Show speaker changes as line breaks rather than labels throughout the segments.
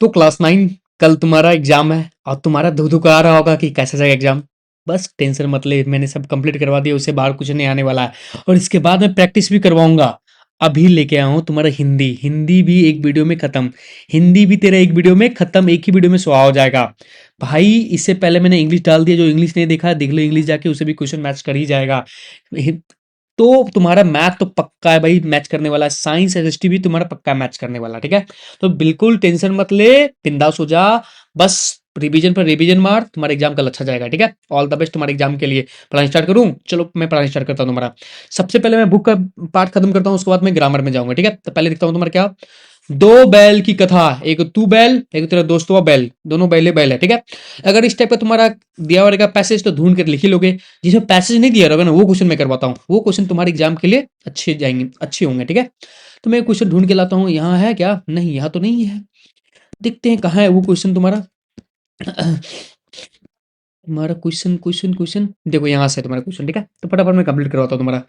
तो क्लास 9 कल तुम्हारा एग्जाम है और तुम्हारा धुक आ रहा होगा कि कैसा जाएगा एग्जाम। बस टेंशन मत ले, मैंने सब कंप्लीट करवा दिया, उससे बाहर कुछ नहीं आने वाला है। और इसके बाद मैं प्रैक्टिस भी करवाऊंगा। अभी लेके आया हूँ तुम्हारा हिंदी, हिंदी भी एक वीडियो में खत्म। हिंदी भी तेरा एक वीडियो में खत्म, एक ही वीडियो में सुहा हो जाएगा। भाई इससे पहले मैंने इंग्लिश डाल दिया, जो इंग्लिश नहीं देखा देख लो इंग्लिश जाके, उसे भी क्वेश्चन मैच कर ही जाएगा। तो तुम्हारा मैथ तो पक्का है भाई, मैच करने वाला है। साइंस एस भी तुम्हारा पक्का मैच करने वाला, ठीक है। तो बिल्कुल टेंशन मत ले, बिंदास हो जा। बस रिवीजन पर रिवीजन मार, तुम्हारा एग्जाम कल अच्छा जाएगा, ठीक है। ऑल द बेस्ट तुम्हारे एग्जाम के लिए। पढ़ाई स्टार्ट करूं? चलो मैं पढ़ाई स्टार्ट करता हूं तुम्हारा। सबसे पहले मैं बुक का पार्ट खत्म करता हूं, उसके बाद मैं ग्रामर में जाऊंगा, ठीक है। तो पहले देखता हूं तुम्हारा क्या। दो बैल की कथा, एक तू बैल एक तेरा दोस्तवा बैल, दोनों बैले बैल है, ठीक है। अगर इस टाइप का तुम्हारा दिया हुआ रहेगा पैसेज तो ढूंढ कर लिख ही लोगे। जिसमें पैसेज नहीं दिया रहेगा ना वो क्वेश्चन मैं करवाता हूँ, वो क्वेश्चन तुम्हारे एग्जाम के लिए अच्छे जाएंगे, अच्छे होंगे, ठीक है। तो मैं क्वेश्चन ढूंढ के लाता हूँ, यहाँ है क्या? नहीं यहाँ तो नहीं है। देखते हैं कहाँ है वो क्वेश्चन तुम्हारा। तुम्हारा क्वेश्चन क्वेश्चन क्वेश्चन देखो यहाँ से है तुम्हारा क्वेश्चन, ठीक है। तो फटाफट मैं कंप्लीट करवाता हूँ तुम्हारा।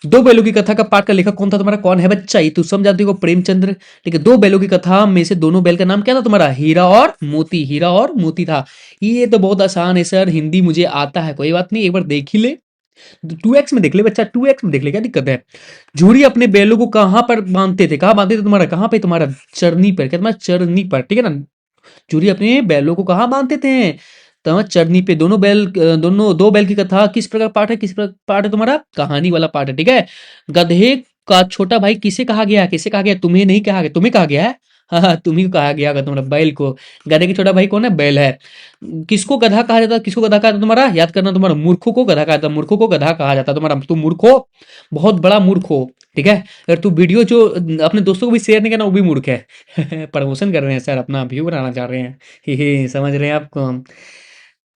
दो बैलों की कथा का पाठ का लेखक कौन था तुम्हारा? कौन है बच्चा? ये तू समझ जाती हो, प्रेमचंद्र। ठीक है, दो बैलों की कथा में से दोनों बैल का नाम क्या था तुम्हारा? हीरा और मोती, हीरा और मोती था। ये तो बहुत आसान है सर, हिंदी मुझे आता है, कोई बात नहीं, एक बार देख ही ले। 2x में देख ले बच्चा, 2x में देख ले, क्या दिक्कत है। झूरी अपने बैलों को कहाँ पर बांधते थे? कहाँ बांधते थे तुम्हारा? कहाँ पे तुम्हारा? चरनी पर, क्या तुम्हारा? चरनी पर, ठीक है ना। झूरी अपने बैलों को कहाँ बांधते थे? तो चरनी पे। दोनों बैल, दोनों दो बैल की कथा किस प्रकार पाठ है? किस प्रकार पाठ है तुम्हारा? कहानी वाला पाठ है, ठीक है। गधे का छोटा भाई किसे कहा गया है? किसे कहा गया? तुम्हें नहीं कहा गया, तुम्हें कहा गया है। हाँ हाँ, तुम्ही को कहा गया होगा तुम्हारा बैल को। गधे की छोटा भाई कौन है? बैल है। किसको गधा कहा जाता है? किसको गधा कहा जाता है तुम्हारा? याद करना, तुम्हारा मूर्खों को गधा कहा जाता है, मूर्खों को गधा कहा जाता है तुम्हारा। तुम मूर्ख हो, बहुत बड़ा मूर्ख हो, ठीक है। अगर तू वीडियो जो अपने दोस्तों को भी शेयर नहीं करना वो भी मूर्ख है। प्रमोशन कर रहे हैं सर, अपना व्यू बनाना चाह रहे हैं। समझ रहे हैं आपको हम।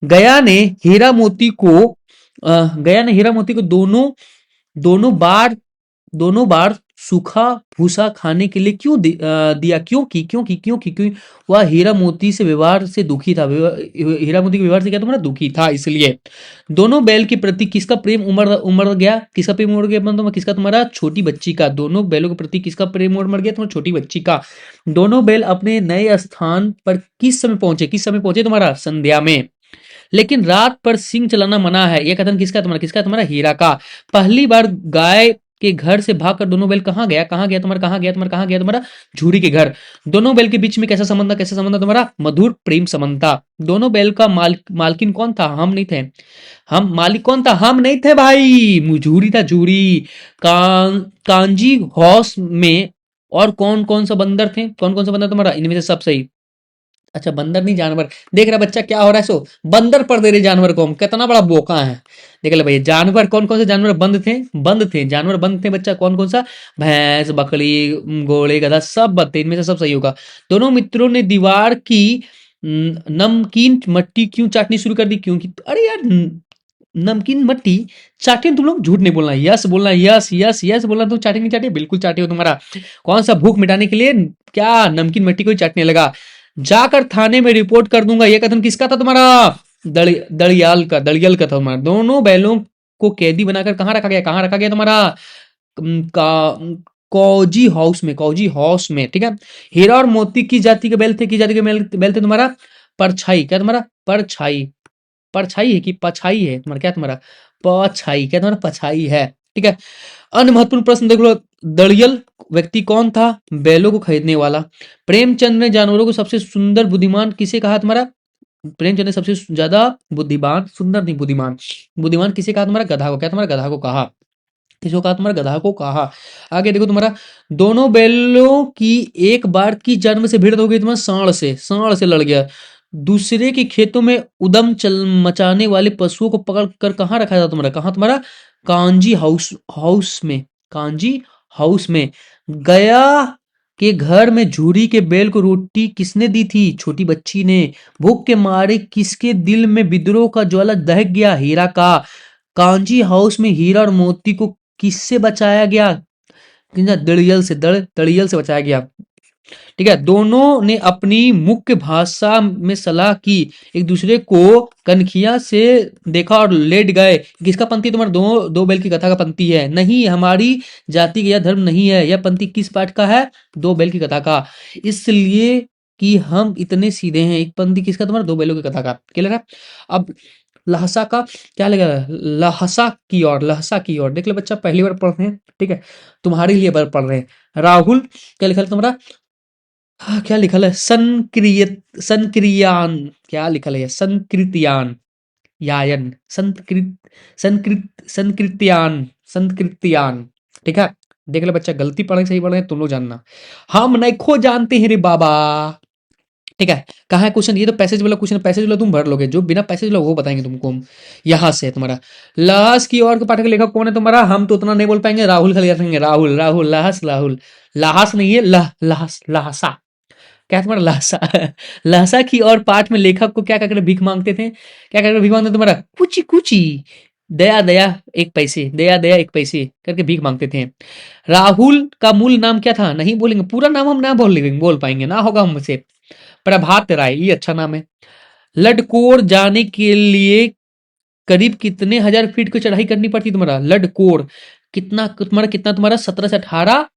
गया ने हीरा मोती को गया ने हीरा मोती को दोनों दोनों बार दोनों बार सूखा भूसा खाने के लिए दिया? क्यों वह हीरा मोती से व्यवहार से दुखी था। हीरा मोती के व्यवहार से क्या तुम्हारा? दुखी था, इसलिए। दोनों बैल के प्रति किसका प्रेम उमड़ उमड़ गया? किसका प्रेम उमड़ गया मतलब किसका? तुम्हारा छोटी बच्ची का। दोनों बैलों के प्रति किसका प्रेम उमड़ गया? तुम्हारी छोटी बच्ची का। दोनों बैल अपने नए स्थान पर किस समय पहुंचे? किस समय पहुंचे तुम्हारा? संध्या में। लेकिन रात पर सिंह चलाना मना है, यह कथन किसका? तुम्हारा किसका? तुम्हारा हीरा का। पहली बार गाय के घर से भागकर दोनों बैल कहाँ गया? कहाँ गया तुम्हारा? कहाँ गया तुम्हारा? कहाँ गया तुम्हारा? झूरी के घर। दोनों बैल के बीच में कैसा संबंध था? कैसा संबंध था तुम्हारा? मधुर प्रेम संबंध था। दोनों बैल का मालकिन कौन था? हम नहीं थे। हम मालिक कौन था? हम नहीं थे भाई, झूरी था, झूरी। कांजी हौस में और कौन कौन सा बंदर थे? कौन कौन सा बंदर तुम्हारा? इनमें से सब सही। अच्छा बंदर नहीं, जानवर। देख रहा बच्चा क्या हो रहा है? सो बंदर पर दे रहे जानवर को हम, कितना बड़ा बोका है। देख ले भैया, जानवर कौन कौन से जानवर बंद थे? बंद थे, जानवर बंद थे बच्चा। कौन कौन सा? भैंस, बकरी, घोड़े, गधा, सब बंद थे। इनमें से सब सही होगा। दोनों मित्रों ने दीवार की नमकीन मट्टी क्यों चाटनी शुरू कर दी? क्योंकि अरे यार, नमकीन मट्टी चाटे तुम लोग, झूठ नहीं बोलना, यस बोलना, यस यस यस बोलना। तुम चाटे नहीं चाटे? बिल्कुल चाटे हो तुम्हारा। कौन सा भूख मिटाने के लिए क्या नमकीन मट्टी को ही चाटने लगा? जाकर थाने में रिपोर्ट कर दूंगा, यह कथन किसका था तुम्हारा? दड़ियाल का था तुम्हारा। दोनों बैलों को कैदी बनाकर कहाँ रखा गया? कहाँ रखा गया तुम्हारा? कौजी हाउस में, कौजी हाउस में, ठीक है। हीरा और मोती की जाति के बैल थे? की जाति के बैल थे तुम्हारा? परछाई। क्या तुम्हारा? परछाई। परछाई है कि पछाई है तुम्हारा? क्या तुम्हारा? पछाई। क्या तुम्हारा? पछाई है, ठीक है। अन्य महत्वपूर्ण प्रश्न देख लो। दड़ियल व्यक्ति कौन था? बैलों को खरीदने वाला। प्रेमचंद ने जानवरों को सबसे सुंदर बुद्धिमान किसे कहा तुम्हारा? प्रेमचंद ने सबसे ज्यादा बुद्धिमान, सुंदर नहीं बुद्धिमान, बुद्धिमान किसे कहा तुम्हारा? गधा को। क्या तुम्हारा? गधा को कहा। किसको कहा तुम्हारा? गधा को कहा। आगे देखो तुम्हारा, दोनों बैलों की एक बार की जन्म से भिड़ंत हो गई तुम्हारा सांड से लड़ गया। दूसरे के खेतों में उदम चल मचाने वाले पशुओं को पकड़ कर कहाँ रखा था तुम्हारा? कहाँ तुम्हारा? कांजी हाउस हाउस में, कांजी हाउस में। गया के घर में झूरी के बैल को रोटी किसने दी थी? छोटी बच्ची ने। भूख के मारे किसके दिल में विद्रोह का ज्वाला दहक गया? हीरा का। कांजी हाउस में हीरा और मोती को किससे बचाया गया? दड़ियल से बचाया गया, ठीक है। दोनों ने अपनी मुख्य भाषा में सलाह की, एक दूसरे को कनखिया से देखा और लेट गए। किसका पंक्ति तुम्हारा? दो दो बैल की कथा का पंक्ति है। नहीं, हमारी जाति का यह धर्म नहीं है। यह पंक्ति किस पाठ का है? दो बैल की कथा का। इसलिए कि हम इतने सीधे हैं। एक पंक्ति किसका तुम्हारा, दो बैलों की कथा का। क्लियर है। अब लहसा का क्या लिखा है, लहसा की ओर, लहसा की ओर। देख लो बच्चा, पहली बार पढ़ रहे हैं, ठीक है, तुम्हारे लिए बार पढ़ रहे हैं। राहुल क्या लिखा है तुम्हारा, क्या लिखा है, संक्रिय, संक्रियान, क्या लिखा है, संकृतियान, यायन, संस्कृत, संकृत, संकृत्यान, संकृत्यान, ठीक है। देख लो बच्चा, गलती पढ़े सही पढ़े तुम लोग जानना, हम नहीं खो जानते हैं रे बाबा, ठीक है। कहाँ है क्वेश्चन, ये तो पैसेज वाला क्वेश्चन, पैसेज वाला तुम भर लोगे, जो बिना पैसेज वाला वो बताएंगे तुमको हम। यहाँ से तुम्हारा लहस की ओर का पाठ का लेखक कौन है तुम्हारा, हम तो उतना नहीं बोल पाएंगे, राहुल खाली रखेंगे, राहुल, राहुल, लहस, राहुल, लहस नहीं है, लहस, लहसा, क्या है तुम्हारा, लहसा। लहसा की और पाठ में लेखक को क्या कहकर भीख मांगते थे, क्या कहकर भीख मांगते थे तुम्हारा, कुची कुची, दया दया एक पैसे, दया दया एक पैसे करके भीख मांगते थे। राहुल का मूल नाम क्या था, नहीं बोलेंगे, पूरा नाम हम ना बोल पाएंगे, ना होगा हमसे। प्रभात राय, ये अच्छा नाम है। लडकोर जाने के लिए करीब कितने हजार फीट की चढ़ाई करनी पड़ती तुम्हारा, लडकोर कितना तुम्हारा, कितना तुम्हारा, 17 से 18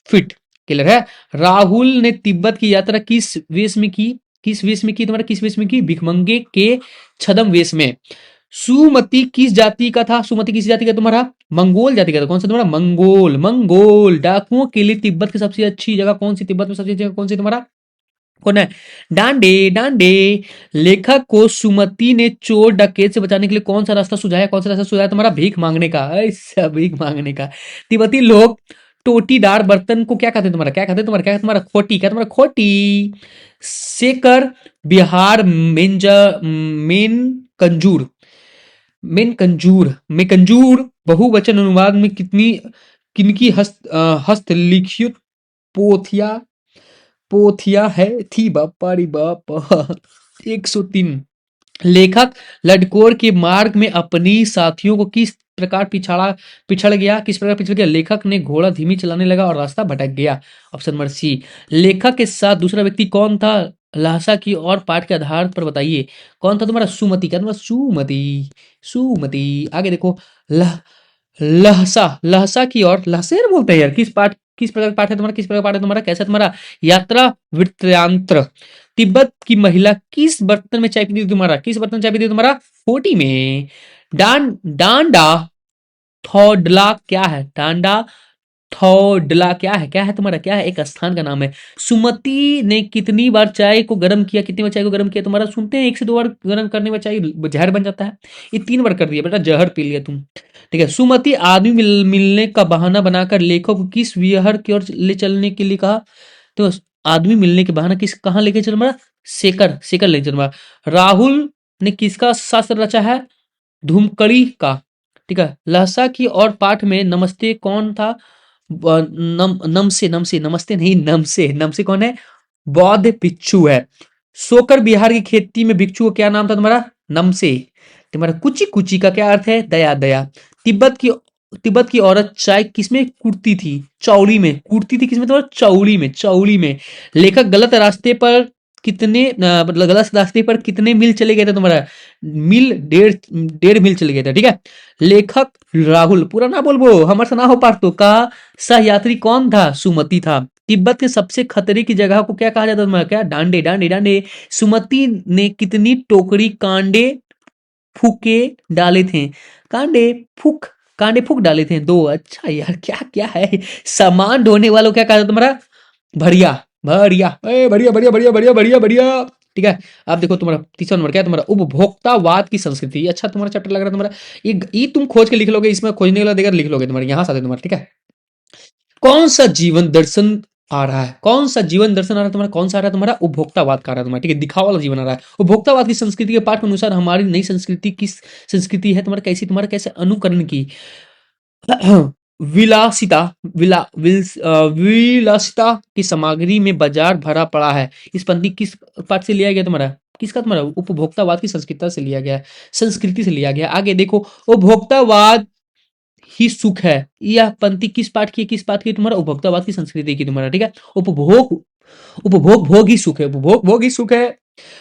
फीट। क्लियर है। राहुल ने तिब्बत की यात्रा किस वेश में की, किस वेश में की तुम्हारा, किस वेश में की, भिखमंगे के छदम वेश में। सुमति किस जाति का था, सुमति किस जाति का तुम्हारा, मंगोल जाति का था। कौन सा तुम्हारा, मंगोल, मंगोल। डाकुओं के लिए तिब्बत की सबसे अच्छी जगह कौन सी, तिब्बत में सबसे अच्छी जगह कौन सी तुम्हारा, कौन है, डांडे, डांडे। लेखक को सुमति ने चोर डकैत से बचाने के लिए कौन सा रास्ता सुझाया, कौन सा रास्ता सुझाया तुम्हारा, भीख मांगने का, ऐसा भीख मांगने का। तिब्बती लोग टोटीदार बर्तन को क्या कहते हैं तुम्हारा, क्या कहते हैं तुम्हारा, क्या कहते हैं तुम्हारा, खोटी, क्या तुम्हारा, खोटी। सेकर बिहार मेंजा, मेन कंजूर, मेन कंजूर में कंजूर बहुवचन अनुवाद में कितनी, किनकी हस्तलिखित पोथिया, पोथिया है थी, बापा रे बाप। 103। लेखक लडकोर के मार्ग में अपनी साथियों को किस प्रकार पिछड़ गया, किस प्रकार पिछड़ गया, लेखक ने घोड़ा धीमी चलाने लगा और रास्ता भटक गया। Option number C. लेखक के साथ दूसरा व्यक्ति कौन था, लहसा की और पाठ के आधार पर बताइए, कौन था तुम्हारा, सुमति, क्या तुम्हारा, सुमति, सुमति। आगे देखो, लह लहसा, लहसा की और लहसेर बोलते हैं यार, किस पाठ, किस प्रकार का पाठ है तुम्हारा, किस प्रकार का पाठ है तुम्हारा, कैसा तुम्हारा, यात्रा वृत्तांत्र। तिब्बत की महिला किस बर्तन में चाय पीती थी तुम्हारा, किस बर्तन में चाय पीती थी तुम्हारा, होटी में। डांडा थोडला क्या है, डांडा थोडला क्या है तुम्हारा, क्या है, एक स्थान का नाम है। सुमति ने कितनी बार चाय को गर्म किया, कितनी बार चाय को गर्म किया तुम्हारा, सुनते हैं 1 से 2 बार गर्म करने में चाय जहर बन जाता है, ये 3 बार कर दिया बेटा, जहर पी लिया तुम, ठीक है। सुमति आदमी मिलने का बहाना बनाकर लेखक को किस विहर की ओर ले चलने के लिए कहा, तो आदमी मिलने के बहाना किस, कहाँ लेके चल रहा, सेकर, सेकर लेके चल रहा। राहुल ने किसका शास्त्र रचा है, धूमकड़ी का, ठीक है। लहसा की और पाठ में नमस्ते कौन था, नमसे, नमसे, नमस्ते नहीं, नमसे, नमसे कौन है, बौद्ध भिक्षु है। सोकर बिहार की खेती में भिक्षु का क्या नाम था तुम्हारा, नमसे। तुम्हारा कुची, कुची का क्या अर्थ है, दया, दया। तिब्बत की, तिब्बत की औरत चाय किसमें कूटती थी, चौड़ी में कूटती थी, किसमें तुम्हारा, चौड़ी में, चौड़ी में। लेखक गलत रास्ते पर कितने, मतलब गलत रास्ते पर कितने मील चले गए थे तुम्हारा, मील, 1.5 मील चले गए थे, ठीक है। लेखक राहुल, पूरा ना बोलबो हमारे से ना हो पार तो का, सहयात्री कौन था, सुमति था। तिब्बत के सबसे खतरे की जगह को क्या कहा जाता था, क्या, डांडे, डांडे, डांडे। सुमति ने कितनी टोकरी कांडे फूके डाले थे, कांडे फूक, कांडे फूक डाले थे, 2। अच्छा यार, क्या क्या है, सामान ढोने वालों क्या कहा था तुम्हारा, भरिया, भरिया, बढ़िया, बढ़िया, बढ़िया, बढ़िया, बढ़िया, बढ़िया, ठीक है। अब देखो तुम्हारा तीसरा नंबर क्या है तुम्हारा, उपभोक्तावाद की संस्कृति। अच्छा तुम्हारा चैप्टर लग रहा है तुम्हारा, ये तुम खोज के लिख लोगे, इसमें खोजने वाला देकर लिख लोगे तुम्हारे, यहां से तुम्हारा, ठीक है। कौन सा जीवन दर्शन आ रहा है, कौन सा जीवन दर्शन आ रहा है तुम्हारा, कौन सा आ रहा है तुम्हारा, उपभोक्तावाद का आ रहा है तुम्हारा, ठीक है, दिखावा वाला जीवन आ रहा है। उपभोक्तावाद की संस्कृति के पाठ के अनुसार हमारी नई संस्कृति किस संस्कृति है तुम्हारा, कैसी, तुम्हारा कैसे अनुकरण की, विलासिता, विलासिता की सामग्री में बाजार भरा पड़ा है। इस पंक्ति किस पाठ से लिया गया तुम्हारा, किसका, तुम्हारा उपभोक्तावाद की संस्कृति से लिया गया, संस्कृति से लिया गया। आगे देखो, उपभोक्तावाद ही सुख है, यह पंक्ति किस पाठ की, किस पाठ की, तुम्हारा उपभोक्तावाद की संस्कृति की तुम्हारा, ठीक है। उपभोग, उपभोग भोग ही सुख है, उपभोग भोग ही सुख है।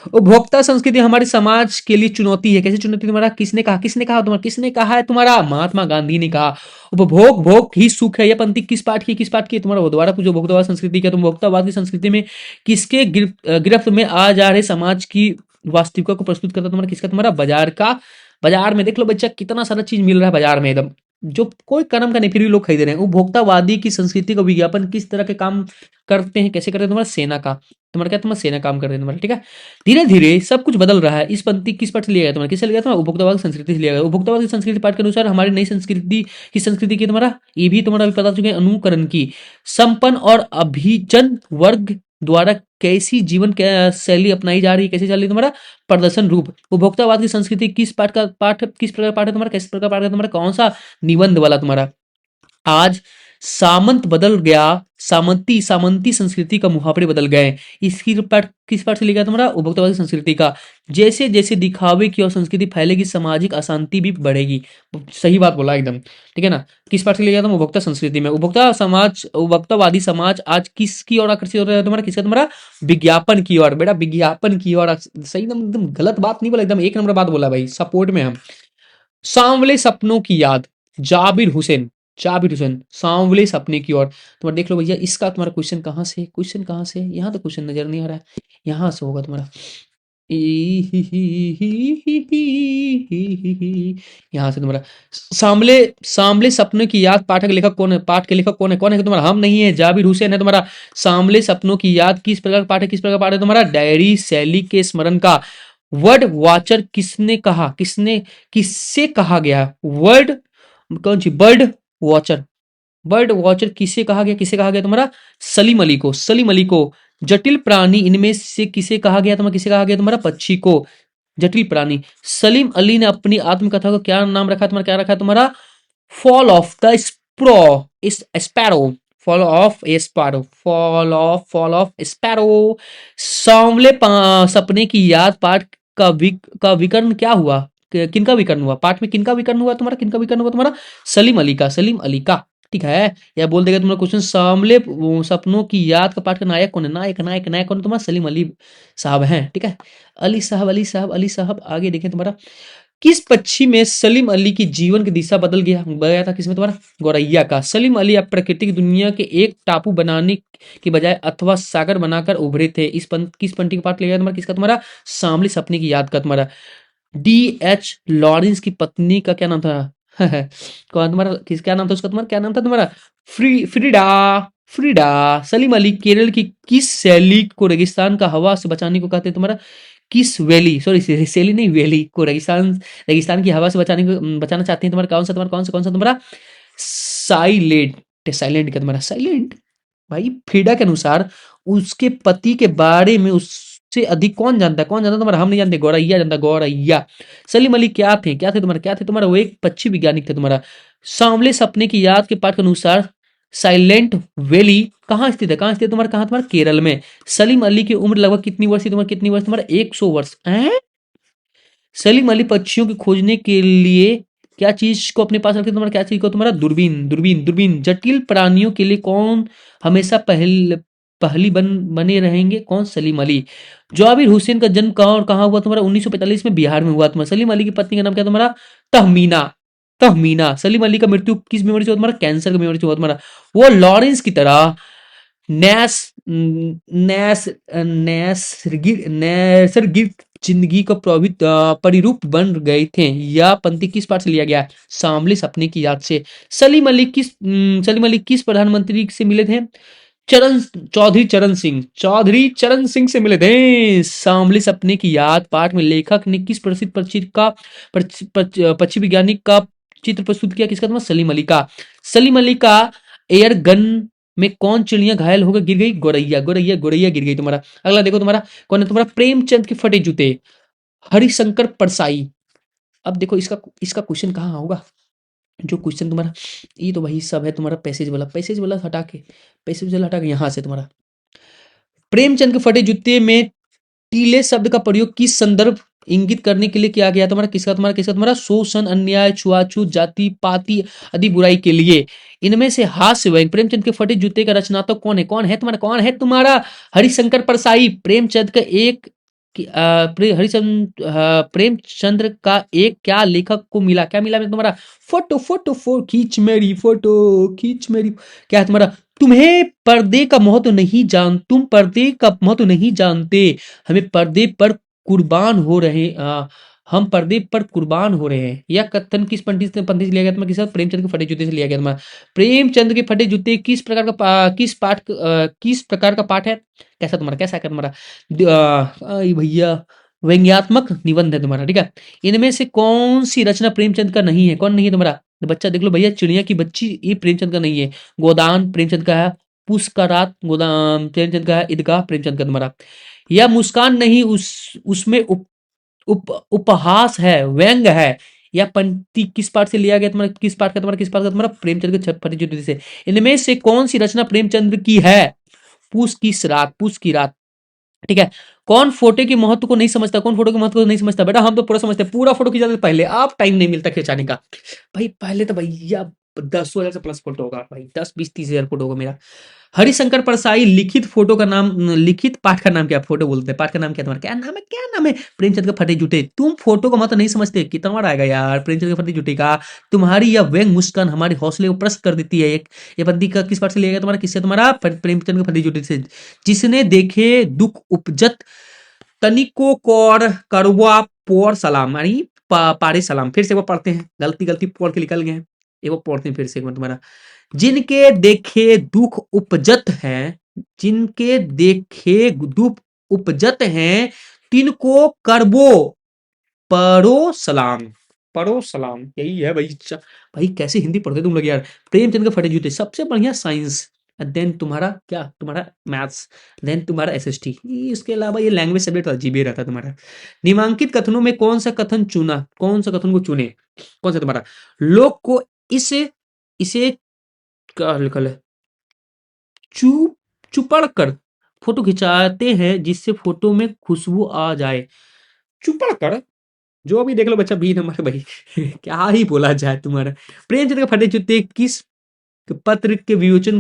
उपभोक्ता संस्कृति हमारे समाज के लिए चुनौती है। कैसे चुनौती? तुम्हारा किसने कहा? किसने कहा? तुम्हारा किसने कहा है? तुम्हारा महात्मा गांधी ने कहा। उपभोग भोग ही सुख है। यह पंक्ति किस पाठ की? किस पाठ की? तुम्हारा वो दोबारा पूछो। उपभोक्तावाद संस्कृति का। तुम उपभोक्तावाद की संस्कृति में किसके गिरफ्त में आ जा रहे समाज की वास्तविकता को प्रस्तुत करता? तुम्हारा किसका? तुम्हारा बाजार का। बाजार में देख लो बच्चा, कितना सारा चीज मिल रहा है बाजार में, एकदम जो कोई कर्म का नहीं, फिर भी लोग खरीद रहे हैं। उपभोक्तावादी की संस्कृति का विज्ञापन किस तरह के काम करते हैं? कैसे करते हैं? तुम्हारा सेना का। तुम्हारा क्या? तुम्हारा सेना काम कर रहे हैं तुम्हारा, ठीक है। धीरे धीरे सब कुछ बदल रहा है। इस पंक्ति किस पाठ से लिया गया? तुम्हारा किससे लिया गया? तुम्हारा उपभोक्तावाद संस्कृति से लिया गया। उपभोक्तावाद की संस्कृति पाठ के अनुसार हमारी नई संस्कृति की संस्कृति की तुम्हारा ये भी तुम्हारा भी पता चुके अनुकरण की संपन्न और अभिजन वर्ग द्वारा कैसी जीवन शैली अपनाई जा रही है? कैसे चल रही है? तुम्हारा प्रदर्शन रूप। उपभोक्तावाद की संस्कृति किस पाठ का पाठ, किस प्रकार पाठ है तुम्हारा? किस प्रकार पाठ है तुम्हारा? कौन सा निबंध वाला तुम्हारा? आज सामंत बदल गया, सामंती सामंती संस्कृति का मुहावरे बदल गए। इसकी पाठ किस पाठ से लिखा है तुम्हारा? उपभोक्तावादी संस्कृति का। जैसे जैसे दिखावे की और संस्कृति फैलेगी, सामाजिक अशांति भी बढ़ेगी। सही बात बोला एकदम, ठीक है ना। किस पाठ से लिखा था? उपभोक्ता संस्कृति में। उपभोक्ता समाज, उपभोक्तावादी समाज आज किसकी ओर आकर्षित हो रहा है तुम्हारा? किसका? तुम्हारा विज्ञापन की ओर। बेटा विज्ञापन की ओर। सही एकदम, एकदम गलत बात नहीं बोला, एकदम एक नंबर बात बोला भाई, सपोर्ट में हम। सांवले सपनों की याद, जाबिर हुसैन। जाबिर हुसैन, सांवले सपने की ओर। तुम्हारा देख लो भैया, इसका तुम्हारा क्वेश्चन कहाँ से? क्वेश्चन कहाँ से? यहाँ तो क्वेश्चन नजर नहीं आ रहा है, यहाँ से होगा तुम्हारा। यहाँ से तुम्हारा सांवले सांवले सपनों की याद। पाठक लेखक कौन है? पाठ के लेखक कौन है? कौन है तुम्हारा? हम नहीं है, जाबिर हुसैन है तुम्हारा। सांवले सपनों की याद किस प्रकार पाठ है? किस प्रकार पाठ है तुम्हारा? डायरी शैली के स्मरण का। वर्ड वाचर किसने कहा? किसने, किससे कहा गया? वर्ड कौन सी? Bird watcher. बर्ड वॉचर किसे कहा गया? किसे कहा गया तुम्हारा? सलीम अली को। सलीम अली को। जटिल प्राणी इनमें से किसे कहा गया तुम्हारा? किसे कहा गया तुम्हारा? पक्षी को। जटिल प्राणी। सलीम अली ने अपनी आत्मकथा को क्या नाम रखा तुम्हारा? क्या रखा तुम्हारा? फॉल ऑफ द स्प्रो इस sparrow. Fall of a sparrow. Fall of sparrow. सांवले सपने की याद पाठ का विकर्ण क्या हुआ? किनका विकर्ण हुआ? पाठ में किनका विकर्ण हुआ तुम्हारा? किनका विकर्ण हुआ तुम्हारा? सलीम अली का। सलीम अली का, ठीक है। या बोल देगा तुम्हारा क्वेश्चन, सांवले सपनों की याद का पाठ का नायक कौन है? नायक कौन है तुम्हारा? सलीम अली साहब हैं, ठीक है। अली साहब, अली साहब, अली साहब। आगे देखें तुम्हारा, किस पक्षी में सलीम अली की जीवन की दिशा बदल गया था? किसमें तुम्हारा? गौरैया का। सलीम अली अब प्राकृतिक दुनिया के एक टापू बनाने की बजाय अथवा सागर बनाकर उभरे थे। किस पंक्ति का पाठ लिया तुम्हारा? किसका? तुम्हारा सांवले सपने की याद का। तुम्हारा डी एच लॉरेंस की पत्नी का क्या नाम था? कौन तुम्हारा? किस क्या नाम था उसका? तुम्हारा क्या नाम था तुम्हारा? फ्रीडा। फ्रीडा। सलीम अली केरल की किस शैली को रेगिस्तान का हवा से बचाने को कहते हैं तुम्हारा? किस वैली, सॉरी शैली नहीं, वैली को रेगिस्तान, रेगिस्तान की हवा से बचाने को बचाना चाहते हैं तुम्हारा? कौन सा तुम्हारा? कौन सा तुम्हारा? साइलेंट। साइलेंट का तुम्हारा? साइलेंट। भाई फ्रीडा के अनुसार उसके पति के बारे में उससे अधिक कौन जानता है? कौन जानता है तुम्हारा? हम नहीं जानते, गौरैया जानता। गौरैया। सलीम अली क्या थे? क्या थे तुम्हारा? क्या थे तुम्हारा? वो एक पक्षी वैज्ञानिक थे तुम्हारा। सांवले सपने की याद के पाठ के अनुसार साइलेंट वैली कहाँ स्थित है? कहाँ स्थित है तुम्हारा? कहाँ? तुम्हारा केरल में। सलीम अली की उम्र लगभग कितनी वर्ष थी तुम्हारा? कितनी वर्ष तुम्हारा? 100 वर्ष है। सलीम अली पक्षियों को खोजने के लिए क्या चीज को अपने पास रखते तुम्हारा? क्या चीज को तुम्हारा? दूरबीन। दूरबीन। दूरबीन। जटिल प्राणियों के लिए कौन हमेशा पहली बने रहेंगे? कौन? सलीम अली। जाबिर हुसैन का जन्म कहाँ और कहाँ हुआ तुम्हारा? 1945 में बिहार में हुआ तुम्हारा। सलीम अली की पत्नी का नाम क्या तुम्हारा? तहमीना। तहमीना। सलीम अली का मृत्यु किस बीमारी से हुआ तुम्हारा? कैंसर की बीमारी से हुआ तुम्हारा। वो लॉरेंस की तरह नैस नैस नैसर्गिक जिंदगी का परिरूप बन गए थे। यह पंक्ति किस पाठ से लिया गया? सांवले सपने की याद से। सलीम अली किस प्रधानमंत्री से मिले थे? चौधरी चरण सिंह से मिले थे। सांवले सपने की याद पाठ में लेखक ने किस प्रसिद्ध पक्षी वैज्ञानिक का चित्र प्रस्तुत किया? किसका? तुम्हारा? सलीम अली का। सलीम अली का एयर गन में कौन चिड़िया घायल होकर गिर गई? गौरैया। गौरैया। गौरैया गिर गई तुम्हारा। अगला देखो तुम्हारा, कौन है तुम्हारा? प्रेमचंद के फटे जूते। हरिशंकर परसाई। अब देखो इसका इसका क्वेश्चन कहाँ होगा? जो क्वेश्चन तुम्हारा, ये तो वही सब है तुम्हारा पैसेज वाला। पैसेज वाला हटा के, पैसेज वाला हटा के यहाँ से तुम्हारा प्रेमचंद के फटे जूते में टीले शब्द का प्रयोग किस संदर्भ इंगित करने के लिए किया गया तुम्हारा? किसका? तुम्हारा किसका? तुम्हारा शोषण, अन्याय, छुआछूत, जाति पाति आदि बुराई के लिए। इनमें से हास्य व्यंग्य प्रेमचंद के फटे जूते का रचनात्मक कौन है? कौन है तुम्हारा? कौन है तुम्हारा? हरिशंकर परसाई। प्रेमचंद का एक कि प्रेमचंद्र का एक क्या लेखक को मिला, क्या मिला में तुम्हारा? फोटो फोटो खींच मेरी फोटो, खींच मेरी, क्या है तुम्हारा? तुम्हें पर्दे का महत्व नहीं जान, तुम पर्दे का महत्व नहीं जानते, हमें पर्दे पर कुर्बान हो रहे हम पर्दे पर कुर्बान हो रहे हैं। यह कथन किस पंडित से लिया गया तुम्हारा? प्रेमचंद के फटे जूते से लिया गया तुम्हारा। प्रेमचंद के फटे जूते किस प्रकार का किस प्रकार का पाठ है? कैसा तुम्हारा, कैसा है तुम्हारा? आई भैया, व्यंग्यात्मक निबंध है तुम्हारा, ठीक है। इनमें से कौन सी रचना प्रेमचंद का नहीं है? कौन नहीं है तुम्हारा? तो बच्चा देख लो भैया, चिड़िया की बच्ची ये प्रेमचंद का नहीं है। गोदान प्रेमचंद का है। पुष्करात गोदान प्रेमचंद का है। ईदगाह प्रेमचंद का तुम्हारा। यह मुस्कान नहीं, उसमें उपहास है, व्यंग है। यह पंक्ति किस पाठ से लिया गया तुम्हारा? किस पाठ का तुम्हारा? किस पाठ का तुम्हारा? प्रेमचंद के फटी जूते से। इनमें से कौन सी रचना प्रेमचंद की है? पूस की रात, ठीक है। कौन फोटो के महत्व को नहीं समझता? कौन फोटो के महत्व को नहीं समझता? बेटा हम तो पूरा समझते हैं, पूरा फोटो खींचा पहले, आप टाइम नहीं मिलता खिंचाने का। भाई पहले तो भैया 10,000 से प्लस फोटो होगा भाई, 10, 20, 30 हजार फोटो होगा मेरा। हरिशंकर परसाई लिखित फोटो का नाम, लिखित पाठ का नाम क्या? फोटो बोलते हैं, पाठ का नाम क्या तुम्हारा? क्या नाम है, क्या नाम है? प्रेमचंद के फटे जूते। तुम फोटो का मतलब नहीं समझते, कितना बार आएगा यार प्रेमचंद के फटे जूते का। तुम्हारी यह व्यंग मुस्कान हमारे हौसले को प्रस्त कर देती है। एक ये बंदी का किस पाठ से लिया गया तुम्हारा? किससे तुम्हारा? प्रेमचंद के फटे जूते से। जिसने देखे दुख उपजत तनिको कौर करवा पोर सलाम, यानी पारे सलाम। फिर से वो पढ़ते हैं, गलती गलती पढ़ के निकल गए हैं, ये वो पढ़ते हैं फिर से एक बार तुम्हारा। जिनके देखे दुख उपजत है, जिनके देखे दुख उपजत हैं, तिनको करबो परो सलाम, परो सलाम, यही है भाई। भाई कैसे हिंदी पढ़ते तुम लोग यार। प्रेमचंद के फटे जूते सबसे बढ़िया साइंस, देन तुम्हारा क्या? तुम्हारा मैथ्स, देन तुम्हारा एसएसटी। इसके अलावा ये लैंग्वेज सब्जेक्ट अजीब ही रहता है तुम्हारा। निम्नलिखित कथनों में कौन सा कथन चुना, कौन सा कथन को चुने? कौन सा तुम्हारा? लोग को इसे इसे क्या लिखल है? चुप चुपड़ कर फोटो खिंचाते हैं जिससे फोटो में खुशबू आ जाए। चुपड़ कर, जो भी देख लो बच्चा, बी नंबर भाई। क्या ही बोला जाए तुम्हारा। प्रेमचंद के फटे जूते किस पत्र के विवेचन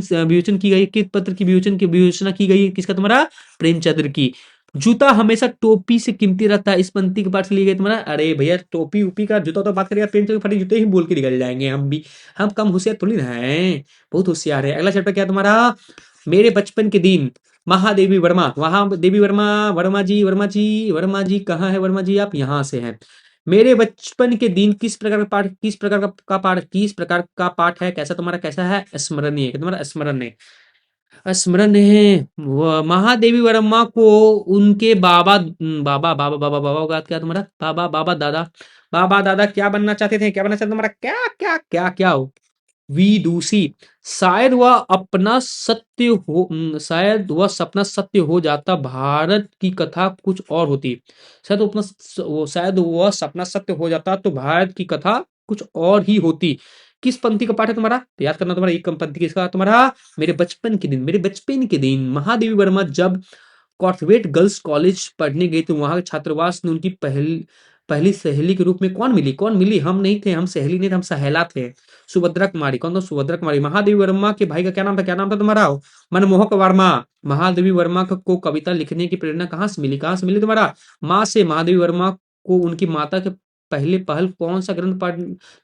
की गई? किस पत्र की विवेचना की गई? किसका? तुम्हारा प्रेमचंद्र की। जूता हमेशा टोपी से कीमती रहता है, इस पंक्ति के पाठ से लिए गए तुम्हारा। अरे भैया टोपी उपी का जूता तो बात करेगा, प्रेमचंद के फटे जूते ही बोल के निकल जाएंगे हम भी। हम कम होशियार थोड़ी ना है, बहुत होशियार है। अगला चैप्टर क्या है तुम्हारा? मेरे बचपन के दिन। महादेवी वर्मा, वहां देवी वर्मा, वर्मा जी, वर्मा जी, वर्मा जी कहाँ है? वर्मा जी आप यहाँ से हैं। मेरे बचपन के दिन किस प्रकार का पाठ, किस प्रकार का पाठ, किस प्रकार का पाठ है? कैसा तुम्हारा? कैसा है? स्मरणीय, तुम्हारा स्मरण है, स्मरण है। महादेवी वर्मा को उनके बाबा का क्या तुम्हारा? बाबा दादा, बाबा दादा क्या बनना चाहते थे? क्या बनना चाहते तुम्हारा? क्या हो? विदुषी। शायद वह अपना सत्य हो, शायद वह सपना सत्य हो जाता, भारत की कथा कुछ और होती। शायद वह सपना सत्य हो जाता तो भारत की कथा कुछ और ही होती। किस पंक्ति का पाठ है तुम्हारा? तो याद करना तुम्हारा, एक पंक्ति किसका तुम्हारा? मेरे बचपन के दिन, मेरे बचपन के दिन। महादेवी वर्मा जब कॉर्पोरेट गर्ल्स कॉलेज पढ़ने गई तो वहां के छात्रावास ने उनकी पहली पहली सहेली के रूप में कौन मिली? कौन मिली? हम नहीं थे, हम सहेली नहीं थे, हम सहेला थे। सुभद्रा कुमारी। कौन था? सुभद्रा कुमारी। महादेवी वर्मा के भाई का क्या नाम था? क्या नाम था तुम्हारा? मनमोहक वर्मा। महादेवी वर्मा को कविता लिखने की प्रेरणा कहाँ से मिली? कहाँ से मिली तुम्हारा? माँ से। महादेवी वर्मा को उनकी माता के पहले पहल कौन सा ग्रंथ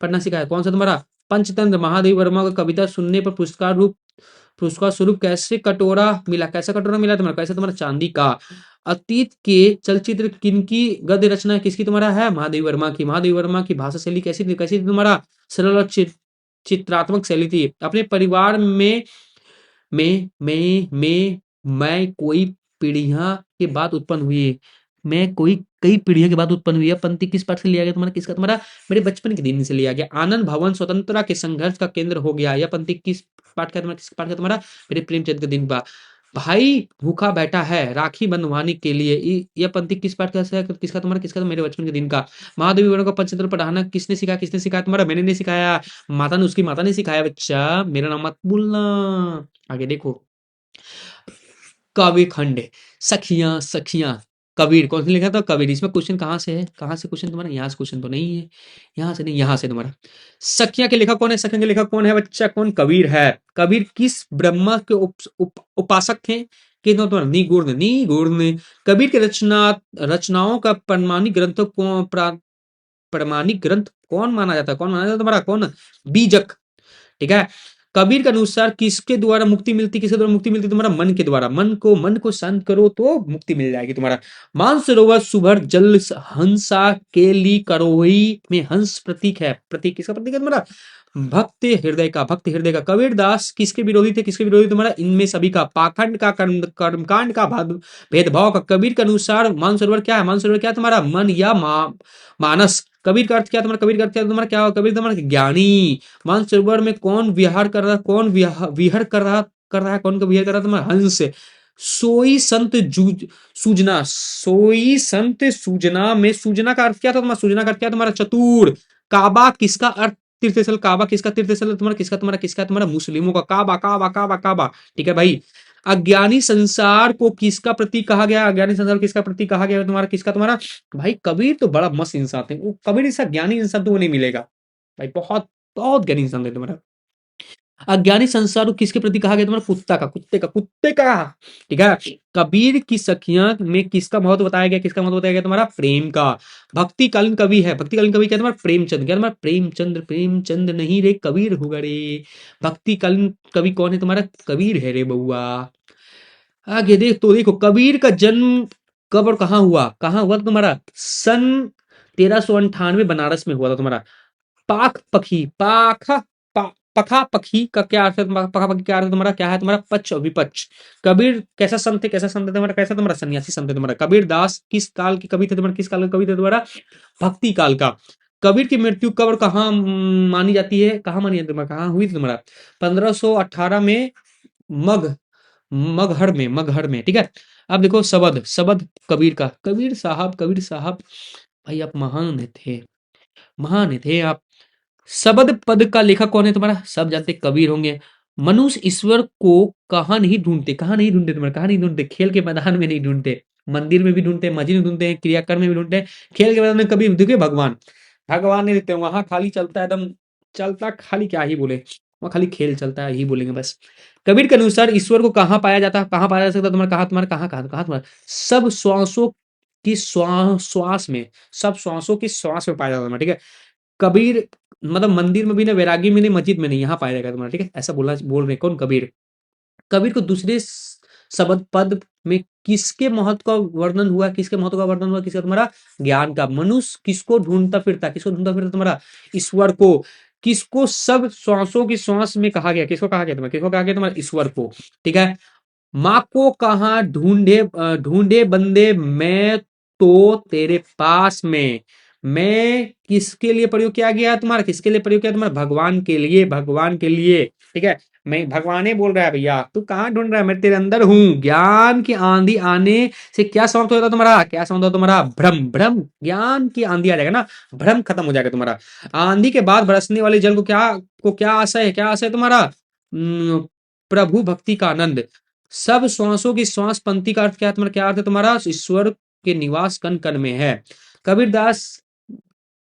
पढ़ना सिखाया? कौन सा तुम्हारा? पंचतंत्र। महादेवी वर्मा को कविता सुनने पर पुरस्कार स्वरूप कैसे कटोरा मिला? कैसा कटोरा मिला तुम्हारा? कैसे तुम्हारा? चांदी का। अतीत के चलचित्र किनकी गद्य रचना है? किसकी तुम्हारा है? महादेवी वर्मा की। महादेवी वर्मा की भाषा शैली कैसी थी? कैसी थी तुम्हारा? सरल और चित्रात्मक शैली थी। अपने परिवार मैं कोई पीढ़ियां के बाद उत्पन्न हुई, मैं कोई कई पीढ़ियों के बाद उत्पन्न हुई है। पंक्ति किस पाठ से लिया गया तुम्हारा? किसका तुम्हारा? मेरे बचपन के दिन से लिया गया। आनंद भवन स्वतंत्रता के संघर्ष का केंद्र हो गया। यह पंक्ति किस पाठ का तुम्हारा? किस पाठ का तुम्हारा? मेरे प्रेमचंद के दिन का। भाई भूखा बैठा है राखी बंधवाने के लिए, यह पंक्ति किस पाठ का है? किसका तुम्हारा? किसका? मेरे बचपन के दिन का। महादेवी वर्मा को पंचतंत्र पढ़ाना किसने सिखाया? किसने सिखाया तुम्हारा? मैंने नहीं सिखाया, माता ने, उसकी माता ने सिखाया बच्चा, मेरा नाम मत बोलना। आगे देखो, काव्य खंड, सखियां सखियां। कबीर कौन सा लिखा था? कबीर। इसमें क्वेश्चन कहाँ से है? कहाँ से क्वेश्चन तुम्हारा? यहाँ से क्वेश्चन तो नहीं है, यहाँ से नहीं, यहाँ से तुम्हारा। सखियां के लेखक कौन है? सखियां के लेखक कौन है बच्चा? कौन? कबीर है। कबीर किस ब्रह्मा के उपासक थे? किंतु तुम्हारा निगूढ़ निगूढ़। कबीर के रचनाओं का प्रमाणिक ग्रंथ कौन माना जाता है? कौन माना जाता है तुम्हारा? कौन? बीजक। ठीक है। कबीर के अनुसार किसके द्वारा मुक्ति मिलती? किसके द्वारा मुक्ति मिलती? तुम्हारा मन के द्वारा। मन को शांत करो तो मुक्ति मिल जाएगी तुम्हारा। मानसरोवर सुभर जल हंसा केली करोही में हंस प्रतीक है। प्रतीक किसका प्रतीक है तुम्हारा? भक्त हृदय का। कबीरदास किसके विरोधी थे? किसके विरोधी? तुम्हारा इनमें सभी का। पाखंड का, कर्मकांड का, भेदभाव का। कबीर के अनुसार मानसरोवर क्या है? मानसरोवर क्या है तुम्हारा? मन या मानस। कबीर का अर्थ क्या है तुम्हारा? कबीर का अर्थ क्या है तुम्हारा? क्या हो? कबीर तुम्हारा ज्ञानी। मानसरोवर में कौन विहार कर रहा? कौन विहर कर रहा है? कौन का विहार कर रहा है तुम्हारा? हंस। सोई संत सूजना। सोई संत सूजना में सूजना का अर्थ क्या था तुम्हारा? सूजना का अर्थ क्या तुम्हारा? चतुर। काबा किसका अर्थ? तीर्थ स्थल। काबा किसका तीर्थ स्थल है तुम्हारा? किसका तुम्हारा? मुस्लिमों का। काबा काबा काबा काबा। ठीक है भाई। अज्ञानी संसार को किसका प्रतीक कहा गया? अज्ञानी संसार को किसका प्रतीक कहा गया तुम्हारा? किसका तुम्हारा? भाई कबीर तो बड़ा मस्त इंसान थे। वो कबीर जैसा ज्ञानी इंसान तो वो नहीं मिलेगा भाई। बहुत बहुत ज्ञानी इंसान थे तुम्हारा। अज्ञानी संसार को किसके प्रति कहा गया तुम्हारा? कुत्ते का। ठीक है। कबीर की सखियां में किसका महत्व बताया गया? किसका महत्व बताया गया तुम्हारा? प्रेम का। भक्तिकालीन कवि है। भक्तिकालीन कवि क्या तुम्हारा? प्रेमचंद। क्या तुम्हारा? प्रेमचंद नहीं रे, कबीर होगा रे। भक्तिकालीन कवि कौन है तुम्हारा? कबीर है रे बउआ। आगे देख तो देखो, कबीर का जन्म कब और कहाँ हुआ? कहाँ हुआ था तुम्हारा? सन 1398 बनारस में हुआ था तुम्हारा। पाख पखी पाखा पा, पखा पखी का क्या अर्थ है? पखा पखी क्या अर्थ है तुम्हारा? क्या है तुम्हारा? पक्ष और विपक्ष। कबीर कैसा संत थे? कैसा संत थे तुम्हारा? कैसा तुम्हारा? सन्यासी संत थे तुम्हारा। कबीर दास किस काल के कवि थे तुम्हारा? किस काल के कवि थे तुम्हारा? भक्ति काल का। कबीर की मृत्यु कब और कहाँ मानी जाती है? कहाँ मानी जाती है तुम्हारा? कहाँ हुई थी तुम्हारा? 1518 में मग मगहर में। ठीक है। अब देखो सबद कबीर का। कबीर साहब भाई आप महान थे आप। सबद पद का लेखक कौन है तुम्हारा? सब जानते कबीर होंगे। मनुष्य ईश्वर को कहाँ नहीं ढूंढते तुम्हारा? कहाँ नहीं ढूंढते? खेल के मैदान में नहीं ढूंढते, मंदिर में भी ढूंढते, मस्जिद में ढूंढते हैं, क्रियाकर्म में भी ढूंढते हैं। खेल के मैदान में कभी देखिए भगवान नहीं दिखते वहां। खाली चलता है एकदम, चलता खाली क्या ही बोले, वहां खाली खेल चलता है ही बोलेंगे बस। कबीर के अनुसार ईश्वर को कहाँ पाया जाता है? कहाँ पाया जा सकता है तुम्हारा? कहाँ तुम्हारा? सब श्वासों की श्वास में, सब श्वासों की श्वास में पाया जाता है तुम्हारा। ठीक है। कबीर मतलब मंदिर में भी नहीं, वैरागी में नहीं, मस्जिद में नहीं, यहाँ पाया जाएगा तुम्हारा। ठीक है। ऐसा बोल रहे कौन? कबीर। कबीर को दूसरे शब्द पद में किसके महत्व का वर्णन हुआ? किसके महत्व का वर्णन हुआ? किसका? तुम्हारा ज्ञान का। मनुष्य किसको ढूंढता फिरता? तुम्हारा? ईश्वर को। किसको सब श्वासों की श्वास में कहा गया? किसको कहा गया तुम्हारा? किसको कहा गया तुम्हारा? ईश्वर को। ठीक है। माँ को कहाँ ढूंढे बंदे, मैं तो तेरे पास में। मैं किसके लिए प्रयोग किया गया तुम्हारा? किसके लिए प्रयोग किया तुम्हारा? भगवान के लिए। ठीक है। मैं भगवान बोल रहा है भैया, तू कहाँ ढूंढ रहा है? मैं तेरे अंदर हूँ। ज्ञान की आंधी आने से क्या समाप्त हो जाता तुम्हारा? क्या समाप्त होता तुम्हारा? भ्रम। ज्ञान की आंधी आ जाएगा ना, भ्रम खत्म हो जाएगा तुम्हारा। आंधी के बाद बरसने वाले जल को क्या आशय है? क्या आशय है तुम्हारा? प्रभु भक्ति का आनंद। सब श्वासों की श्वास पंक्ति का अर्थ क्या है तुम्हारा? क्या अर्थ है तुम्हारा? ईश्वर के निवास कण कण में है। कबीरदास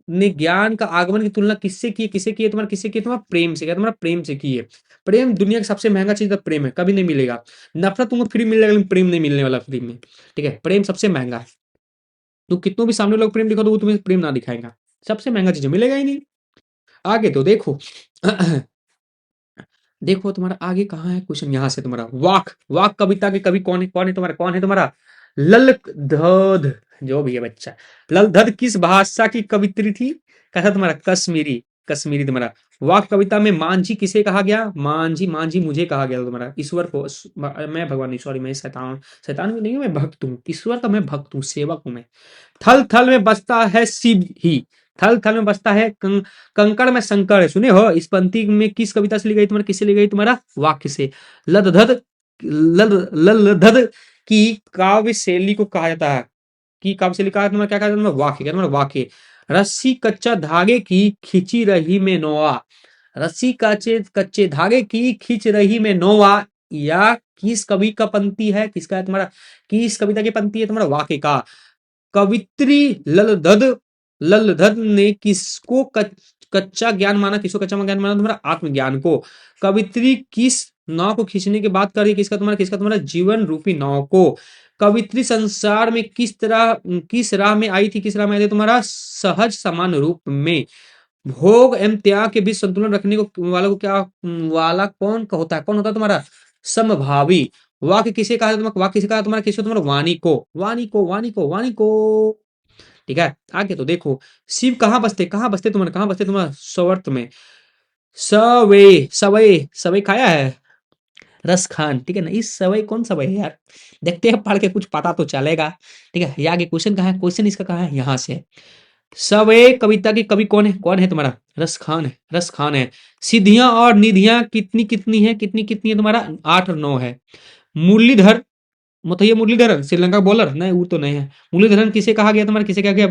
ने ज्ञान का आगमन की तुलना किससे की? किससे की है तुम्हारा? किससे की है तुम्हारा? प्रेम से। क्या तुम्हारा? प्रेम से की है। प्रेम दुनिया का सबसे महंगा चीज तो प्रेम है, कभी नहीं मिलेगा। नफरत तुमको फ्री मिल जाएगा लेकिन प्रेम नहीं मिलने वाला फ्री में। ठीक है। प्रेम सबसे महंगा है। तो कितनों भी सामने लोग प्रेम दिखा दो, वो तुम्हें प्रेम ना दिखाएगा। सबसे महंगा चीज मिलेगा ही नहीं। आगे तो देखो देखो तुम्हारा आगे कहाँ है क्वेश्चन? यहां से तुम्हारा वाक कविता के कवि कौन है तुम्हारा? लल धध। जो भी है बच्चा, लल धध किस भाषा की कवित्री थी? कैसा तुम्हारा? कश्मीरी तुम्हारा। वाक कविता में मांझी किसे कहा गया? मांझी मुझे कहा गया तुम्हारा। ईश्वर को मैं भगवान नहीं, सॉरी मैं शैतान भी नहीं हूं, मैं भक्त हूँ ईश्वर का। मैं भक्त हूँ, सेवक हूं मैं। थल थल में बसता है शिव ही। थल थल में बसता है कंकड़ में शंकर है। सुने हो? इस पंक्ति में किस कविता से ली गई तुम्हारा? किससे ली गई तुम्हारा? वाक्य से। लदधद ललधद की काव्य शैली को कहा जाता है। की काव्य शैली कहा तुम्हारा? क्या कहा जाता है? वाक्य। क्या तुम्हारा? वाक्य। रस्सी कच्चा धागे की खिंची रही में नोआ। रस्सी कच्चे धागे की खींच रही में नोआ, या किस कवि का पंक्ति है? किसका है तुम्हारा? किस कविता की पंक्ति है तुम्हारा? वाक्य का। कवित्री ललधद ने किसको कच्चा ज्ञान माना? किसको कच्चा ज्ञान माना तुम्हारा? आत्मज्ञान को। कवित्री किस नाव को खींचने की बात कर रही है, किसका तुम्हारा जीवन रूपी नाव को। कवित्री संसार में किस राह में आई थी, किस राह में आई थी तुम्हारा सहज समान रूप में। भोग एवं त्याग के बीच संतुलन रखने को वाला को क्या वाला कौन होता है तुम्हारा समभावी। वाक्य किसे कहा जाता है तुम्हारा, वाक्य किसे कहा जाता है तुम्हारा, किसे तुम्हारा वाणी को। ठीक है, आगे तो देखो, शिव कहाँ बसते तुम्हारा स्वर्त में। सवई सवई खाया है, रस खान, ठीक है ना। इस सवई कौन सवई है यार, देखते हैं पढ़ के कुछ पता तो चलेगा। ठीक है, ये आगे क्वेश्चन कहाँ है, क्वेश्चन इसका कहाँ है, यहाँ से है। सवय कविता के कवि कौन है तुम्हारा, रस खान है। सिद्धियां और निधियां कितनी कितनी है, कितनी कितनी है तुम्हारा 8 और 9 है। मुरलीधर, मतलब ये मुरलीधरन श्रीलंका बॉलर नहीं, वो तो नहीं है। मुरलीधरन किसे कहा गया तुम्हारा, किसे कहा गया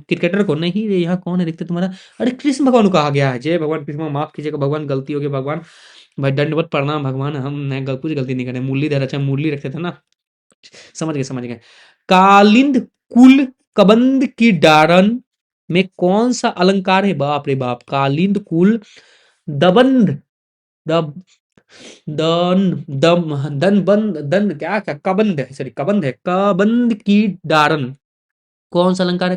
क्रिकेटर को नहीं रे, यहाँ कौन है देखते तुम्हारा, अरे कृष्ण भगवान को कहा गया है। जय भगवान कृष्ण, माफ कीजिएगा भगवान, गलती हो गई भगवान, भाई दंडवत प्रणाम भगवान, हम नहीं कुछ गलती नहीं करें। मुरलीधर, अच्छा मुरली रखते थे ना, समझ गए। कालिंद कुल कबंद की डारन में कौन सा अलंकार है, बाप रे बाप, कालिंद कुल दबंध दब दन दम दन बंद दन क्या कबंध है, सॉरी कबंध है, कबंध की डारन कौन सा अलंकार है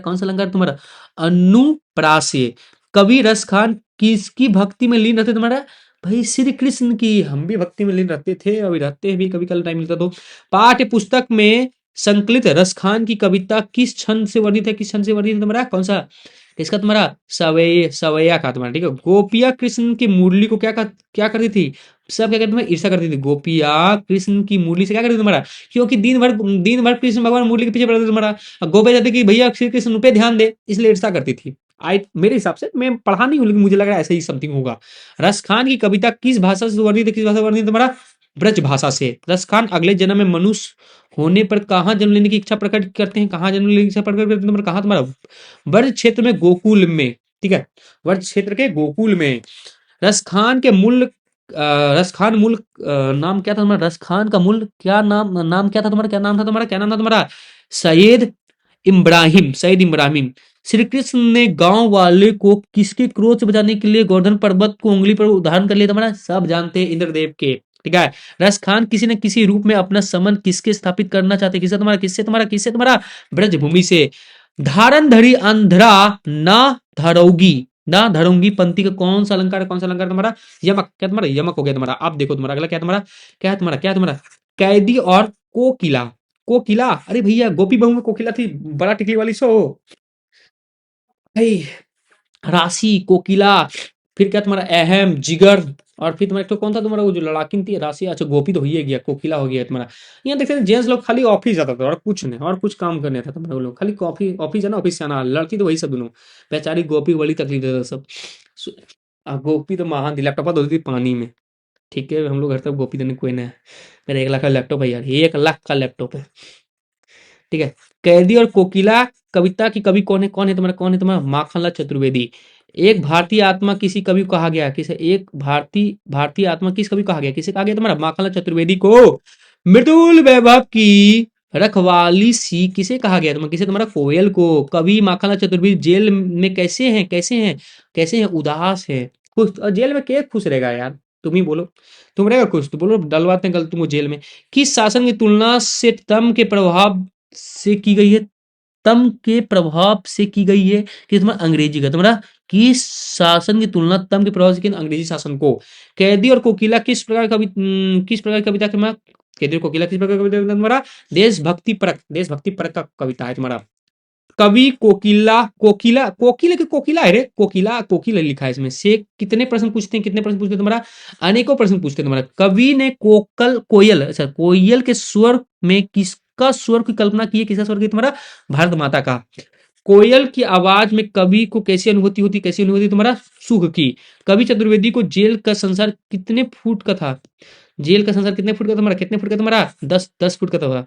तुम्हारा अनुप्रास्य। कवि रस खान किसकी भक्ति में लीन रहते तुम्हारा, भाई श्री कृष्ण की। हम भी भक्ति में लीन रहते थे, अभी रहते हैं भी, कभी कल टाइम मिलता तो। पाठ्य पुस्तक में संकलित रस खान की कविता किस छंद से वर्णित है, तुम्हारा कौन सा, इसका तुम्हारा सवैया का तुम्हारा, ठीक है। गोपिया कृष्ण की मुरली को क्या करती थी, सब क्या करते थे, ईर्षा करती थी। गोपिया कृष्ण की मुरली से क्या करती थी तुम्हारा, क्योंकि दिन भर कृष्ण भगवान मुरली के पीछे पड़ते थे तुम्हारा। गोपे जाते कि भैया श्री कृष्ण पे ध्यान दे, इसलिए ईर्षा करती थी। मेरे हिसाब से, मैं पढ़ा नहीं हूं लेकिन मुझे लग रहा है ऐसा ही समथिंग होगा। रस खान की कविता किस भाषा से वर्णित है, किस भाषा से वर्णित है तुम्हारा ब्रज भाषा से। रस खान अगले जन्म में मनुष्य होने पर कहाँ जन्म लेने की इच्छा प्रकट करते हैं, कहाँ जन्म लेने की इच्छा प्रकट करते हैं तुम्हारा, कहाँ तुम्हारा ब्रज क्षेत्र में, गोकुल में, ठीक है, ब्रज क्षेत्र के गोकुल में। रस खान के मूल रस खान मूल नाम क्या था तुम्हारा, रस खान का मूल क्या नाम क्या था तुम्हारा, क्या नाम था तुम्हारा सैयद इब्राहिम। श्री कृष्ण ने गांव वाले को किसके क्रोध से बचाने के लिए गोवर्धन पर्वत को उंगली पर उदाहरण कर लिया तुम्हारा, सब जानते हैं इंद्रदेव के, ठीक है। रस खान किसी न किसी रूप में अपना संबंध किसके स्थापित करना चाहते, किससे तुम्हारा ब्रजभूमि से। धारण धरी अंधरा ना धरोगी पंक्ति का कौन सा अलंकार है, तुम्हारा यमक, क्या तुम्हारा यमक हो गया तुम्हारा। अब देखो तुम्हारा अगला क्या है तुम्हारा कैदी और कोकिला, अरे भैया गोपी बहू में कोकिला थी, बड़ा टिकली वाली सो भाई, राशि कोकिला, फिर क्या तुम्हारा अहम जिगर, और फिर तुम्हारा एक तो कौन था तुम्हारा वो जो लड़ाकिन थी, राशि, अच्छा गोपी तो ही है गया, कोकिला हो गया तुम्हारा। यहाँ देखते हैं जेंट्स लोग खाली ऑफिस जाता था और कुछ नहीं, और कुछ काम करने था तुम्हारे लोग, खाली कॉफी ऑफिस जाना, ऑफिस से आना। लड़की तो वही सब दोनों, बेचारी गोपी को बड़ी तकलीफ देता सब। गोपी तो महान थी, लैपटॉप धोती थी पानी में, ठीक है। हम लोग घर तक गोपी देने कोई नहीं है। मेरा 1 लाख का लैपटॉप है यार, 1 लाख का लैपटॉप है, ठीक है। कैदी और कोकिला कविता की कवि कौन है तुम्हारा माखनलाल चतुर्वेदी। एक भारतीय आत्मा किसी कवि को कहा गया, किसे एक भारतीय आत्मा किस कवि को कहा गया, किसे कहा गया तुम्हारा माखनलाल चतुर्वेदी को। मृदुल वैभव की रखवाली सी किसे कहा गया, तुम्हारा कोयल को। कवि माखनलाल चतुर्वेदी जेल में कैसे हैं उदास है, खुश। और जेल में के खुश रहेगा यार, तुम ही बोलो, तुम रहेगा खुश तो बोलो, डलवाते हैं कल तुमको जेल में। किस शासन की तुलना से तम के प्रभाव से की गई है, कि तुम्हारा अंग्रेजी का, तुम्हारा किस शासन की तुलना तम के प्रभाव से की, अंग्रेजी शासन को। कैदी और कोकिला किस प्रकार की कविता के मैं कैदी और कोकिला किस प्रकार की कविता है तुम्हारा देशभक्ति परक का कविता है तुम्हारा। कवि कोकिला है रे, कोकिला लिखा है इसमें से। कितने प्रश्न पूछते हैं तुम्हारा, अनेकों प्रश्न पूछते हैं तुम्हारा। कवि ने कोयल के स्वर में किसका स्वर की कल्पना की है, किसका स्वर की तुम्हारा भारत माता का। कोयल की आवाज में कवि को कैसी अनुभूति होती, तुम्हारा सुख की। कवि चतुर्वेदी को जेल का संसार कितने फुट का था, कितने फुट का तुम्हारा, 10 फुट का था।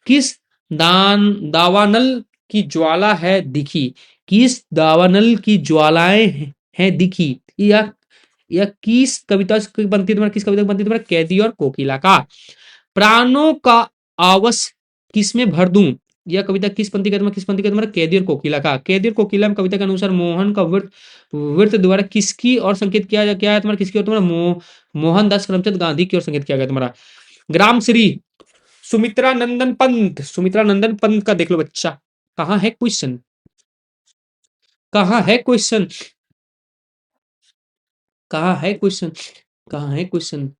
किस दावानल की ज्वाला है दिखी, किस दावानल की ज्वालाएं हैं दिखी। यह किस कविता की बनती है तुम्हारा, कैदी और कोकिला का। प्राणों का आवस किसमें भर दूं, यह कविता किस पंक्ति का तुम्हारा, किस पंक्ति का तुम्हारा, कैदी और कोकिला का। कैदी और कोकिला में कविता के अनुसार मोहन का वृत्त वृत्त द्वारा किसकी और संकेत किया क्या है तुम्हारा, किसकी और तुम्हारा मोहनदास करमचंद गांधी की ओर संकेत किया गया तुम्हारा। ग्राम श्री सुमित्रा नंदन पंत, सुमित्रा नंदन पंत का देख लो बच्चा, कहाँ है क्वेश्चन, कहाँ है क्वेश्चन, कहाँ है क्वेश्चन, कहाँ है क्वेश्चन।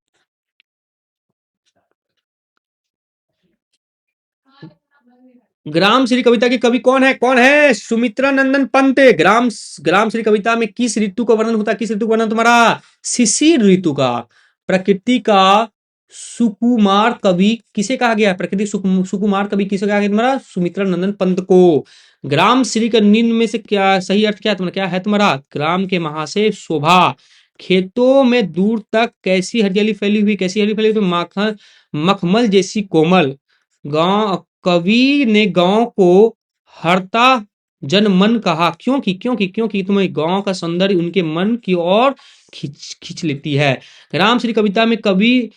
ग्राम श्री कविता के कवि कौन है, कौन है, सुमित्रा नंदन पंत। ग्राम श्री कविता में किस ऋतु का वर्णन होता है, किस ऋतु का वर्णन तुम्हारा, शिशिर ऋतु का। प्रकृति का सुकुमार कवि किसे कहा गया, प्रकृति सुकुमार कवि किसे कहा गया तुम्हारा, सुमित्रा नंदन पंत को। ग्राम श्री का निम्न में से क्या सही अर्थ क्या है तुम्हारा, क्या है तुम्हारा, ग्राम के महाशय शोभा, खेतों में दूर तक कैसी हरियाली फैली हुई, कैसी हरियाली फैली हुई, माखन मखमल जैसी कोमल। गांव कवि ने गांव को हरता जन मन कहा, क्योंकि तुम्हें गांव का सौंदर्य उनके मन की ओर खींच खींच लेती है। रामश्री कविता में कवि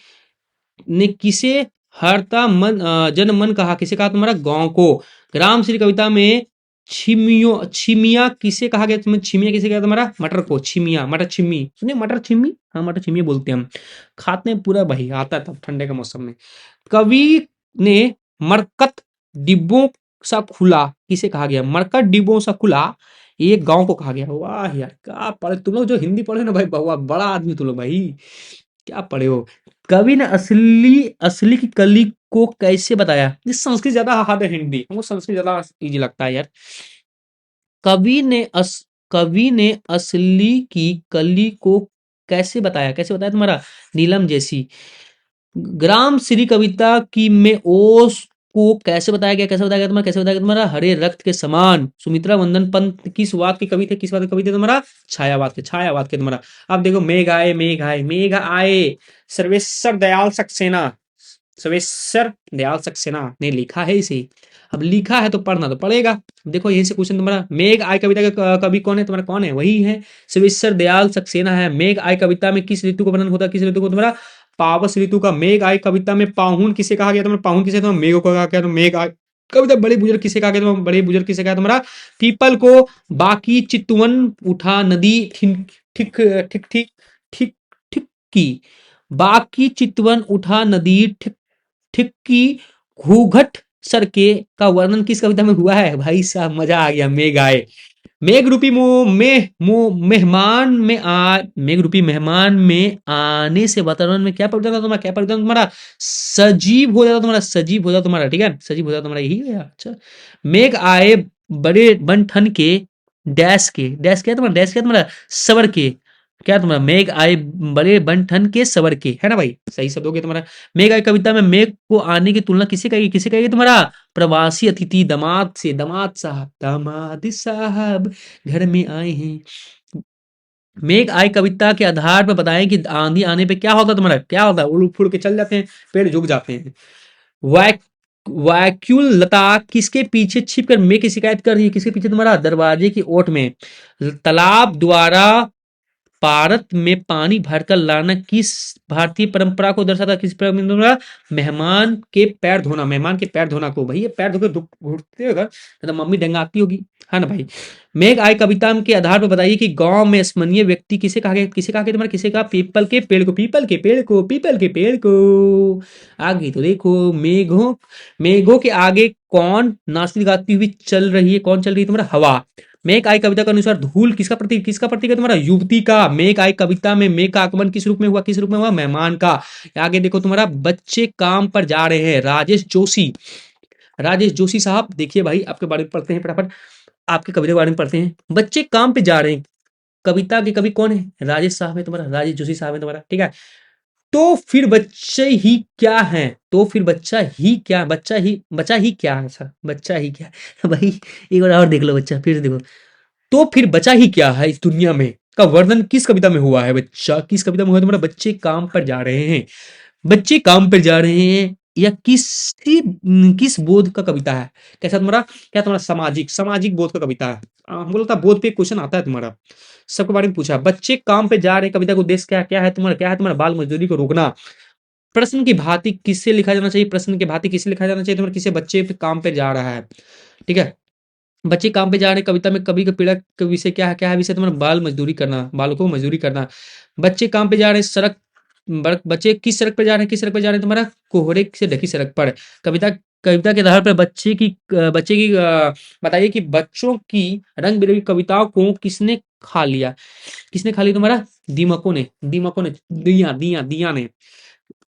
ने किसे हरता जन मन कहा, किसे कहा तुम्हारा, गांव को। रामश्री कविता में छिमिया किसे कहा गया, तुम्हें छिमिया किसे कहा तुम्हारा, मटर को, छिमिया मटर छिमी, सुनिए मटर छिमी, हाँ मटर छिमी बोलते हैं हम, खाते हैं पूरा भाई, आता है तब ठंडे के मौसम में। कवि ने मरकत डिब्बों सा खुला किसे कहा गया, मरकत डिब्बों सा खुला ये गांव को कहा गया। वाह यार क्या पढ़े तुम लोग, जो हिंदी पढ़े ना भाई, बहुत बड़ा आदमी तुम लोग भाई, क्या पढ़े हो। कवि ने असली असली की कली को कैसे बताया, ये संस्कृत ज्यादा हार्ड है, हिंदी हमको संस्कृत ज्यादा इजी लगता है यार। कवि ने कवि ने असली की कली को कैसे बताया, कैसे बताया तुम्हारा, नीलम जैसी। ग्राम श्री कविता की में ओस को कैसे बताया गया, कैसे बताया गया तुम्हारा, कैसे बताया गया तुम्हारा, हरे रक्त के समान। सुमित्रा वंदन पंत किस वाद के कवि थे, किस वाद के कवि थे तुम्हारा, छायावाद के, छायावाद के तुम्हारा। अब देखो मेघ आए, मेघ आए, मेघ आए, सर्वेश्वर दयाल सक्सेना, सर्वेश्वर दयाल सक्सेना ने लिखा है इसे। अब लिखा है तो पढ़ना तो पड़ेगा। देखो यही से क्वेश्चन तुम्हारा, मेघ आय कविता का कवि कौन है तुम्हारा, कौन है, वही है सर्वेश्वर दयाल सक्सेना है। मेघ आय कविता में किस ऋतु का वर्णन होता है, किस ऋतु को तुम्हारा, पावस ऋतु का। मेघ आय कविता में पाहुन किसे कहा गया तुम्हारा, पाहुन किसे, तुम्हारा मेघ को कहा गया, तो मेघ आय कविता बड़े बुजुर्ग किसे कहा गया तुम्हारा, बड़े बुजुर्ग किसे कहा तुम्हारा, पीपल को। बाकी चितवन उठा नदी ठीक ठीक ठीक ठीक ठीक ठीक की, बाकी चितवन उठा नदी ठीक ठीक की, घूघट सरके का वर्णन किस कविता में हुआ है, भाई साहब मजा आ गया। मेघ आए, मेघ रूपी मेहमान में आ, मेघ रूपी मेहमान में आने से वातावरण में क्या परिवर्तन तुम्हारा, क्या परिवर्तन तुम्हारा, सजीव हो जाता तुम्हारा, सजीव हो जाता तुम्हारा, ठीक है, सजीव हो जाता तुम्हारा, यही है। अच्छा, मेघ आए बड़े बनठन के, डैश के, डैश क्या है तुम्हारा, डैश क्या है तुम्हारा, सवर के, क्या तुम्हारा, मेघ आए बड़े बनठन के सवर के, है ना भाई, सही शब्द हो गया तुम्हारा। मेघ आए कविता में मेघ को आने की तुलना किसे कहेगी, किसे कहेगी तुम्हारा, प्रवासी अतिथि दामाद से, दामाद साहब घर में आए हैं। मेघ आय कविता के आधार पर बताएं कि आंधी आने पे क्या होता है तुम्हारा, क्या होता है, उड़ फुड़ के चल जाते हैं, पेड़ झुक जाते हैं। वैक वैक्यूल लता किसके पीछे छिप कर मेघ की शिकायत कर रही है, किसके पीछे तुम्हारा, दरवाजे की ओट में। तालाब द्वारा भारत में पानी भरकर लाना किस भारतीय परंपरा को दर्शाता है, किस परंपरा, मेहमान के पैर धोना, मेहमान के पैर धोना को, भैया पैर धोकर घुटते होगा तो मम्मी डंगाती होगी, है ना भाई। मेघ आय कविता के आधार पर बताइए कि गांव में स्मरणीय व्यक्ति किसे कहा गया, किसे कहा गया तुम्हारा, किसे कहा, पीपल के पेड़ को, पीपल के पेड़ को, पीपल के पेड़ को। आगे तो देखो, मेघों मेघों के आगे कौन नाचती गाती हुई चल रही है, कौन चल रही है तुम्हारा, हवा। मेघ आय कविता के अनुसार धूल किसका प्रतीक, किसका प्रतीक है तुम्हारा, युवती का। मेघ आय कविता में मेघ का आगमन किस रूप में हुआ, किस रूप में हुआ, मेहमान का। आगे देखो तुम्हारा, बच्चे काम पर जा रहे हैं, राजेश जोशी, राजेश जोशी साहब, देखिए भाई आपके बारे में पढ़ते हैं फटाफट, आपके कविता के बारे में पढ़ते हैं। बच्चे काम पे जा रहे हैं कविता के कवि कौन है, राजेश साहब है तुम्हारा, राजेश जोशी साहब है तुम्हारा, ठीक है। तो फिर बच्चे ही क्या है, तो फिर बच्चा ही क्या, बच्चा ही क्या है सर, बच्चा ही क्या है भाई, एक बार और देख लो बच्चा, फिर देखो, तो फिर बचा ही क्या है इस दुनिया में का वर्णन किस कविता में हुआ है, बच्चा किस कविता में हुआ है तुम्हारा, बच्चे काम पर जा रहे हैं, बच्चे काम पर जा रहे हैं, या किस बोध का कविता है, कैसा तुम्हारा, क्या तुम्हारा, सामाजिक सामाजिक बोध का कविता है। हमको लगता है बोध पे क्वेश्चन आता है तुम्हारा, सबके बारे में पूछा। बच्चे काम पे जा रहे कविता का उद्देश्य क्या क्या है तुम्हारा, क्या है तुम्हारा, बाल मजदूरी को रोकना। प्रश्न की भांति किससे लिखा जाना चाहिए, प्रश्न की भांति किससे लिखा जाना चाहिए तुम्हारे, किसी बच्चे पे काम पे जा रहा है, ठीक है। बच्चे काम पे जा रहे हैं, कविता में कवि का पीड़ा का विषय क्या है विषय तुम्हारा, बाल मजदूरी करना, बालकों को मजदूरी करना। बच्चे काम पे जा रहे हैं, सड़क बच्चे किस सड़क पे जा रहे हैं, किस सड़क पे जा रहे हैं तुम्हारा, कोहरे से ढकी सड़क पर। कविता कविता के आधार पर बच्चे की बताइए कि बच्चों की रंग बिरंगी कविताओं को किसने खा लिया, किसने खा लिया तुम्हारा, दीमकों ने दिया ने।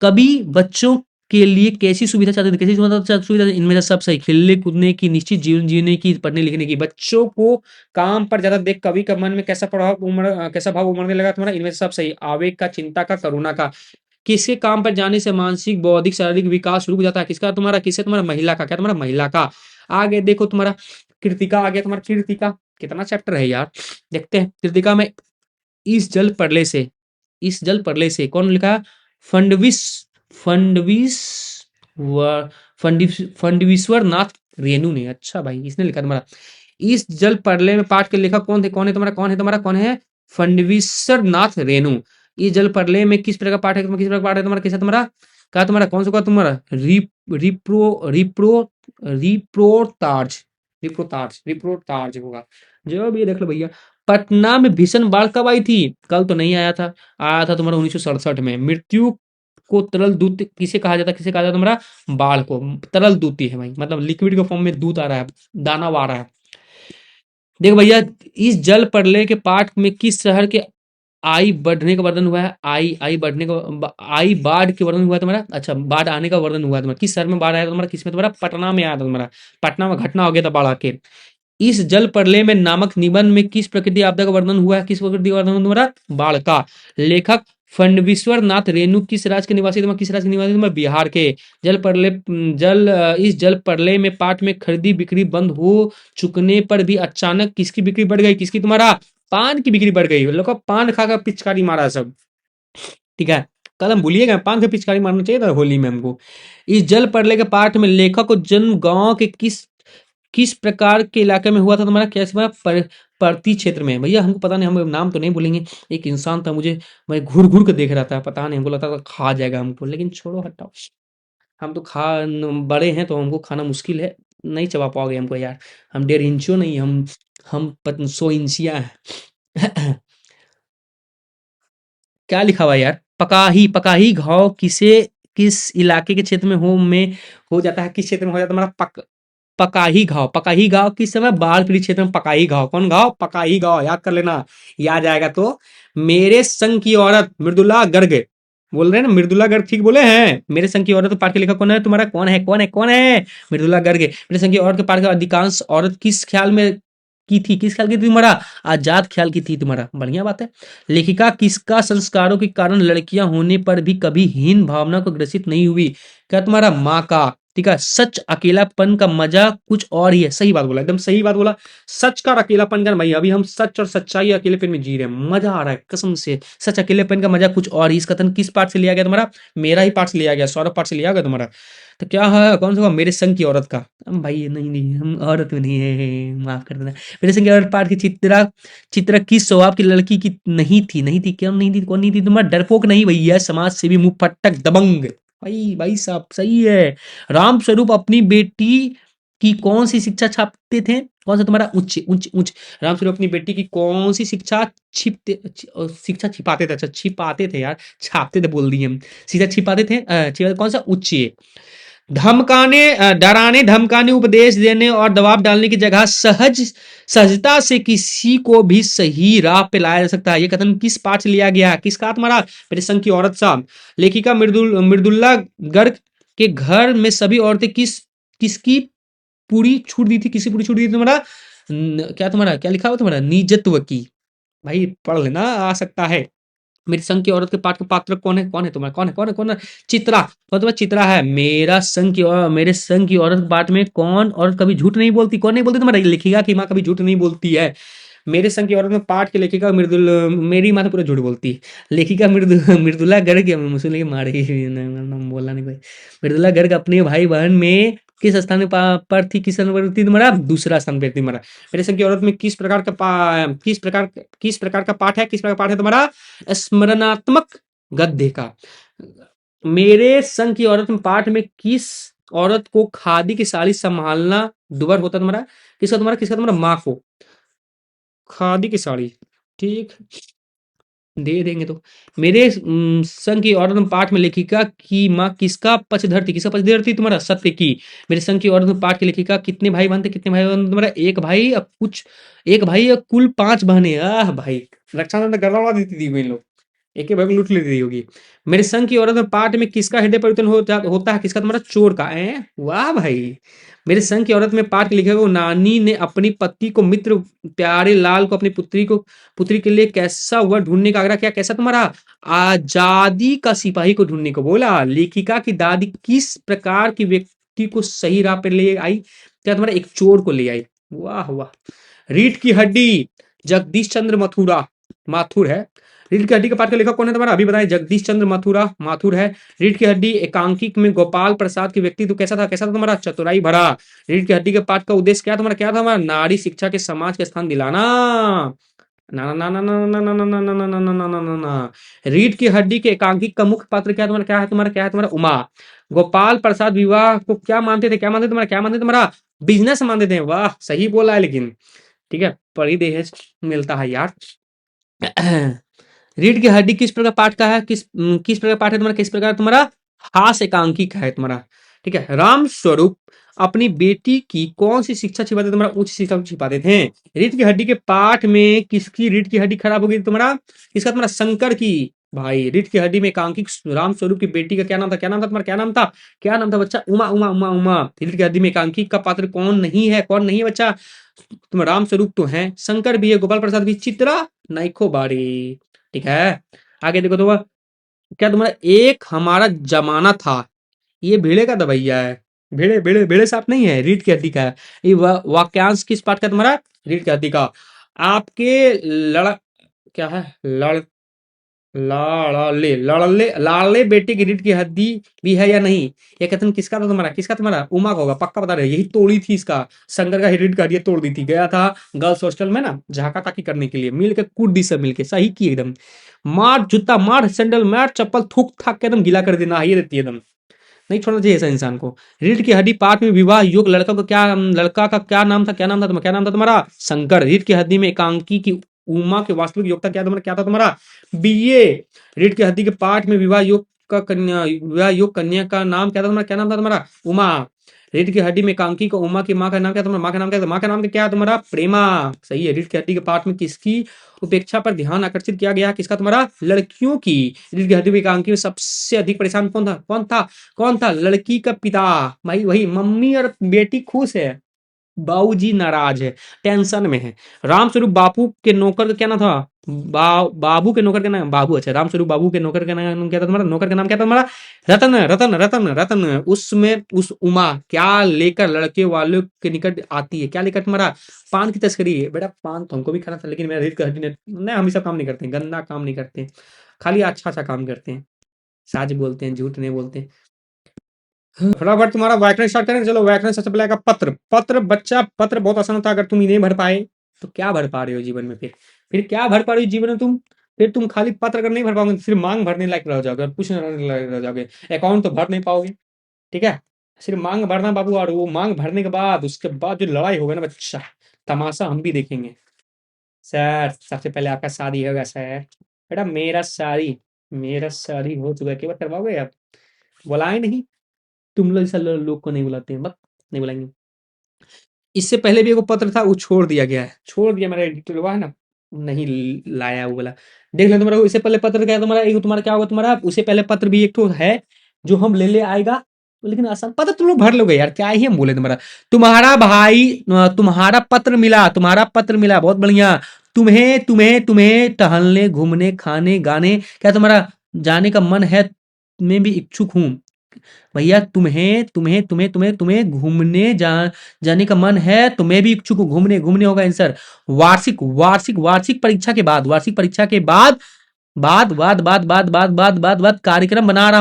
कभी बच्चों के लिए कैसी सुविधा चाहते थे, कैसी सुविधा इनमें से सब सही, खेलने कूदने की, निश्चित जीवन जीने की, पढ़ने लिखने की। बच्चों को काम पर ज्यादा देख कवि का मन में कैसा भाव उमड़ने लगा तुम्हारा, इनमें से सब सही, आवेग का, चिंता का, करुणा का। किसके काम पर जाने से मानसिक बौद्धिक शारीरिक विकास रुक जाता है, किसका तुम्हारा, किससे तुम्हारा, महिला का, क्या तुम्हारा, महिला का। आगे देखो तुम्हारा कृतिका आ गया, तुम्हारा कृतिका कितना चैप्टर है यार, देखते हैं कृतिका में। इस जल प्रलय से, इस जल प्रलय से कौन लिखा, फंडविस फंडविस फंडवीश्वर नाथ रेणु ने, अच्छा भाई इसने लिखा तुम्हारा। इस जल प्रलय में पाठ के लेखक कौन है तुम्हारा, कौन है, फंडवीश्वर नाथ रेणु। इस जल प्रलय में किस प्रकार पाठ है, किस प्रकार पाठ है तुम्हारा, कैसा तुम्हारा, कहा तुम्हारा, कौन सा कहा तुम्हारा, रिप्रोतार्ज, रिप्रोतार्ज होगा, जो भी देख लो भैया। पटना में भीषण बाढ़ कब आई थी, कल तो नहीं आया था, आया था तुम्हारा 1967 में। मृत्यु को तरल दूत किसे कहा जाता है, किसे कहा जाता है तुम्हारा, बाढ़ को। तरल दूती है भाई, मतलब लिक्विड के फॉर्म में दूत आ रहा है, दाना आ रहा है। देखो भैया, इस जल प्रलय के पाठ में किस शहर के आई बढ़ने का वर्णन हुआ है, आई बाढ़ के वर्णन हुआ है तुम्हारा, अच्छा बाढ़ आने का वर्णन हुआ है तुम्हारा, किस शहर में बाढ़ आया था तुम्हारा, किसमें तुम्हारा, पटना में आया था तुम्हारा, पटना में घटना हो गया था बाढ़ आके। इस जल प्रलय में नामक निबंध में किस प्रकृति आपदा का वर्णन हुआ है, किस प्रकृति का वर्णन तुम्हारा, बाढ़ का। लेखक फंडवीश्वर नाथ रेणु किस राज्य के निवासी तुम्हारा, किस राज्य के निवासी तुम्हारा, बिहार के। इस जल प्रलय में पाठ में खरीदी बिक्री बंद हो चुकने पर भी अचानक किसकी बिक्री बढ़ गई, किसकी तुम्हारा, पान की बिक्री बढ़ गई। लोग पान खाकर पिचकारी मारा सब, ठीक है। कल हम भूलिएगा, पान का पिचकारी मारना चाहिए था होली में हमको। इस जल प्रलय के पाठ में लेखक को जन्म गांव के किस किस प्रकार के इलाके में हुआ था तुम्हारा, कैसे हुआ, परती क्षेत्र में। भैया हमको पता नहीं, हम नाम तो नहीं बोलेंगे। एक इंसान था, मुझे मैं घूर घूर के देख रहा था, पता नहीं हमको लगता था खा जाएगा हमको, लेकिन छोड़ो हटाओ। हम तो बड़े हैं तो हमको खाना मुश्किल है, नहीं चबा पाओगे हमको यार। हम 1.5 इंचो नहीं, हम 100 इंचिया है। क्या लिखा हुआ है यार, पकाही पकाही घाव किस इलाके के क्षेत्र में हो जाता है, किस क्षेत्र में हो जाता है हमारा, पकाही गांव किस समय, बाढ़ पीड़ित क्षेत्र में पकाही गांव, कौन गांव, पकाही गांव, याद कर लेना, याद आएगा तो। मेरे संग की औरत मृदुला गर्ग, बोल रहे हैं ना मृदुला गर्ग, ठीक बोले हैं। मेरे संग की औरत तो पाठ के लेखक कौन है तुम्हारा, कौन है मृदुला गर्ग। मेरे संग की औरत के पाठ का अधिकांश औरत किस ख्याल में की थी, किस ख्याल की थी तुम्हारा, आजाद ख्याल की थी तुम्हारा, बढ़िया बात है। लेखिका किसका संस्कारों के कारण लड़कियां होने पर भी कभी हीन भावना को ग्रसित नहीं हुई, क्या तुम्हारा, माँ का, ठीक है। सच अकेलापन का मजा कुछ और ही है, सही बात बोला, एकदम सही बात बोला। सच का और अकेलापन का भाई, अभी हम सच और सच्चाई अकेलेपन में जी रहे हैं, मजा आ रहा है कसम से। सच अकेलेपन का मजा कुछ और ही, इस कथन किस पार्ट से लिया गया तुम्हारा, मेरा ही पार्ट से लिया गया, सौरभ पार्ट से लिया गया तुम्हारा। तो क्या है, कौन सा हुआ, मेरे संग की औरत का। हम भाई नहीं हम औरत में नहीं है, माफ कर देना। मेरे संग की औरत पार्ट की चित्रा किस स्वभाव की लड़की की नहीं थी क्यों नहीं थी, कौन नहीं थी तुम्हारा, डरपोक नहीं भैया, समाज सेवी, मुंह फट्टक दबंग। भाई साहब सही है। राम स्वरूप अपनी बेटी की कौन सी शिक्षा छापते थे, कौन सा तुम्हारा, उच्च उच्च उच्च। राम स्वरूप अपनी बेटी की कौन सी शिक्षा छिपाते थे, अच्छा छिपाते थे यार, छापते थे बोल दिए हम, सीधा छिपाते थे, कौन सा, उच्च। डराने धमकाने उपदेश देने और दबाव डालने की जगह सहजता से किसी को भी सही राह पे लाया जा सकता है, ये कथन किस पाठ से लिया गया है, किसका तुम्हारा, मेरे संग की औरत साहब। लेखिका मृदुल्ला गर्ग के घर में सभी औरतें किसकी पूरी छूट दी थी, किसी पूरी छूट दी थी तुम्हारा, क्या लिखा हुआ तुम्हारा, निजत्व की। भाई पढ़ लेना, आ सकता है। मेरी संग की औरत के पाठ का पात्र कौन है तुम्हारा, कौन है, चित्रा, कौन तुम्हारा, चित्रा है। मेरे संग की औरत के पाठ में कौन औरत कभी झूठ नहीं बोलती, कौन नहीं बोलती तुम्हारा, लेखिका की माँ कभी झूठ नहीं बोलती है। मेरे संग की औरत में पाठ की लेखिका मेरी माँ तो पूरा झूठ बोलती है। लेखिका मृदुला गर्ग, मुझे मारे नाम बोलना नहीं कोई। मृदुला गर्ग अपने भाई बहन में किस स्थान पर थी, किस स्थान पर थी तुम्हारा, दूसरा स्थान पर थी तुम्हारा। मेरे संग की औरत में किस प्रकार का पाठ है, किस प्रकार का पाठ है तुम्हारा, स्मरणात्मक गद्य का। मेरे संग की औरत में पाठ में किस औरत को खादी की साड़ी संभालना दुबर होता तुम्हारा? किसका तुम्हारा माँ को खादी की साड़ी। ठीक, दे देंगे तो। मेरे संग की औरत में पाठ में लेखिका की माँ किसका पक्षधर थी? किसका पक्षधर थी तुम्हारा? सत्य की। मेरे संग की औरत में पाठ की लेखिका कितने भाई बहन थे? कितने भाई बहन तुम्हारा? एक भाई अब कुछ, एक भाई और कुल 5 बहनें। आह भाई! रक्षाबंधन गड़बड़ा देती थी इन लोग। एक ही भाई को लूट लेती होगी। मेरे संग की औरत में पाठ में किसका हृदय परिवर्तन होता है? किसका तुम्हारा? चोर का। वाह भाई! मेरे संग की औरत में पाठ लिखे हुए नानी ने अपनी पति को मित्र प्यारे लाल को अपनी पुत्री के लिए कैसा वर ढूंढने का आग्रह किया? कैसा तुम्हारा? आजादी का सिपाही को ढूंढने को बोला। लेखिका की दादी किस प्रकार की व्यक्ति को सही राह पर ले आई? क्या तुम्हारा? एक चोर को ले आई। वाह वाह! रीढ़ की हड्डी जगदीश चंद्र मथुरा माथुर है। रीढ़ की हड्डी का पाठ का लेखक कौन है तुम्हारा? अभी बताएं। जगदीश चंद्र मथुरा माथुर है। रीढ़ की हड्डी एकांकिक में गोपाल प्रसाद की व्यक्तित्व कैसा था? कैसा था तुम्हारा? चतुराई भरा। रीढ़ की हड्डी के पाठ का उद्देश्य क्या तुम्हारा? क्या था हमारा? नारी शिक्षा के समाज के स्थान दिलाना। ना ना ना ना ना ना ना ना ना ना ना ना ना ना ना ना। रीढ़ की हड्डी के एकांकिक का मुख्य पात्र क्या तुम्हारा? क्या है तुम्हारा? क्या है तुम्हारा? उमा। गोपाल प्रसाद विवाह को क्या मानते थे? क्या मानते थे तुम्हारा? क्या मानते थे तुम्हारा? बिजनेस मानते थे। वाह, सही बोला है लेकिन। ठीक है, परिदेश मिलता है यार। रीढ़ की हड्डी किस प्रकार पाठ का है? किस प्रकार पाठ है तुम्हारा? किस प्रकार तुम्हारा? हास एकांकी का है तुम्हारा। ठीक है। राम स्वरूप अपनी बेटी की कौन सी शिक्षा छिपाते थे? तुम्हारा उच्च शिक्षा छिपाते थे। रीढ़ की हड्डी के पाठ में किसकी रीढ़ की हड्डी खराब हो गई तुम्हारा? किसका तुम्हारा? शंकर की। भाई, रीढ़ की हड्डी में एकांकिक राम स्वरूप की बेटी का क्या नाम था? क्या नाम था तुम्हारा? क्या नाम था? क्या नाम था बच्चा? उमा उमा उमा उमा। रीढ़ की हड्डी में एकांकिक का पात्र कौन नहीं है? कौन नहीं है बच्चा? तुम राम स्वरूप तो है, शंकर भी है, गोपाल प्रसाद भी, चित्रा नाइको बारी। ठीक है। आगे देखो तो क्या तुम्हारा? एक हमारा जमाना था। ये भेड़े का दवैया है। भेड़े भेड़े भेड़े सांप नहीं है, रीढ़ की हड्डी का है। ये वाक्यांश किस पाठ का तुम्हारा? रीढ़ की हड्डी का। आपके लड़ा क्या है? लाड़ले बेटे की रीढ़ की हड्डी भी है या नहीं? ये कथन किसका था तुम्हारा? किसका तुम्हारा? उमा का होगा पक्का, बता रहे। यही तोड़ी थी इसका। शंकर का रीढ़ की हड्डी तोड़ दी थी। गया था गर्ल्स हॉस्टल में ना, झाका ताकी करने के लिए, मिल के कूद दी सब मिलके। सही की एकदम। मार जूता, मार सैंडल, मार चप्पल, थूक थाक के एकदम गीला कर देना, ये देती है एकदम। नहीं छोड़ना चाहिए ऐसा इंसान को। रीढ़ की हड्डी पाठ में विवाह योग लड़का का क्या नाम था? क्या नाम था तुम्हारा? क्या नाम था तुम्हारा? शंकर। रीढ़ की हड्डी में एकांकी की उमा के वास्तविक योग्यता क्या तुम्हारा? क्या था तुम्हारा? बीए। रीढ़ की हड्डी के पाठ में विवाह योग कन्या का नाम क्या था तुम्हारा? क्या नाम था तुम्हारा? उमा। रीढ़ की हड्डी में एकांकी को उमा की माँ का नाम क्या? तुम्हारा माँ का नाम क्या था? माँ का नाम क्या है तुम्हारा? प्रेमा। सही है। रीढ़ की हड्डी के पाठ में किसकी उपेक्षा पर ध्यान आकर्षित किया गया? किसका तुम्हारा? लड़कियों की। रीढ़ की हड्डी में एकांकी में सबसे अधिक परेशान कौन था? कौन था? लड़की का पिता। भाई वही, मम्मी और बेटी खुश है, बाबूजी नाराज है, टेंशन में है। रामस्वरूप बापू के नौकर का क्या नाम था? बाबू के नौकर का नाम बाबू। अच्छा, रामस्वरूप बाबू के नौकर का नाम क्या था तुम्हारा? नौकर का नाम क्या था तुम्हारा? रतन रतन रतन रतन। उसमें उस उमा क्या लेकर लड़के वालों के निकट आती है? क्या लेकर तुम्हारा? पान की तस्करी है बेटा। पान तो हमको भी खाना था, लेकिन मेरा रीढ़ की हड्डी ने नहीं, हम ये सब काम नहीं करते हैं, गंदा काम नहीं करते हैं, खाली अच्छा अच्छा काम करते हैं। सच बोलते हैं, झूठ नहीं बोलते हैं। फटाफट तुम्हारा व्याकरण स्टार्ट करें। चलो, व्याकरण सबसे पहले आएगा पत्र। पत्र बच्चा, पत्र बहुत आसान होता है। अगर तुम इन्हें भर पाए तो क्या भर पा रहे हो जीवन में? फिर क्या भर पा रहे हो जीवन में तुम? फिर तुम खाली पत्र अगर नहीं भर पाओगे, सिर्फ मांग भरने लायक रह जाओगे और कुछ नहीं रह जाओगे। अकाउंट तो भर नहीं पाओगे। ठीक है। सिर्फ मांग भरना बाबू, और वो मांग भरने के बाद, उसके बाद जो लड़ाई होगा ना बच्चा, तमाशा हम भी देखेंगे। सर, सबसे पहले आपका शादी होगा सर। बेटा, मेरा शादी हो चुका है, केवल करवाओगे आप? बुलाए नहीं? तुम लोग ऐसा लोग को नहीं बुलाते हैं, बस नहीं बुलाएंगे। इससे पहले भी एगो पत्र था, वो छोड़ दिया गया है, छोड़ दिया मेरा एडिटर हुआ है ना, नहीं लाया वो वाला। देख ले तुम्हारा, इससे पहले पत्र क्या है तुम्हारा? एक तुम्हारा क्या होगा तुम्हारा? उससे पहले पत्र भी एक तो है जो हम ले आएगा, लेकिन आसान पत्र तुम लोग भर लोगे यार, क्या ही हम बोले तुम्हारा। तुम्हारा भाई, तुम्हारा पत्र मिला, तुम्हारा पत्र मिला, बहुत बढ़िया। तुम्हें तुम्हें तुम्हें टहलने, घूमने, खाने, गाने, क्या तुम्हारा जाने का मन है? मैं भी इच्छुक हूँ भैया। तुम्हें तुम्हें तुम्हें तुम्हें तुम्हें घूमने जाने का मन है? तुम्हें भी इच्छुक हो? घूमने, घूमने होगा आंसर। वार्षिक वार्षिक वार्षिक परीक्षा के बाद, वार्षिक परीक्षा के बाद, बाद कार्यक्रम बना रहा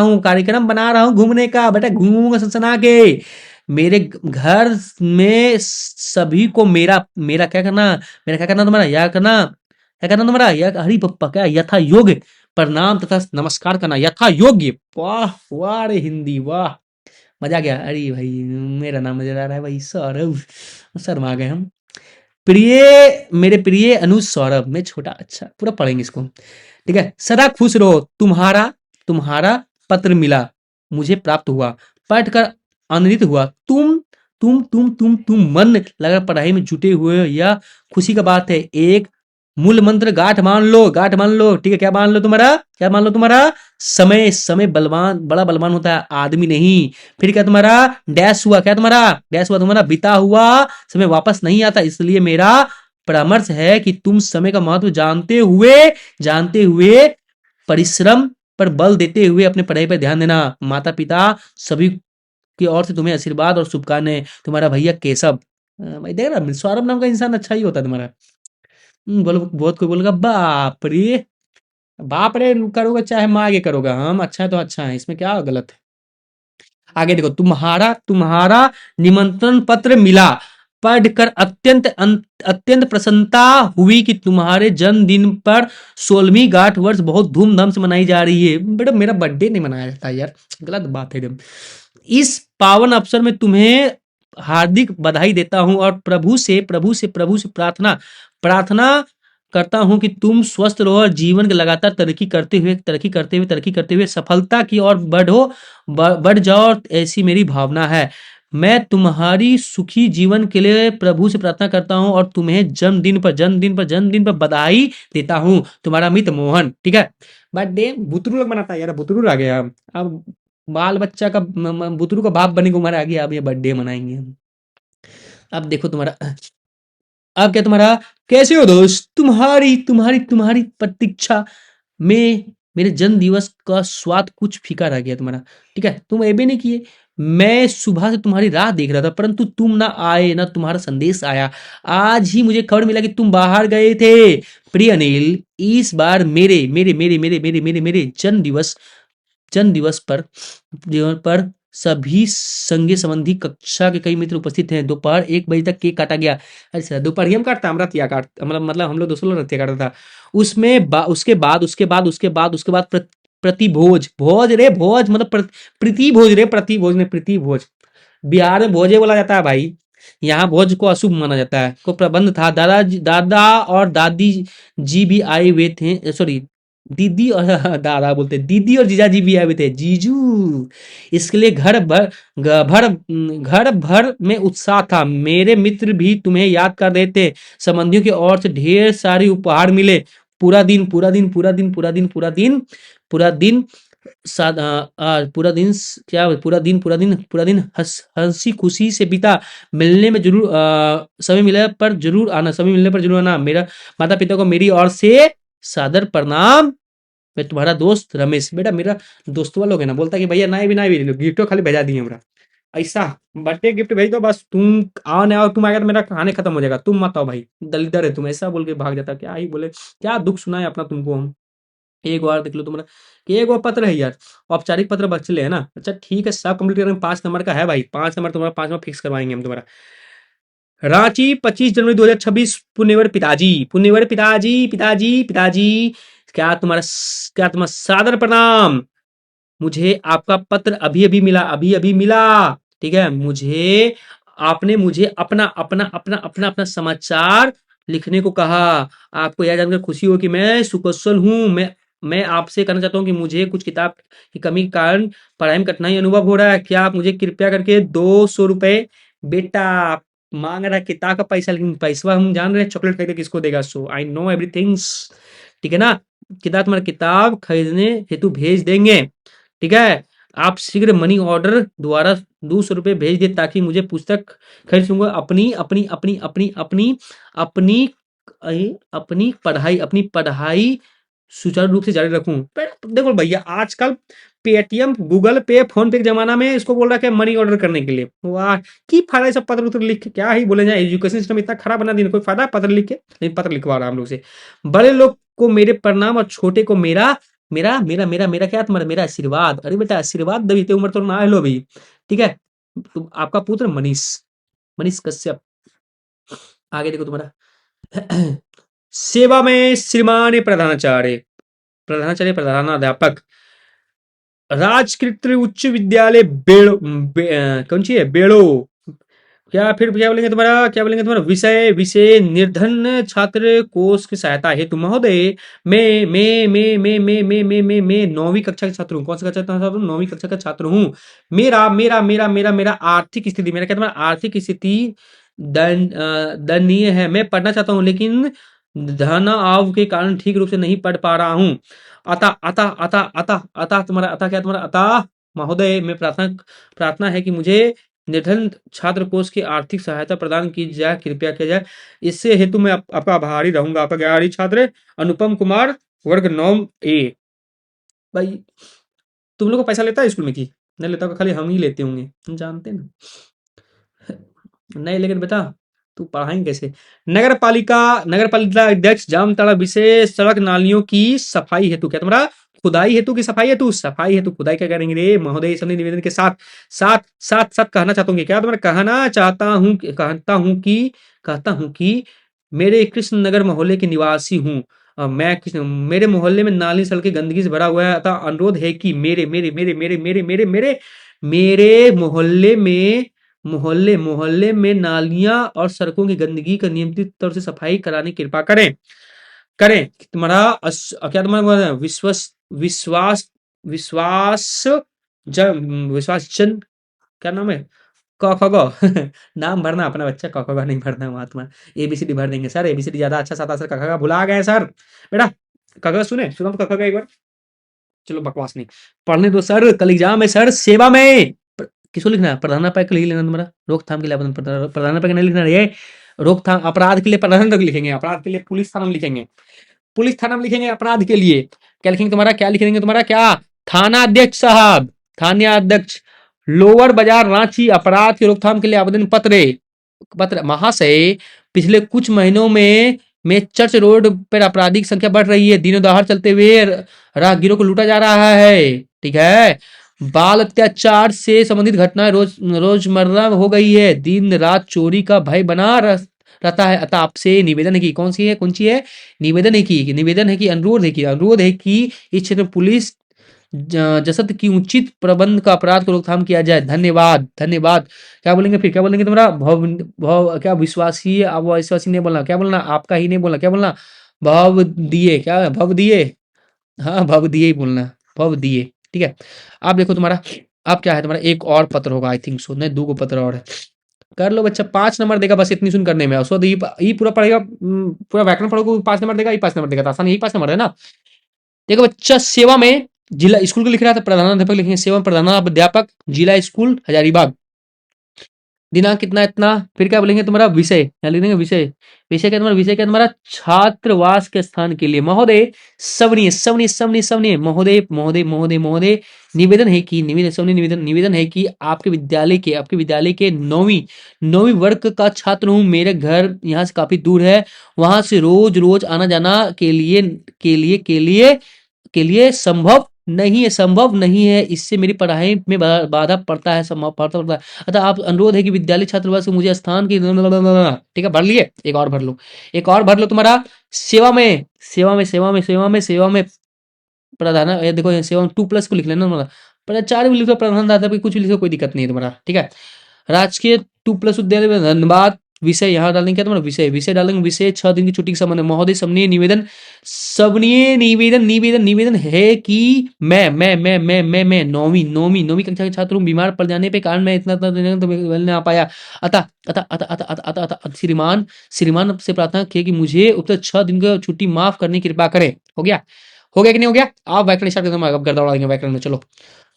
हूँ घूमने का। बेटा घूमूंगा सनसना के। मेरे घर में सभी को मेरा मेरा क्या करना? मेरा क्या करना तुम्हारा? या करना, क्या करना तुम्हारा? या हरी पप्पा क्या यथा योग्य प्रणाम तथा नमस्कार करना यथा योग्य। वाह वाह रे हिंदी वाह, मजा आ गया। अरे भाई मेरा नाम नजर आ रहा है भाई, सौरभ, शर्मा गए हम। प्रिय, मेरे प्रिय अनुज सौरभ, मैं छोटा, अच्छा पूरा पढ़ेंगे इसको, ठीक है। सदा खुश रहो, तुम्हारा तुम्हारा पत्र मिला, मुझे प्राप्त हुआ, पढ़कर आनंदित हुआ। तुम मन लगा पढ़ाई में जुटे हुए, यह खुशी का बात है। एक मूल मंत्र गांठ मान लो, गांठ मान लो, ठीक है। क्या मान लो तुम्हारा, क्या मान लो तुम्हारा? समय, समय बलवान, बड़ा बलवान होता है, आदमी नहीं। फिर क्या तुम्हारा? डैश हुआ, क्या तुम्हारा? डैश हुआ तुम्हारा, बीता हुआ समय वापस नहीं आता। इसलिए मेरा परामर्श है कि तुम समय का महत्व जानते हुए परिश्रम पर बल देते हुए अपने पढ़ाई पर ध्यान देना। माता पिता सभी की ओर से तुम्हें आशीर्वाद और शुभकामनाएं। तुम्हारा भैया केशव। भाई देख रहा, सौरभ नाम का इंसान अच्छा ही होता है तुम्हारा। बोलो, बहुत कोई बोलेगा बाप रे, बाप रे करोगे चाहे माँ आगे करोगा, हम अच्छा है तो अच्छा है, इसमें क्या गलत है। आगे देखो, तुम्हारा तुम्हारा निमंत्रण पत्र मिला, पढ़कर अत्यंत प्रसन्नता हुई कि तुम्हारे जन्मदिन पर 16वीं गांठ वर्ष बहुत धूमधाम से मनाई जा रही है। बेटा मेरा बर्थडे नहीं मनाया जाता यार, गलत बात है एकदम। इस पावन अवसर में तुम्हें हार्दिक बधाई देता हूं और प्रभु से प्रार्थना प्रार्थना करता हूं कि तुम स्वस्थ रहो और जीवन के लगातार तरक्की करते हुए सफलता की ओर बढ़ जाओ, ऐसी मेरी भावना है। मैं तुम्हारी सुखी जीवन के लिए प्रभु से प्रार्थना करता हूं और तुम्हें जन्मदिन पर बधाई देता हूं। तुम्हारा मित्र मोहन, ठीक है। बर्थडे बुतरू लोग मनाता है यार, बुतरू आ गया अब, बाल बच्चा का बुतरू का बाप बनने की उम्र आ गई, अब ये बर्थडे मनाएंगे हम। अब देखो तुम्हारा, अब क्या तुम्हारा, कैसे हो दोस्त, तुम्हारी तुम्हारी तुम्हारी प्रतीक्षा में मेरे जन्म दिवस का स्वाद कुछ फीका रह गया तुम्हारा, ठीक है। तुम ये नहीं किए, मैं सुबह से तुम्हारी राह देख रहा था परंतु तुम ना आए, ना तुम्हारा संदेश आया। आज ही मुझे खबर मिला कि तुम बाहर गए थे। प्रिय अनिल, इस बार मेरे मेरे मेरे मेरे मेरे मेरे मेरे जन्म दिवस पर सभी संगी संबंधी कक्षा के कई मित्र उपस्थित हैं। दोपहर 1 बजे तक केक काटा गया। अच्छा दोपहर ही हम काटता, हमरा तिया काट, मतलब हम लोग दोस्तों लोग रतिया काटता था। उसके बाद प्रतिभोज, भोज रे भोज, मतलब प्रीति भोज रे, प्रतिभोज ने प्रीति भोज। बिहार में भोजे बोला जाता है भाई, यहाँ भोज को अशुभ माना जाता है। को प्रबंध था, दादा और दादी जी भी आए हुए थे, सॉरी दीदी और दादा बोलते, दीदी और जीजा जी भी आए हुए थे, जीजू। इसके लिए घर भर में उत्साह था। मेरे मित्र भी तुम्हें याद कर रहे थे। संबंधियों की ओर से ढेर सारे उपहार मिले। पूरा दिन हंसी खुशी से बीता। समय मिलने पर जरूर आना। मेरा माता पिता को मेरी ओर से सादर प्रणाम। मैं तुम्हारा दोस्त रमेश। बेटा मेरा दोस्तवा लोग है ना, बोलता कि भैया ना भी गिफ्ट खाली भेजा दिए हमरा, ऐसा बर्थडे गिफ्ट भेज दो बस, तुम आओ ना आओ, तुम आएगा तो मेरा कहानी खत्म हो जाएगा, तुम मत आओ भाई, दलिदर है तुम, ऐसा बोल के भाग जाता। क्या ही बोले, क्या दुख सुनाए अपना तुमको हम। एक बार देख लो तुम्हारा कि एक और पत्र है यार, औपचारिक पत्र बचले है ना। अच्छा ठीक है, सब कंप्लीट करेंगे। 5 नंबर का है भाई, 5 नंबर तुम्हारा, 5 नंबर फिक्स करवाएंगे हम तुम्हारा। रांची 25 जनवरी 2026। पुण्यवर पिताजी, क्या तुम्हारा सादर प्रणाम। मुझे आपका पत्र अभी अभी मिला, ठीक है। आपने मुझे अपना समाचार लिखने को कहा। आपको यह जानकर खुशी हो कि मैं सुकुशल हूँ। मैं आपसे कहना चाहता हूँ कि मुझे कुछ किताब की कमी के कारण पढ़ाई में कठिनाई अनुभव हो रहा है। क्या आप मुझे कृपया करके 200 रुपए, बेटा मांग रहा है किताब का पैसा, लेकिन पैसा हम जान रहे हैं चॉकलेट खरीदे किसको देगा, सो आई नो एवरीथिंग्स, ठीक है ना। तुम्हारा किताब खरीदने हेतु भेज देंगे, ठीक है। आप शीघ्र मनी ऑर्डर द्वारा 200 रुपए भेज दे ताकि मुझे पुस्तक खरीद सकूंगा। अपनी पढ़ाई सुचारू रूप से जारी रखूं। देखो भैया आजकल पेटीएम, गूगल पे, फोन पे के जमाना में इसको बोल रहा है मनी ऑर्डर करने के लिए। वाह की फायदा सब पत्र उत्र लिख के, क्या ही बोले जाए, एजुकेशन सिस्टम इतना खराब बना दिया, कोई फायदा पत्र लिख के, लेकिन पत्र लिखवा रहा हम लोग से। बड़े लोग को मेरे प्रणाम और छोटे को मेरा मेरा मेरा मेरा मेरा क्या तुम्हारा, मेरा आशीर्वाद। अरे बेटा आशीर्वाद दबीते उम्र तो ना लो भी, ठीक है। आपका पुत्र मनीष, मनीष कश्यप। आगे देखो तुम्हारा सेवा में श्रीमान प्रधानाचार्य, प्रधानाचार्य प्रधानाध्यापक राजकीय उच्च विद्यालय कौन सी है बेड़ो। क्या बोलेंगे तुम्हारा, क्या बोलेंगे तुम्हारा विषय, विषय निर्धन छात्र कोष की सहायता हेतु महोदय मैं 9वीं कक्षा का छात्र हूँ। कौन सा कक्षा का छात्र हूँ? 9वीं कक्षा का छात्र हूँ। मेरा आर्थिक स्थिति, मेरा क्या तुम्हारा आर्थिक स्थिति दयनीय है। मैं पढ़ना चाहता हूँ लेकिन धन अभाव के कारण ठीक रूप से नहीं पढ़ पा रहा हूँ। अतः अतः अतः अतः अतः तुम्हारा अतः क्या तुम्हारा अतः महोदय मैं प्रार्थना प्रार्थना है कि मुझे निर्धन छात्र कोष की आर्थिक सहायता प्रदान की जाए, कृपया किया जाए। इससे हेतु मैं आपका आभारी रहूंगा। आपका आभारी छात्र अनुपम कुमार, वर्ग 9A। भाई तुम लोग को पैसा लेता है स्कूल में की नहीं लेता होगा? खाली हम ही लेते होंगे, हम जानते हैं ना। नहीं लेकिन बेटा तू पढ़ाएंगे कैसे? नगर पालिका अध्यक्ष जामताड़ा विशेष सड़क नालियों की सफाई हेतु, क्या तुम्हारा खुदाई हेतु की सफाई हेतु, सफाई हेतु खुदाई क्या करेंगे रे महोदय? सभी निवेदन के साथ साथ साथ साथ कहना चाहता हूँ कि क्या तुम्हारा कहता हूँ कि मेरे कृष्ण नगर मोहल्ले के निवासी हूँ। मेरे मोहल्ले में नाली सड़कें गंदगी से भरा हुआ है, अतः अनुरोध है कि मेरे मोहल्ले में नालियां और सड़कों की गंदगी का नियमित तौर से सफाई कराने की कृपा करें। तुम्हारा क्या तुम्हारा विश्वास विश्वास विश्वास चंद, क्या नाम है? क ख ग नाम भरना अपना बच्चा, क ख ग नहीं भरना महात्मा। एबीसीडी भर देंगे सर, एबीसीडी ज्यादा अच्छा साता सर, क ख ग भुला गए सर। बेटा क ख सुने सुना तो क ख ग एक बार। चलो बकवास नहीं, पढ़ने दो सर, कल एग्जाम है सर। सेवा में किसको लिखना है? प्रधानाध्यापक के लिए लिखना तुम्हारा। रोकथाम के लिए प्रधानाध्यापक नहीं लिखना है, रोकथाम अपराध के लिए प्रधानाध्यापक लिखेंगे, अपराध के लिए पुलिस थाना में लिखेंगे, पुलिस थाना में लिखेंगे अपराध के लिए। क्या लिखेंगे तुम्हारा, क्या लिख देंगे तुम्हारा, क्या थाना अध्यक्ष साहब, थाना अध्यक्ष लोअर बाजार रांची, अपराध की रोकथाम के लिए आवेदन पत्र महाशय पिछले कुछ महीनों में चर्च रोड पर आपराधिक संख्या बढ़ रही है। दिनों दहाड़ चलते हुए राहगीरों को लूटा जा रहा है। ठीक है, बाल अत्याचार से संबंधित घटनाएं रोजमर्रा हो गई है। दिन रात चोरी का भय बना रहता है। अतः आपसे निवेदन है कि कौन सी है निवेदन है कि अनुरोध है कि इस क्षेत्र में पुलिस जसत की उचित प्रबंध का अपराध को रोकथाम किया जाए। धन्यवाद धन्यवाद। क्या बोलेंगे फिर, क्या बोलेंगे तुम्हारा क्या विश्वासी अविश्वासी नहीं बोलना, क्या बोलना आपका ही नहीं बोलना, क्या बोलना भव दिए, क्या भव दिए, हाँ भव दिए ही बोलना, भव दिए। ठीक है, आप देखो तुम्हारा अब क्या है, तुम्हारा एक और पत्र होगा आई थिंक सो, नहीं 2 पत्र और है। कर लो बच्चा, 5 नंबर देगा बस इतनी सुन करने में। उसको ये पूरा पढ़ेगा, पूरा व्याकरण पढ़ोगे 5 नंबर देगा, ये 5 नंबर देगा, तो आसान यही 5 नंबर है ना। देखो बच्चा, सेवा में जिला स्कूल को लिख रहा था, प्रधानाध्यापक लिखेंगे, सेवा प्रधानाध्यापक जिला स्कूल हजारीबाग, दिनांक कितना इतना। फिर क्या बोलेंगे तुम्हारा विषय, क्या लिख देंगे विषय, विषय क्या तुम्हारा छात्रवास के स्थान के लिए महोदय सवनीय महोदय निवेदन है कि निवेदन है कि आपके विद्यालय के 9वीं वर्ग का छात्र हूँ। मेरे घर यहाँ से काफी दूर है, वहां से रोज आना जाना के लिए संभव नहीं है। इससे मेरी पढ़ाई में बाधा पड़ता है, अतः आप अनुरोध है कि विद्यालय छात्रावास मुझे स्थान की, ठीक है भर लिए, एक और भर लो तुम्हारा सेवा में प्रधान, देखो सेवा में 2+ को लिख लेना तुम्हारा, प्राचार्य भी लिखो, प्रधानाध्यापक कुछ भी लिखो, कोई दिक्कत नहीं है तुम्हारा। ठीक है, राजकीय 2+ विद्यालय में धन्यवाद। विषय यहाँ डालेंगे, क्या तुम्हारा विषय डालेंगे, विषय 6 दिन की छुट्टी के संबंध में महोदय सबने निवेदन है कि मैं 9वीं कक्षा के छात्र हूँ। बीमार पड़ जाने पे कारण मैं इतना तो मिल ना पाया। अतः श्रीमान से प्रार्थना की कि मुझे उपयुक्त 6 दिन की छुट्टी माफ करने की कृपा करें। हो गया कि नहीं हो गया? आप व्याकरण स्टार्ट करते अब गर्दा उड़ा देंगे व्याकरण में। चलो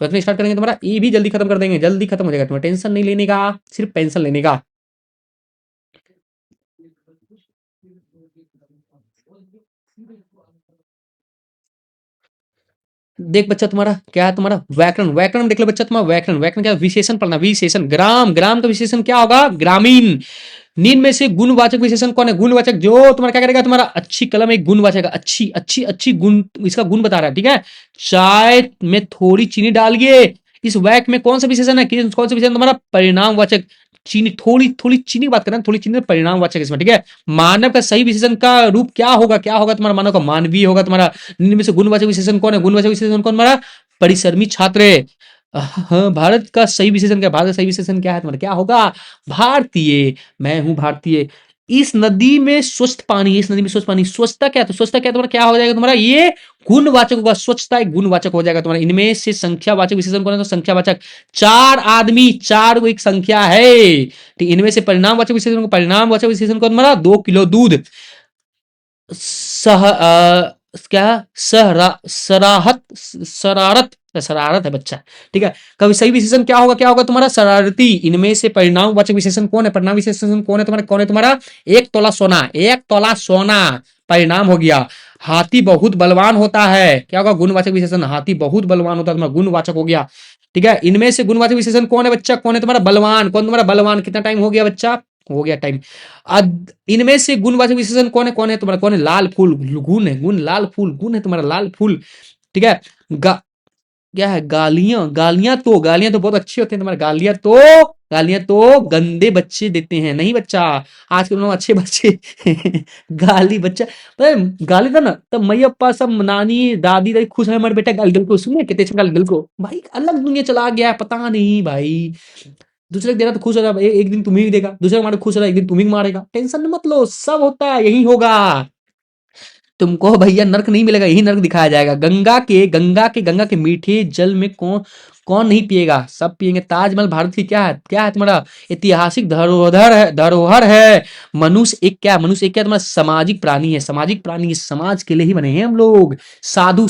व्याकरण स्टार्ट करेंगे, तुम्हारा ये भी जल्दी खत्म कर देंगे, जल्दी खत्म हो जाएगा, तुम्हें टेंशन नहीं लेने का, सिर्फ पेंशन लेने का। देख बच्चा तुम्हारा क्या है, तुम्हारा व्याकरण में देख लो बच्चा, तुम्हारा व्याकरण क्या, विशेषण पढ़ना, विशेषण ग्राम का विशेषण क्या होगा, ग्रामीण। निम्न में से गुणवाचक विशेषण कौन है? गुणवाचक जो तुम्हारा क्या करेगा, तुम्हारा अच्छी कलम एक गुणवाचक, अच्छी गुण, इसका गुण बता रहा है। ठीक है, चाय में थोड़ी चीनी डालिए, इस वाक्य में कौन सा विशेषण है, कौन सा विशेषण तुम्हारा परिणामवाचक। चीनी, थोड़ी थोड़ी चीनी की बात करें, थोड़ी चीनी परिणामवाचक इसमें, ठीक है। मानव का सही विशेषण का रूप क्या होगा, क्या होगा तुम्हारा, मानव का मानवीय होगा तुम्हारा। निम्न में से गुणवाचक विशेषण कौन है, गुणवाचक विशेषण कौन तुम्हारा, परिश्रमी छात्र है। हाँ, भारत का सही विशेषण क्या, भारत का सही विशेषण क्या है तुम्हारा, क्या होगा, भारतीय, मैं हूं भारतीय। इस नदी में स्वच्छ पानी, इस नदी में स्वच्छ पानी, स्वच्छता क्या है, तो स्वच्छता क्या है तुम्हारा, क्या हो जाएगा तुम्हारा, ये गुणवाचक होगा, स्वच्छता एक गुणवाचक हो जाएगा तुम्हारा। इनमें से संख्यावाचक विशेषण कौन है, तो संख्यावाचक, चार आदमी, चार वो एक संख्या है, ठीक। इनमें से परिणामवाचक विशेषण, परिणामवाचक विशेषण कौन तुम्हारा, 2 किलो दूध, सह क्या, सराहत, शरारत, शरारत है बच्चा, ठीक है। कभी सही विशेषण क्या होगा, क्या होगा तुम्हारा, शरारती। इनमें से परिणामवाचक विशेषण कौन है, परिणाम विशेषण कौन है तुम्हारा, कौन है तुम्हारा, 1 तोला सोना, 1 तोला सोना परिणाम हो गया। हाथी बहुत बलवान होता है, क्या होगा, गुणवाचक विशेषण, हाथी बहुत बलवान होता है तुम्हारा, गुणवाचक हो गया, ठीक है। इनमें से गुणवाचक विशेषण कौन है बच्चा, कौन है तुम्हारा, बलवान, कौन तुम्हारा बलवान, कितना टाइम हो गया बच्चा, हो गया टाइम। इनमें से गुणवाचक विशेषण कौन है तुम्हारा, कौन है, लाल फूल, गुण है, गुण, लाल फूल, गुण है तुम्हारा, लाल फूल, ठीक है। क्या है, गालियां, गालियां तो बहुत अच्छी होती हैं तुम्हारे, गालियां तो गंदे बच्चे देते हैं, नहीं बच्चा, आज के लोग अच्छे बच्चे गाली बच्चा, तो गाली था ना, तब मई अप्पा सब, नानी दादी दादी खुश है, हमारे बेटा गाली दिल को सुने कितने अच्छा गाली दिल को, भाई अलग दुनिया चला गया है, पता नहीं भाई। दूसरे को दे रहा तो खुश हो रहा, एक दिन तुम्हें भी देगा, दूसरे को मारे खुश हो रहा, एक दिन तुम्हें भी मारेगा, टेंशन मत लो, सब होता है, यही होगा। तुमको भैया नर्क नहीं मिलेगा, यही नर्क दिखाया जाएगा। गंगा के मीठे जल में कौन कौन नहीं पिएगा, सब पिएंगे। ताजमहल भारत की क्या है तुम्हारा, ऐतिहासिक धरोहर है। मनुष्य एक क्या तुम्हारा, सामाजिक प्राणी है, सामाजिक प्राणी, समाज के लिए ही बने हैं हम लोग। साधु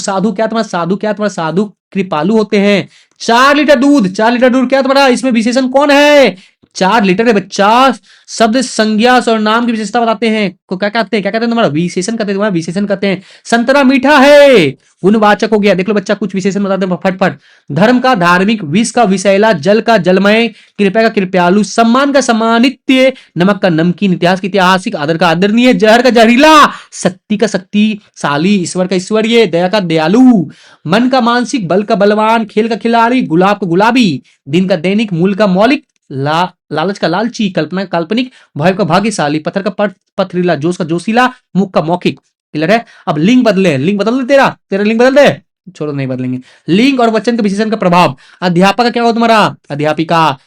कृपालु होते हैं। 4 लीटर दूध क्या तुम्हारा, इसमें विशेषण कौन है, 4 लीटर है बच्चा। शब्द संज्ञा और नाम की विशेषता बताते हैं, को क्या कहते हैं तुम्हारा, विशेषण कहते हैं, तुम्हारा विशेषण कहते हैं। संतरा मीठा है, गुणवाचक हो गया, देख लो बच्चा, कुछ विशेषण बताते हैं फटफट। धर्म का धार्मिक, विष का विषैला, जल का जलमय, कृपया का कृपयालु, सम्मान का सम्मानित्य, नमक का नमकीन, इतिहास का ऐतिहासिक, आदर का आदरणीय, जहर का जहरीला, शक्ति का शक्तिशाली, ईश्वर का ईश्वरीय, दया का दयालु, मन का मानसिक, बल का बलवान, खेल का खिलाड़ी, गुलाब का गुलाबी, दिन का दैनिक, मूल का मौलिक, लालच का लालची, कल्पना का काल्पनिक, भय का भाग्यशाली, पत्थर का पथरीला, जोश का जोशीला, मुख का मौखिक। क्लियर है। अब लिंग बदल दे, तेरा लिंग बदल दे, छोड़ो नहीं बदलेंगे। लिंग और वचन के विशेषण का प्रभाव। अध्यापक का क्या होगा तुम्हारा, अध्यापिका।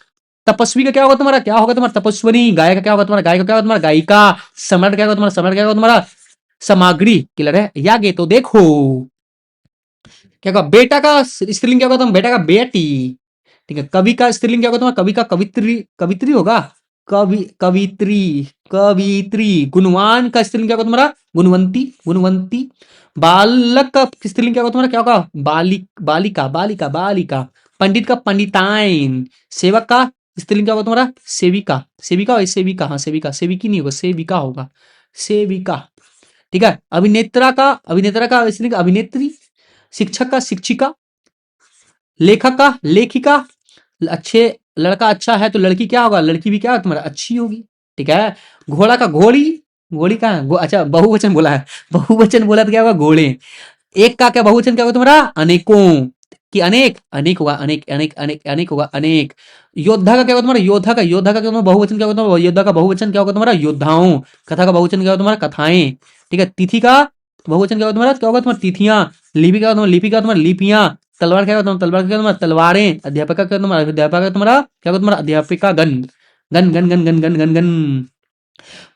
तपस्वी का क्या होगा तुम्हारा, क्या होगा तुम्हारा, तपस्विनी। गायक का क्या होगा तुम्हारा, गायक का क्या होगा तुम्हारा, गायिका। सम्राट क्या होगा तुम्हारा, सम्राट क्या होगा तुम्हारा, सामग्री। क्लियर है। यागे तो देखो, क्या होगा, बेटा का स्त्रीलिंग क्या होगा, तुम बेटा का बेटी, ठीक है। कवि का स्त्रीलिंग क्या होगा तुम्हारा, कवि का कवित्री, कवित्री होगा, कवित्री, कवित्री। गुणवान का स्त्रीलिंग क्या होगा तुम्हारा, गुणवंती, गुणवंती। बालक का स्त्रीलिंग क्या होगा तुम्हारा, क्या होगा, बालिका, बालिका, बालिका। पंडित का पंडिताइन। सेवक का स्त्रीलिंग क्या होगा तुम्हारा, सेविका, सेविका और सेविका, हाँ सेविका, सेविकी नहीं होगा, सेविका होगा, सेविका, ठीक है। अभिनेता का स्त्रीलिंग अभिनेत्री। शिक्षक का शिक्षिका। लेखक का लेखिका। अच्छे, लड़का अच्छा है तो लड़की क्या होगा, लड़की भी क्या है तुम्हारा, अच्छी होगी, ठीक है। घोड़ा का घोड़ी, घोड़ी का अच्छा बहुवचन बोला है, बहुवचन बोला तो क्या होगा, घोड़े। एक का क्या बहुवचन क्या होगा तुम्हारा, अनेकों, कि अनेक, अनेक होगा, अनेक, अनेक, अनेक, अनेक होगा, अनेक। योद्धा का क्या होगा तुम्हारा, योद्धा का क्या होगा बहुवचन, क्या होगा तुम्हारा, योद्धा का बहुवचन क्या होगा तुम्हारा, योद्धाओं। कथा का बहुवचन क्या होगा तुम्हारा, कथाएं, ठीक है। तिथि का बहुवचन क्या होगा तुम्हारा, क्या होगा तुम्हारा, तिथियां। लिपि का तुम्हारा लिपियां। तलवार क्या होगा तुम्हारा, तलवार क्या तुम्हारा, तलवारें। अध्यापक का क्या तुम्हारा, अध्यापक का तुम्हारा क्या होगा तुम्हारा, अध्यापिका गण, गण गण गण गण गण गण गण।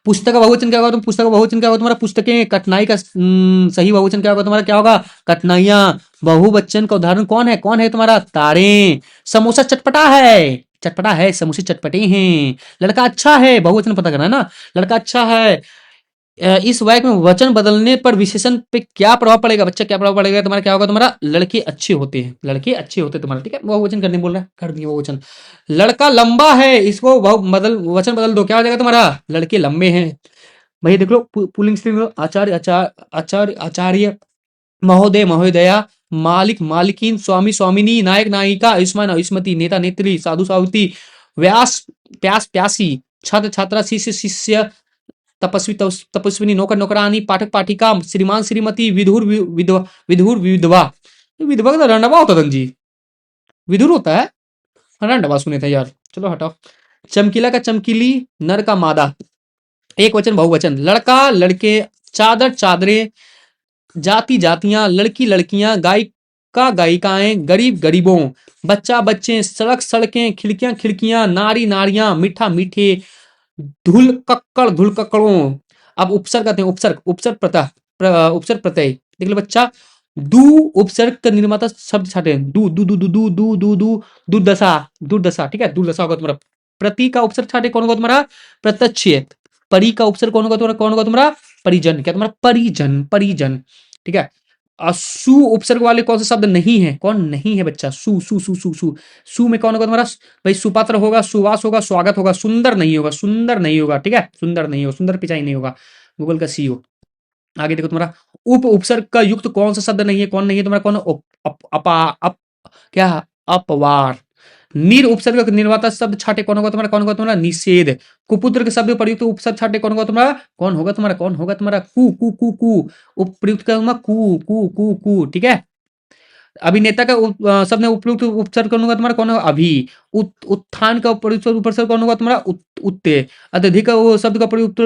पुस्तक का बहुवचन क्या होगा, तुम पुस्तक का बहुवचन क्या होगा तुम्हारा, पुस्तकें। कठिनाई का सही बहुवचन क्या होगा तुम्हारा, क्या होगा, कठिनाइयां। बहुवचन का उदाहरण कौन है तुम्हारा, तारे। समोसा चटपटा है, चटपटा है, समोसे चटपटे हैं। लड़का अच्छा है, बहुवचन पता करना है ना, लड़का अच्छा है। इस वाक्य में वचन बदलने पर विशेषण पे क्या प्रभाव पड़ेगा बच्चा, क्या प्रभाव पड़ेगा तुम्हारा, क्या होगा तुम्हारा, लड़के अच्छे होते हैं, लड़के अच्छे होते हैं तुम्हारा, ठीक है। बहुवचन करने बोल रहा है, कर दिया बहुवचन। लड़का लंबा है, इसको वचन बदल दो, क्या हो जाएगा तुम्हारा, लड़के लंबे हैं। भैया देख लो, पुल्लिंग स्त्रीलिंग लो, आचार्य, आचार्य, महोदय, महोदया, मालिक, मालिकीन, स्वामी, स्वामिनी, नायक, नायिका, आयुष्मान, आयुष्मती, नेता, नेत्री, साधु, सावित्री, व्यास, प्यास, प्यासी, छात्र, छात्रा, शिष्य, शिष्य, तपस्वी, तपस्विनी, नौकर, नौकरानी, पाठक, पाठिका, श्रीमान, श्रीमती, विधुर, विधवा, विधुर, विधवा। विधवा का तो रंडवा होता था जी, विधुर होता है, रंडवा सुने थे यार, चलो हटाओ। चमकीला का चमकीली, नर का मादा, एक वचन बहुवचन, लड़का लड़के, चादर चादरें, जाति जातियां, लड़की लड़कियां, गायिका गायिकाएं, गरीब गरीबों, बच्चा बच्चे, सड़क सड़कें, खिड़कियां खिड़कियां, नारी नारियां, मीठा मीठे, धुल कक्कड़ों। अब उपसर्ग कहते हैं, उपसर्ग, उपसर्ग प्रत्यय, उपसर्ग प्रत्यय देख लो बच्चा। दू उपसर्ग का निर्माता शब्द छाटे, दू दू दू दू दू दू दू दू दुर्दशा, दुर्दशा, ठीक है, दुर्दशा होगा तुम्हारा। प्रति का उपसर्ग छाटे कौन होगा तुम्हारा? प्रत्यक्ष। परि का उपसर्ग कौन होगा तुम्हारा? कौन होगा तुम्हारा? परिजन। क्या तुम्हारा? परिजन, परिजन, ठीक है। सु उपसर्ग वाले कौन से शब्द नहीं है? कौन नहीं है बच्चा? सु सु सु सु सु सु में कौन होगा तुम्हारा? भाई सुपात्र होगा, सुवास होगा, स्वागत होगा, सुंदर नहीं होगा, सुंदर नहीं होगा, ठीक है, सुंदर नहीं होगा, सुंदर पिचाई नहीं होगा, गूगल का सी हो। आगे देखो तुम्हारा उप उपसर्ग का युक्त कौन सा शब्द नहीं है? कौन नहीं है तुम्हारा? कौन? क्या? अपवार। निर उपसर्ग का निर्माता शब्द छाटे कौन होगा तुम्हारा? कौन होगा तुम्हारा? निषेध। कुपुत्र के शब्द प्रयुक्त उपसर्ग छाटे कौन होगा तुम्हारा? कौन होगा तुम्हारा? कौन होगा तुम्हारा? कु कु कु कु। उपयुक्त का कु कु कु कु, ठीक है। अभिनेता का शब्द में उपयुक्त उपसर्ग कौन होगा तुम्हारा? कौन होगा? अभी। उत्थान का प्रयुक्त उपसर्ग कौन होगा तुम्हारा? उत्ते। अत्यधिक का वो शब्द का प्रयुक्त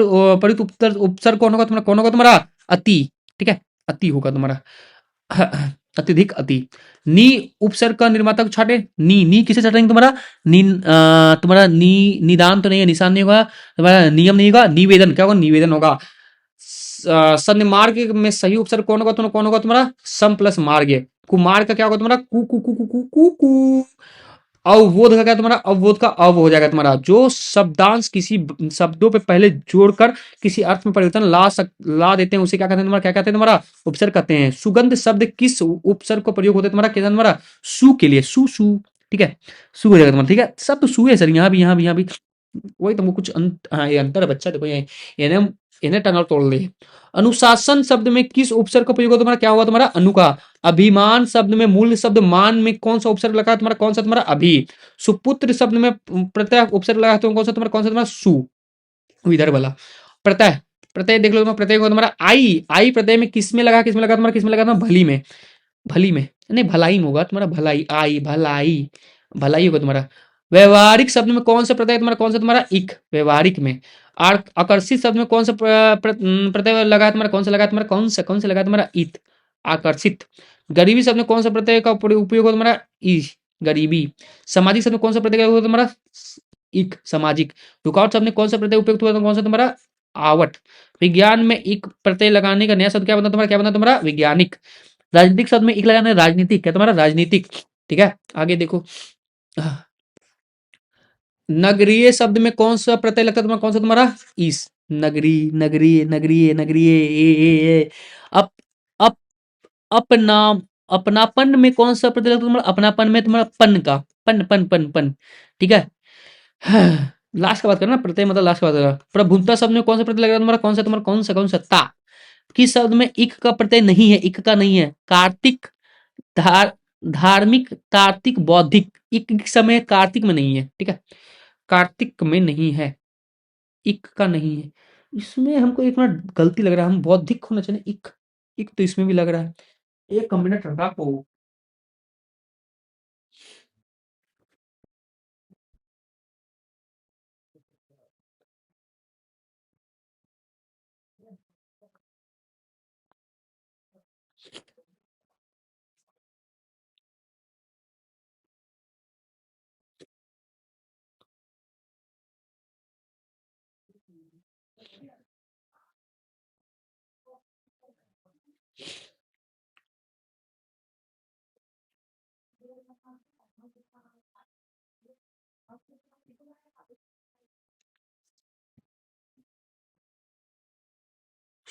उपसर्ग कौन होगा तुम्हारा? कौन होगा तुम्हारा? अति, ठीक है, अति होगा तुम्हारा। अत्यधिक, अति। नी उपसर्ग का निर्माता को छाटे, नी, नी किसे छाटेंगे तुम्हारा? नी तुम्हारा नी, निदान तो नहीं है, निशान नहीं होगा तुम्हारा, नियम नहीं होगा, निवेदन। क्या होगा? निवेदन होगा। सन्मार्ग में सही उपसर्ग कौन होगा तुम्हारा? कौन होगा तुम्हारा? सम प्लस मार्ग। कुमार का क्या होगा तुम्हारा? कु कु कु कु कु कु कु। अवबोध का क्या तुम्हारा? अवबोध का अव हो जाएगा तुम्हारा। जो शब्दांश किसी शब्दों पे पहले जोड़कर किसी अर्थ में परिवर्तन ला देते हैं, उसे क्या कहते हैं तुम्हारा? क्या कहते हैं तुम्हारा? उपसर्ग कहते हैं। सुगंध शब्द किस उपसर्ग को प्रयोग होता है तुम्हारा? क्या तुम्हारा? सु के लिए, सु सु, ठीक है, सु हो जाएगा तुम्हारा, ठीक है। सब तो सु है सर, यहाँ भी, यहाँ भी, यहाँ भी वही तुमको कुछ हाँ, ये अंतर है बच्चा, देखो ये इन्हें इन्हें टंगल तोड़ ले। अनुशासन शब्द में किस उपसर्ग का प्रयोग होगा तुम्हारा? क्या हुआ तुम्हारा? अनु का। अभिमान शब्द में मूल शब्द मान में कौन सा उपसर्ग लगा है तुम्हारा? कौन सा तुम्हारा? अभी। सुपुत्र शब्द में प्रत्यय उपसर्ग लगा है तो कौन सा तुम्हारा? कौन सा तुम्हारा? सु। इधर वाला प्रत्यय, प्रत्यय देख लो तुम्हारा, प्रत्यय होगा तुम्हारा आई। आई प्रत्यय में किस में लगा? किस में लगा तुम्हारा? किस में लगा तुम्हारा? भली में, भली में नहीं, भलाई में होगा तुम्हारा, भलाई, आई भलाई, भलाई होगा तुम्हारा। व्यवहारिक शब्द में कौन सा प्रत्यय तुम्हारा? कौन सा तुम्हारा? इक, व्यवहारिक में। आकर्षित शब्द में कौन सा प्रत्यय लगा है तुम्हारा? कौन सा लगा है तुम्हारा? कौन सा लगा है तुम्हारा? इत, आकर्षित। गरीबी शब्द में कौन सा प्रत्यय का उपयोग हो तुम्हारा? ई, गरीबी। सामाजिक शब्द में कौन सा प्रत्यय होगा तुम्हारा? इक, सामाजिक। रुकावट शब्द में कौन सा प्रत्यय उपयुक्त हुआ? कौन सा तुम्हारा? आवट। विज्ञान में एक प्रत्यय लगाने का नया शब्द क्या बना तुम्हारा? क्या बना तुम्हारा? वैज्ञानिक। राजनीतिक शब्द में एक लगाना है, राजनीतिक। क्या तुम्हारा? राजनीतिक, ठीक है। आगे देखो, नगरीय शब्द में कौन सा प्रत्यय लगता है तुम्हारा? कौन सा तुम्हारा? इस, नगरी, नगरीय, नगरीय, नगरीय, ए। अप अप अपना अपनापन में कौन सा प्रत्यय लगता है तुम्हारा? अपनापन में तुम्हारा पन का, पन पन पन पन, ठीक है। लास्ट का बात करना, प्रत्यय मतलब लास्ट का बात करना। प्रभुता शब्द में कौन सा प्रत्यय लग रहा है तुम्हारा? कौन सा तुम्हारा? कौन सा ता। किस शब्द में इक का प्रत्यय नहीं है? इक का नहीं है। कार्तिक, धार धार्मिक, तार्किक, बौद्धिक। इक समय कार्तिक में नहीं है, ठीक है, कार्तिक में नहीं है, इक का नहीं है। इसमें हमको एक मिनट गलती लग रहा है, हम बौद्धिक होना चाहिए, इक, इक तो इसमें भी लग रहा है। एक मिनट रखो।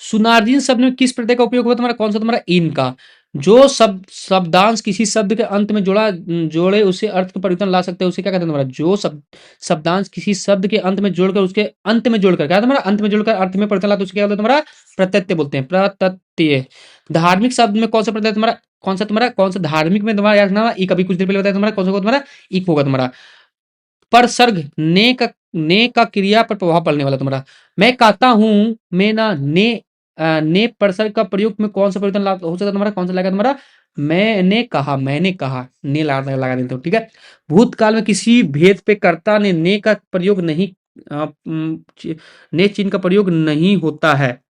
सुनार्जीन शब्द में किस प्रत्यय का उपयोग हुआ तुम्हारा? कौन सा तुम्हारा? इन का। जो शब्दांश किसी शब्द के अंत में जोड़े उसे अर्थ का परिवर्तन ला सकते हैं, उसे क्या कहते हैं तुम्हारा? जो शब्दांश किसी शब्द के अंत में जोड़कर उसके अंत में जोड़कर, क्या तुम्हारा? अंत में जोड़कर अर्थ में परिवर्तन लाते उसे क्या बोलते हैं तुम्हारा? प्रत्यय बोलते हैं, प्रत्यय। धार्मिक शब्द में कौन सा प्रत्यय तुम्हारा? कौन सा तुम्हारा? कौन सा धार्मिक में तुम्हारा? याद रखना, एक अभी कुछ देर पहले बताया तुम्हारा, कौन सा होगा तुम्हारा? इक होगा तुम्हारा। पर सर्ग ने का क्रिया पर प्रभाव पड़ने वाला तुम्हारा। मैं कहता हूं, मैं ना, ने, ने परसर्ग का प्रयोग में कौन सा परिवर्तन हो सकता है तुम्हारा? कौन सा लगेगा तुम्हारा? मैंने कहा, ने लगा देता हूँ, ठीक है। भूतकाल में किसी भेद पे कर्ता ने का प्रयोग नहीं, ने चिन्ह का प्रयोग नहीं होता है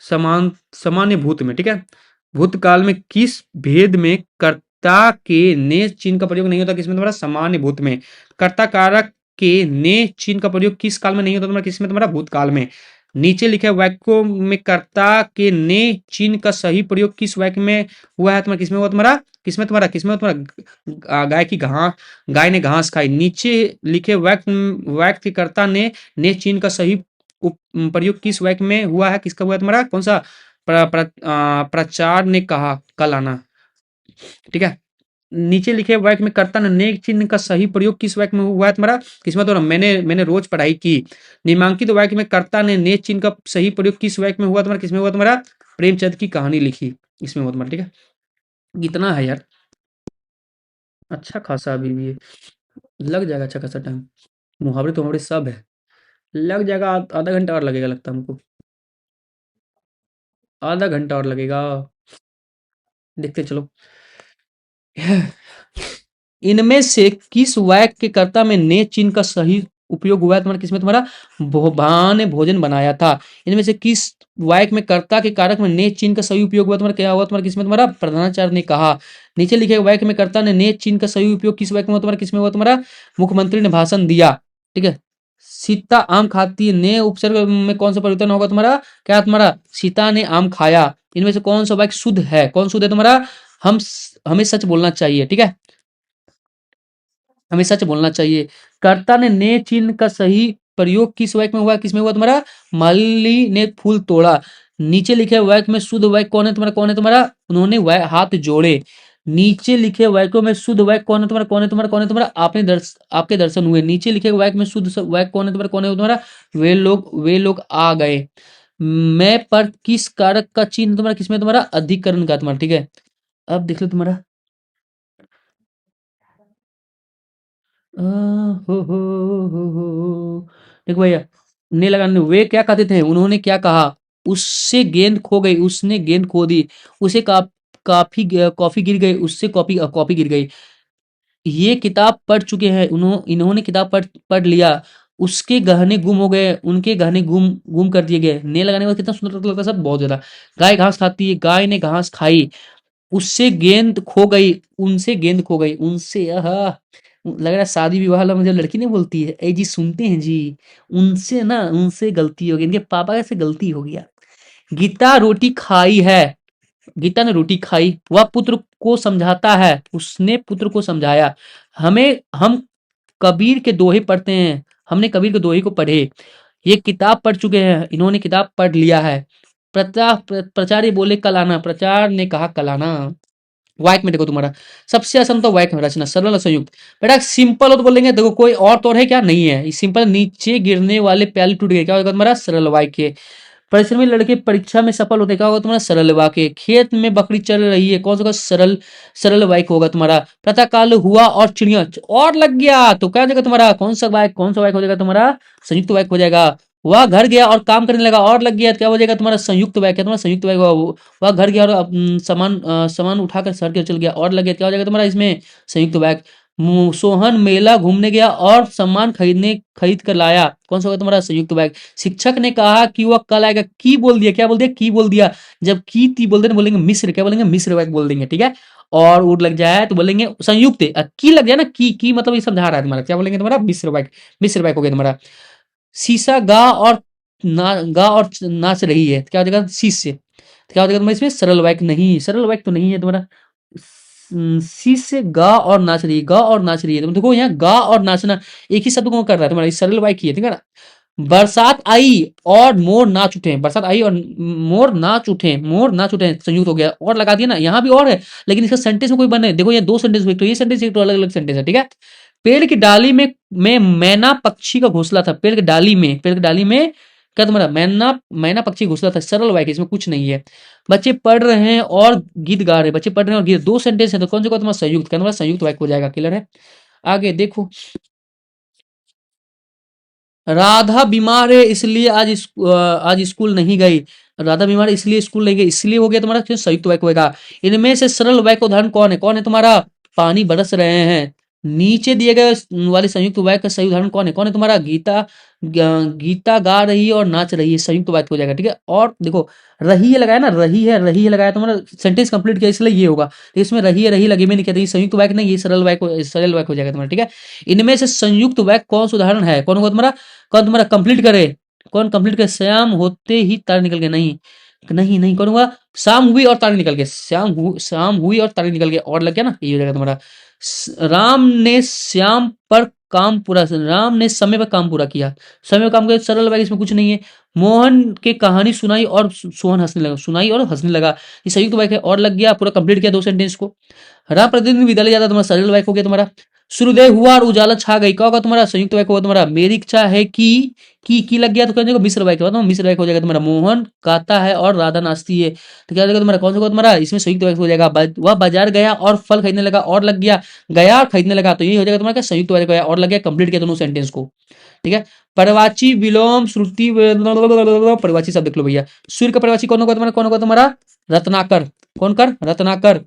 सामान्य भूत में, ठीक है। भूतकाल में किस भेद में कर्ता के ने चिन्ह का प्रयोग नहीं होता, किसमें तुम्हारा सामान्य भूत में। कर्ता कारक के ने चिन्ह का प्रयोग किस काल में नहीं होता तुम्हारा, किसमें तुम्हारा भूतकाल में। नीचे लिखे वाक्यों में कर्ता के ने चिन्ह का सही प्रयोग किस वाक्य में हुआ है तुम्हारा, किसमें हुआ तुम्हारा, किसमें तुम्हारा गाय की घास, गाय ने घास खाई। नीचे लिखे वाक्यकर्ता ने चिन्ह का सही प्रयोग किस वाक्य में हुआ है, किसका हुआ है तुम्हारा, कौन सा, प्रचार ने कहा कल आना, ठीक है। नीचे लिखे वाक्य में कर्ता ने चिन्ह का सही प्रयोग किस वाक्य में हुआ है तुम्हारा, किसमें, तो मैंने रोज पढ़ाई की। निम्नांकित वाक्य में कर्ता ने चिन्ह का सही प्रयोग किस वाक्य में हुआ तुम्हारा, किसमें हुआ तुम्हारा, प्रेमचंद की कहानी लिखी, इसमें हुआ तुम्हारा, ठीक है। इतना है यार, अच्छा खासा अभी भी लग जाएगा, अच्छा खासा टाइम। मुहावरे तो हमारे सब है, लग जाएगा आधा घंटा और लगेगा लगता है हमको, आधा घंटा और लगेगा, देखते चलो। इनमें से किस वाक्य कर्ता में ने चिन्ह का सही उपयोग हुआ है तुम्हारा, किसमें तुम्हारा, भा ने भोजन बनाया था। इनमें से किस वाक्य में कर्ता के कारक में ने चिन्ह का सही उपयोग हुआ तुम्हारा, क्या हुआ तुम्हारा, किसमें तुम्हारा, प्रधानाचार्य ने कहा। नीचे लिखे वाक्य में कर्ता ने चिन्ह का सही उपयोग किस वाक्य में हुआ तुम्हारा, किसमें हुआ तुम्हारा, मुख्यमंत्री ने भाषण दिया, ठीक है। सीता आम खाती है, ने उपसर्ग में कौन सा परिवर्तन होगा तुम्हारा, क्या तुम्हारा, सीता ने आम खाया। इनमें से कौन सा वाक्य शुद्ध है, कौन शुद्ध है तुम्हारा, हम हमें सच बोलना चाहिए, ठीक है, हमें सच बोलना चाहिए। कर्ता ने चिन्ह का सही प्रयोग किस वाक्य में हुआ, किसमें हुआ तुम्हारा, माली ने फूल तोड़ा। नीचे लिखे वाक्य में शुद्ध वाक्य कौन है तुम्हारा, कौन है तुम्हारा, उन्होंने हाथ जोड़े। नीचे लिखे वाक्यों में शुद्ध वाक्य कौन है तुम्हारा, कौन है तुम्हारा, आपके दर्शन हुए। नीचे लिखे वाक्य में शुद्ध वाक्य कौन है तुम्हारा, कौन है तुम्हारा, वे लोग आ गए। मैं पर किस कारक का चिन्ह तुम्हारा, किसमें तुम्हारा, अधिकरण का तुम्हारा, ठीक है। अब देख लो तुम्हारा, आ, हो। देखो भैया, ने लगाने, वे क्या कहते थे, उन्होंने क्या कहा, उससे गेंद खो गई, उसने गेंद खो दी, उसे कॉफी गिर गई, उससे कॉफी कॉफी गिर गई। ये किताब पढ़ चुके हैं, इन्होंने किताब पढ़ लिया, उसके गहने गुम हो गए, उनके गहने गुम गुम कर दिए गए। ने लगाने के बाद कितना सुंदर लगता है सब, बहुत ज्यादा। गाय घास खाती है, गाय ने घास खाई, उससे गेंद खो गई, उनसे गेंद खो गई, उनसे, लग रहा है शादी विवाह वाला मुझे लड़की नहीं बोलती है, ए जी सुनते हैं जी, उनसे ना, उनसे गलती हो गई, इनके पापा से गलती हो गया। गीता रोटी खाई है, गीता ने रोटी खाई, वह पुत्र को समझाता है, उसने पुत्र को समझाया। हम कबीर के दोहे पढ़ते हैं, हमने कबीर के दोहे को पढ़े। ये किताब पढ़ चुके हैं, इन्होंने किताब पढ़ लिया है। प्रचार्य बोले कल आना, प्रचार ने कहा कल आना। वाक्य में देखो तुम्हारा, सबसे आसान तो वाक्य में रचना, सरल और संयुक्त। बेटा सिंपल हो तो बोलेंगे, देखो कोई और तो है क्या, नहीं है, सिंपल, नीचे गिरने वाले प्याले टूट गए, क्या होगा तुम्हारा, सरल वाक्य। परिश्रमी लड़के परीक्षा में सफल होते, क्या होगा तुम्हारा, सरल वाक्य। खेत में बकरी चल रही है, कौन सा होगा, सरल सरल वाक्य होगा तुम्हारा। प्रातःकाल हुआ और चिड़िया और लग गया, तो क्या हो जाएगा तुम्हारा, कौन सा वाक्य हो जाएगा तुम्हारा, संयुक्त वाक्य हो जाएगा। वह घर गया और काम करने लगा और लग गया, क्या हो जाएगा तुम्हारा, संयुक्त वाक्य, तुम्हारा संयुक्त वाक्य होगा। वह घर गया और सामान उठाकर सर के चल गया और लग गया, क्या हो जाएगा तुम्हारा इसमें, संयुक्त वाक्य। सोहन मेला घूमने गया और सामान खरीद कर लाया, कौन सा होगा तुम्हारा, संयुक्त वाक्य। शिक्षक ने कहा कि वह कल आएगा, की बोल दिया, क्या बोल दिया, की बोल दिया। जब की ती बोल देना, बोलेंगे मिश्र, क्या बोलेंगे, मिश्र वाक्य बोल देंगे, ठीक है। और उड़ लग जाए तो बोलेंगे संयुक्त, की लग जाए ना, की मतलब ये समझा रहा है तुम्हारा, क्या बोलेंगे तुम्हारा, मिश्र वाक्य, मिश्र वाक्य हो गया तुम्हारा। शीशा गा और नाच रही है, क्या हो जाएगा, शीश से, तो क्या हो जाएगा तुम्हारा इसमें, सरल वाक्य नहीं, सरल वाक्य तो नहीं है तुम्हारा। शीश से गा और नाच रही है, गा और नाच रही है, तुम देखो यहाँ गा और नाचना एक ही शब्द को कर रहा है तुम्हारा, सरल वाक्य है, ठीक है ना। बरसात आई और मोर नाच उठे, बरसात आई और मोर नाच उठे संयुक्त हो गया, और लगा दिया ना, यहाँ भी और है, लेकिन इसका सेंटेंस में कोई बने, देखो ये दो सेंटेंस, तो ये सेंटेंस एक तो अलग अलग सेंटेंस है, ठीक है। पेड़ की डाली में मैना पक्षी का घोंसला था, पेड़ की डाली में क्या तुम्हारा, मैना मैना पक्षी घोंसला था, सरल वाक्य, इसमें कुछ नहीं है। बच्चे पढ़ रहे हैं और गीत गा रहे हैं, बच्चे पढ़ रहे हैं और गीत, दो सेंटेंस है, तो कौन सा होगा तुम्हारा, संयुक्त, क्या तुम्हारा संयुक्त वाक्य हो जाएगा, क्लियर है। आगे देखो, राधा बीमार है इसलिए आज स्कूल नहीं गई। राधा बीमार इसलिए स्कूल नहीं गई, इसलिए हो गया तुम्हारा क्यों संयुक्त वाक्य होगा। इनमें से सरल वाक्य उदाहरण कौन है? कौन है तुम्हारा? पानी बरस रहे हैं। नीचे दिए गए वाले संयुक्त वाक्य का सही उदाहरण कौन है? कौन है तुम्हारा? गीता गा रही है और नाच रही है, संयुक्त वाक्य हो जाएगा। ठीक है, और देखो रही है लगाया ना, रही है लगाया, तुम्हारा सेंटेंस कंप्लीट किया इसलिए ये होगा। तो इसमें रही लगी में नहीं कहते, संयुक्त वाक्य नहीं, ये सरल वाक्य हो जाएगा तुम्हारा। ठीक है, इनमें से संयुक्त वाक्य कौन सा उदाहरण है? कौन होगा तुम्हारा? कौन तुम्हारा कंप्लीट करे? कौन कंप्लीट करे? श्याम होते ही तारे निकल गए, नहीं नहीं नहीं, कौन हुआ? शाम हुई और तारे निकल गए, शाम हुई और तारे निकल गए, और लग गया ना, ये हो जाएगा तुम्हारा। राम ने समय पर काम पूरा किया, समय पर काम किया, सरल वाक्य, इसमें कुछ नहीं है। मोहन के कहानी सुनाई और सोहन हंसने लगा, सुनाई और हंसने लगा, ये संयुक्त वाक्य है, और लग गया, पूरा कंप्लीट किया दो सेंटेंस को। रात प्रतिदिन विद्यालय जाता, तुम्हारा सरल वाक्य हो गया तुम्हारा। सूर्योदय हुआ और उजाला छा गई, क्या होगा तुम्हारा? संयुक्त वाक्य होगा तुम्हारा। मेरी इच्छा है कि की लग गया तो क्या हो जाएगा? मिश्र वाक्य होगा, मिश्र वाक्य हो जाएगा तुम्हारा। मोहन गाता है और राधा नाचती है, तो क्या हो जाएगा तुम्हारा? कौन सा होगा तुम्हारा? इसमें संयुक्त वाक्य हो जाएगा। वह बाजार गया और फल खरीदने लगा, और लग गया, गया और खरीदने लगा, तो ये हो जाएगा तुम्हारा क्या? संयुक्त वाक्य होगा, और लग गया, कंप्लीट किया दोनों सेंटेंस को। ठीक है, परवाची विलोम श्रुति परवाची शब्द देख लो भैया। सूर्य का परवाची कौन होगा तुम्हारा? कौन होगा तुम्हारा? रत्नाकर। कौन कर? रत्नाकर।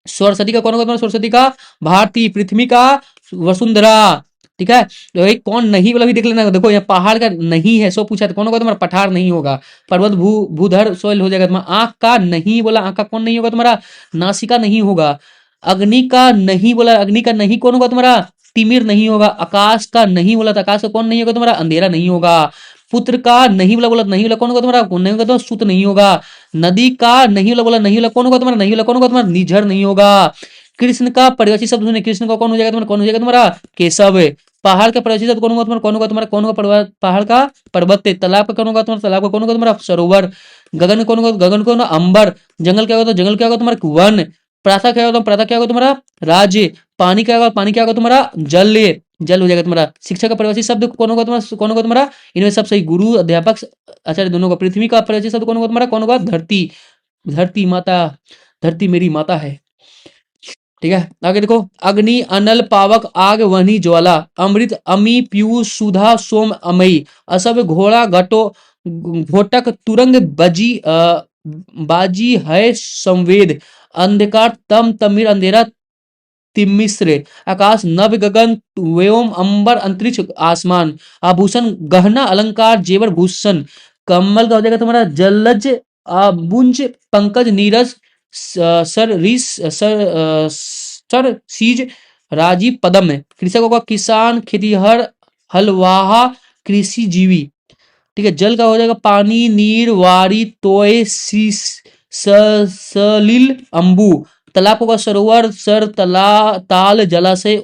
सरस्वती का कौन होगा तुम्हारा? सरस्वती का भारती। पृथ्वी का वसुंधरा। ठीक है, तो एक कौन नहीं वाला भी देख लेना, देखो यहाँ पहाड़ का नहीं है, सो पूछा, तो कौन होगा तुम्हारा? पठार नहीं होगा। पर्वत भूधर सोयल हो जाएगा तुम्हारा। आंख का नहीं बोला, आंख का कौन नहीं होगा तुम्हारा? नासिका नहीं होगा। अग्नि का नहीं बोला, अग्नि का नहीं कौन होगा तुम्हारा? तिमिर नहीं होगा। आकाश का नहीं बोला, तो आकाश का कौन नहीं होगा तुम्हारा? अंधेरा नहीं होगा। पुत्र का नहीं बोला, नहीं बोला कौन होगा तुम्हारा? कौन नहीं होगा तो सुत नहीं होगा। नदी का नहीं बोला, नहीं बोला कौन होगा तुम्हारा? नहीं बोला कौन होगा तुम्हारा? निझर नहीं होगा। कृष्ण का परिवाची शब्द सुने, कृष्ण का कौन हो जाएगा तुम्हारा? कौन हो जाएगा तुम्हारा? केशव। पहाड़ का परिवाची शब्द कौन होगा तुम्हारा? कौन होगा तुम्हारा? कौन होगा पहाड़ का? पर्वत। तालाब का कौन होगा तुम्हारा? तालाब का कौन होगा तुम्हारा? सरोवर। गगन कौन होगा? गगन कौन? अंबर। जंगल क्या होगा? तो जंगल क्या होगा तुम्हारा? वन। प्रातः क्या होगा? प्रातः क्या होगा तुम्हारा? राज्य। पानी क्या होगा? पानी क्या होगा तुम्हारा? जल। जल हो जाएगा तुम्हारा। शिक्षक का परिवाची शब्द कौन होगा तुम्हारा? कौन होगा तुम्हारा? इनमें सब सही, गुरु, अध्यापक, आचार्य दोनों का। पृथ्वी का परिवाची शब्द कौन होगा तुम्हारा? कौन होगा? धरती। धरती माता, धरती मेरी माता है। ठीक है, आगे देखो। अग्नि, अनल, पावक, आग, वहनी, ज्वाला, अमृत, अमी, पीयूष, सुधा, सोम, अमई, असभ, घोड़ा, घटो, घोटक, तुरंग, बाजी है, संवेद, अंधकार, तमिर, अंधेरा, तिमिश्र, आकाश, नभ, गगन, व्योम, अंबर, अंतरिक्ष, आसमान, आभूषण, गहना, अलंकार, जेवर, भूषण। कमल का हो जाएगा तुम्हारा जलज, बुंज, पंकज, नीरज, सर, रीस, सर, सीज, राजीव, पदम। कृषक होगा किसान, खेतीहर, हलवाहा, कृषि जीवी। ठीक है, जल का हो जाएगा पानी, नीर, वारी, तोय, शीश, सलिल, अंबु। तालाब होगा सरोवर, सर, ताल, जलाशय,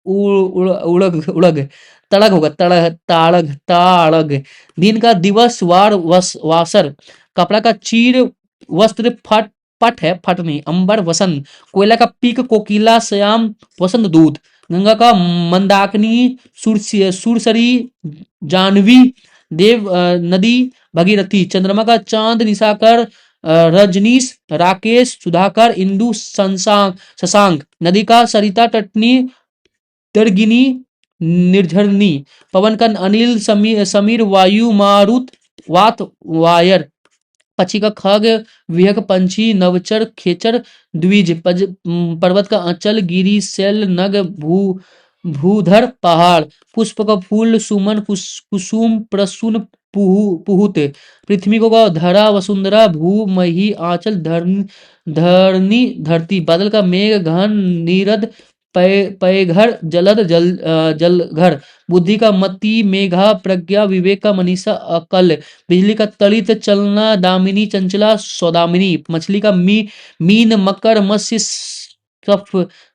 उड़ग उड़ग। तड़ग होगा ताड़ग। दिन का दिवस, वार, वासर। कपड़ा का चीर, वस्त्र, पट है, फट नहीं। अंबर, वसंत। कोयला का पीक, कोकिला, श्याम, वसंत दूत। गंगा का मंदाकिनी, सुरसरी, जानवी, देव, नदी, भगीरथी। चंद्रमा का चांद, निशाकर, रजनीश, राकेश, सुधाकर, इंदु, शशांक। नदी का सरिता, तटनी, तर्गिनी, निर्झरनी। पवन का अनिल, समीर, वायु, मारुत, वात, वायर। पक्षी का खग, विहक, पंछी, नवचर, खेचर, द्विज। पर्वत का अंचल, गिरी, शैल, नग, भूधर, पहाड़। पुष्प का फूल, सुमन, कुसुम, प्रसून, पुहुत। पृथ्वी को धरा, वसुंधरा, भू, मही, आंचल, धरनी, धरती। बादल का मेघ, घन, नीरद, पैघर, जलद, जलघर। बुद्धि का मति, मेघा, प्रज्ञा, विवेक का मनीषा, अकल। बिजली का तड़ित, चलना, दामिनी, चंचला, सौदामिनी। मछली का मीन, मकर, मत्स्य,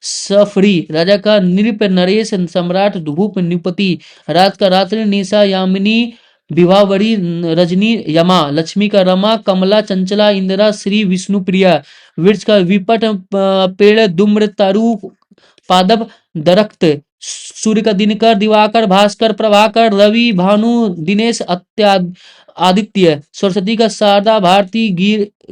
सफरी। राजा का नृप, नरेश, सम्राट, भूप, नृपति। रात का रात्रि, निशा, यामिनी, विभावरी, रजनी, यमा। लक्ष्मी का रमा, कमला, चंचला, इंदिरा, श्री, विष्णु प्रिया। वृक्ष का विपट, पेड़, दुम्र, तरु, पादप, दरख्त। सूर्य का दिनकर, दिवाकर, भास्कर, प्रभाकर, रवि, भानु, दिनेश, आदित्य, सरस्वती का शारदा, भारती,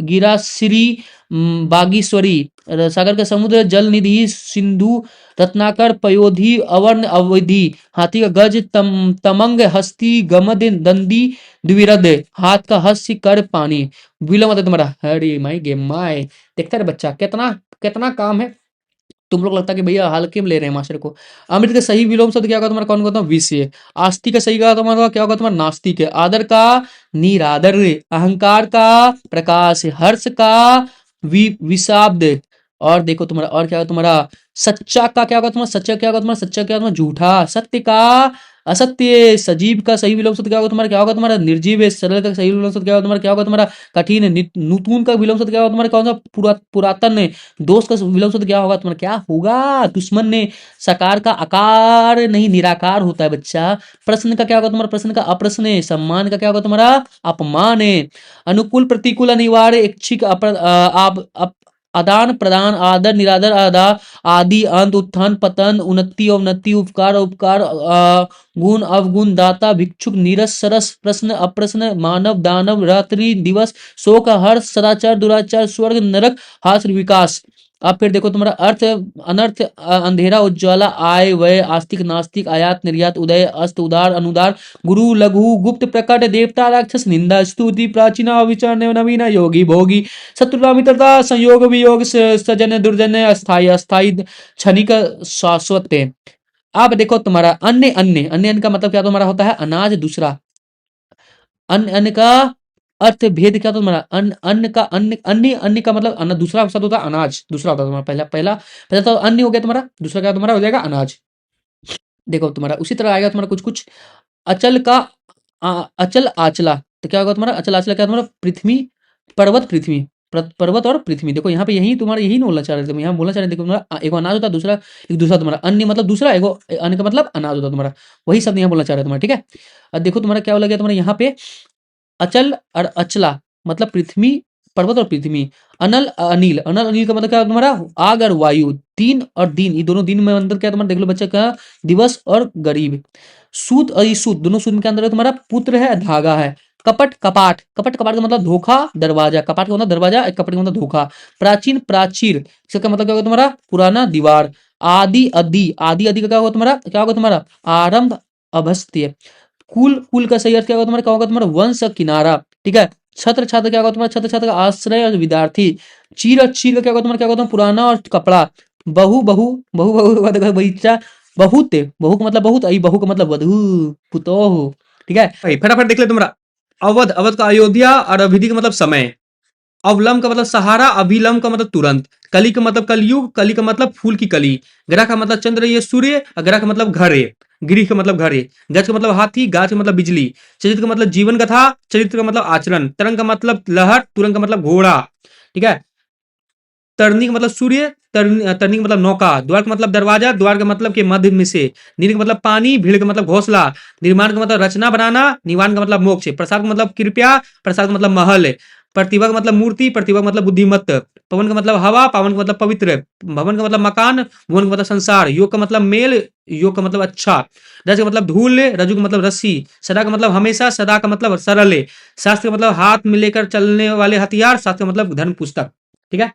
गिराश्री, बागीश्वरी, सागर का समुद्र, जल निधि, सिंधु, रत्नाकर, पयोधी, अवर्ण, अवधि, हाथी का गज, तमंग, हस्ती, गमद, दंडी, द्विरद, हाथ का हस्य, कर, पानी। विलोम मतलब तुम्हारा हरी माई गे माई। देखता है बच्चा कितना कितना काम है। तुम लोग लगता है कि भैया हल्के में ले रहे हैं मास्टर को। अमृत का सही विलोम शब्द क्या होगा तुम्हारा, कौन होता है, विषय। आस्ति का सही का तुम्हारा क्या होगा तुम्हारा, नास्तिक है। आदर का निरादर, अहंकार का प्रकाश, हर्ष का विषाब्द। और देखो तुम्हारा और क्या होगा तुम्हारा, सच्चा का क्या होगा तुम्हारा, सच्चा क्या होगा तुम्हारा, सच्चा क्या होगा तुम्हारा, झूठा। सत्य का असत्य। सजीव का सही विलोम शब्द क्या होगा तुम्हारा, क्या होगा तुम्हारा, निर्जीव है। सरल का सही विलोम शब्द क्या होगा तुम्हारा, क्या होगा तुम्हारा, कठिन है। नूतन का विलोम शब्द क्या होगा तुम्हारा, कौन सा, पुरातन है। दोस्त का विलोम शब्द क्या होगा तुम्हारा, क्या होगा, दुश्मन ने। सकार का आकार नहीं निराकार होता है बच्चा। प्रश्न का क्या होगा तुम्हारा, प्रश्न का अप्रश्न है। सम्मान का क्या होगा तुम्हारा, अपमान है। अनुकूल प्रतिकूल अनिवार्य ऐच्छिक आदान प्रदान, आदर निरादर, आदि अंत, उत्थान पतन, उन्नति अवनति, उपकार उपकार, गुण अवगुण, दाता भिक्षुक, नीरस सरस, प्रश्न अप्रश्न, मानव दानव, रात्रि दिवस, शोक हर्ष, सदाचार दुराचार, स्वर्ग नरक, हास्य विकास। अब फिर देखो तुम्हारा अर्थ, अनर्थ, अंधेरा उज्ज्वला, आय व्यय, आस्तिक नास्तिक, आयात निर्यात, उदय अस्त, उदार अनुदार, गुरु लघु, गुप्त प्रकट, देवता राक्षस, निंदा स्तुति, प्राचीना विचार नवीन, योगी भोगी, शत्रुता मित्रता, संयोग वियोग, सजन दुर्जन, अस्थाई अस्थाई, क्षणिक शाश्वत। अब देखो तुम्हारा अन्य अन्य अन्य अन्य का मतलब क्या तुम्हारा होता है, अनाज दूसरा। अन्य अन्य का अर्थ भेद क्या होता है तुम्हारा, अन्न अन्न का अन्य अन्य अन्य का मतलब अन्न, दूसरा शब्द होता है अनाज, दूसरा होता है तुम्हारा पहला पहला पहला तो अन्य हो गया तुम्हारा, दूसरा क्या तुम्हारा हो जाएगा अनाज। देखो तुम्हारा उसी तरह आएगा तुम्हारा कुछ कुछ। अचल का अचल आचला, तो क्या होगा तुम्हारा, अचल आचला क्या तुम्हारा, पृथ्वी, पर्वत पृथ्वी, पर्वत और पृथ्वी। देखो यहाँ पे यही तुम्हारा यही बोलना चाह रहे थे, यहाँ बोलना चाह रहे थे, देखो तुम्हारा एक अनाज होता है, दूसरा एक दूसरा तुम्हारा अन्य मतलब दूसरा, एक अन्य का मतलब अनाज होता है तुम्हारा, वही शब्द यहाँ बोलना चाह रहे थे तुम्हारा, ठीक है। अब देखो तुम्हारा क्या बोला गया तुम्हारा यहाँ पे, अचल और अचला मतलब पृथ्वी, पर्वत और पृथ्वी। अनल अनिल, अनल अनिल का मतलब क्या है तुम्हारा, आग और वायु। दिन और दिन, ये दोनों दिन में अंदर क्या है तुम्हारा, देख लो बच्चा का, दिवस और गरीब। सूत और ईसूत, दोनों सूत के अंदर है तुम्हारा, पुत्र है धागा है। कपट कपाट, कपट कपाट का मतलब धोखा दरवाजा, कपाट का मतलब दरवाजा, कपट का मतलब धोखा। प्राचीन प्राचीर, इसका मतलब क्या होगा तुम्हारा, पुराना दीवार। आदि अदि, आदि अदि का क्या होगा तुम्हारा, क्या होगा तुम्हारा, आरंभ अभस्त्य। कुल, कुल का सही अर्थ क्या होगा तुम्हारा, क्या होगा तुम्हारा, वंश किनारा, ठीक है। छत्र छात्र क्या होगा तुम्हारा, छत्र छात्र का आश्रय और विद्यार्थी। चीर और चीर का क्या होगा तुम्हारा, क्या होगा तुम्हारा, पुराना और कपड़ा। बहु बहु बहु बहु का देखो बगीचा। बहुत, बहु का मतलब बहुत, आई बहु का मतलब वधु पुतोह, ठीक है भाई। फटाफट देख ले तुम्हारा, अवध, अवध का अयोध्या, और अवधि का मतलब समय। अवलंब का मतलब सहारा, अभिलंब का मतलब तुरंत। कली का मतलब कलयुग, कली का मतलब फूल की कली। ग्रह का मतलब चंद्र ये सूर्य, और ग्रह का मतलब घर है, गिरी का मतलब घर है। गज का मतलब हाथी, गाज का मतलब बिजली। चरित्र का मतलब जीवन कथा, चरित्र का मतलब आचरण। तरंग का मतलब लहर, तुरंग का मतलब घोड़ा, ठीक है। तरनी का मतलब सूर्य, तरनी का मतलब नौका। द्वार का मतलब दरवाजा, द्वार का मतलब के मध्य में से। नीर का मतलब पानी, भीड़ का मतलब घोंसला। निर्माण का मतलब रचना बनाना, निवान का मतलब मोक्ष। प्रसाद का मतलब कृपया, प्रसाद का मतलब महल। प्रतिभा का मतलब मूर्ति, प्रतिभा का मतलब बुद्धिमत। पवन का मतलब हवा, पावन का मतलब पवित्र। भवन का मतलब मकान, भुवन का मतलब संसार। योग का मतलब मेल, योग का मतलब अच्छा। रज का मतलब धूल, रजु का मतलब रस्सी। सदा का मतलब हमेशा, सदा का मतलब सरल। शास्त्र का मतलब हाथ में लेकर चलने वाले हथियार, शास्त्र का मतलब धर्म पुस्तक, ठीक है।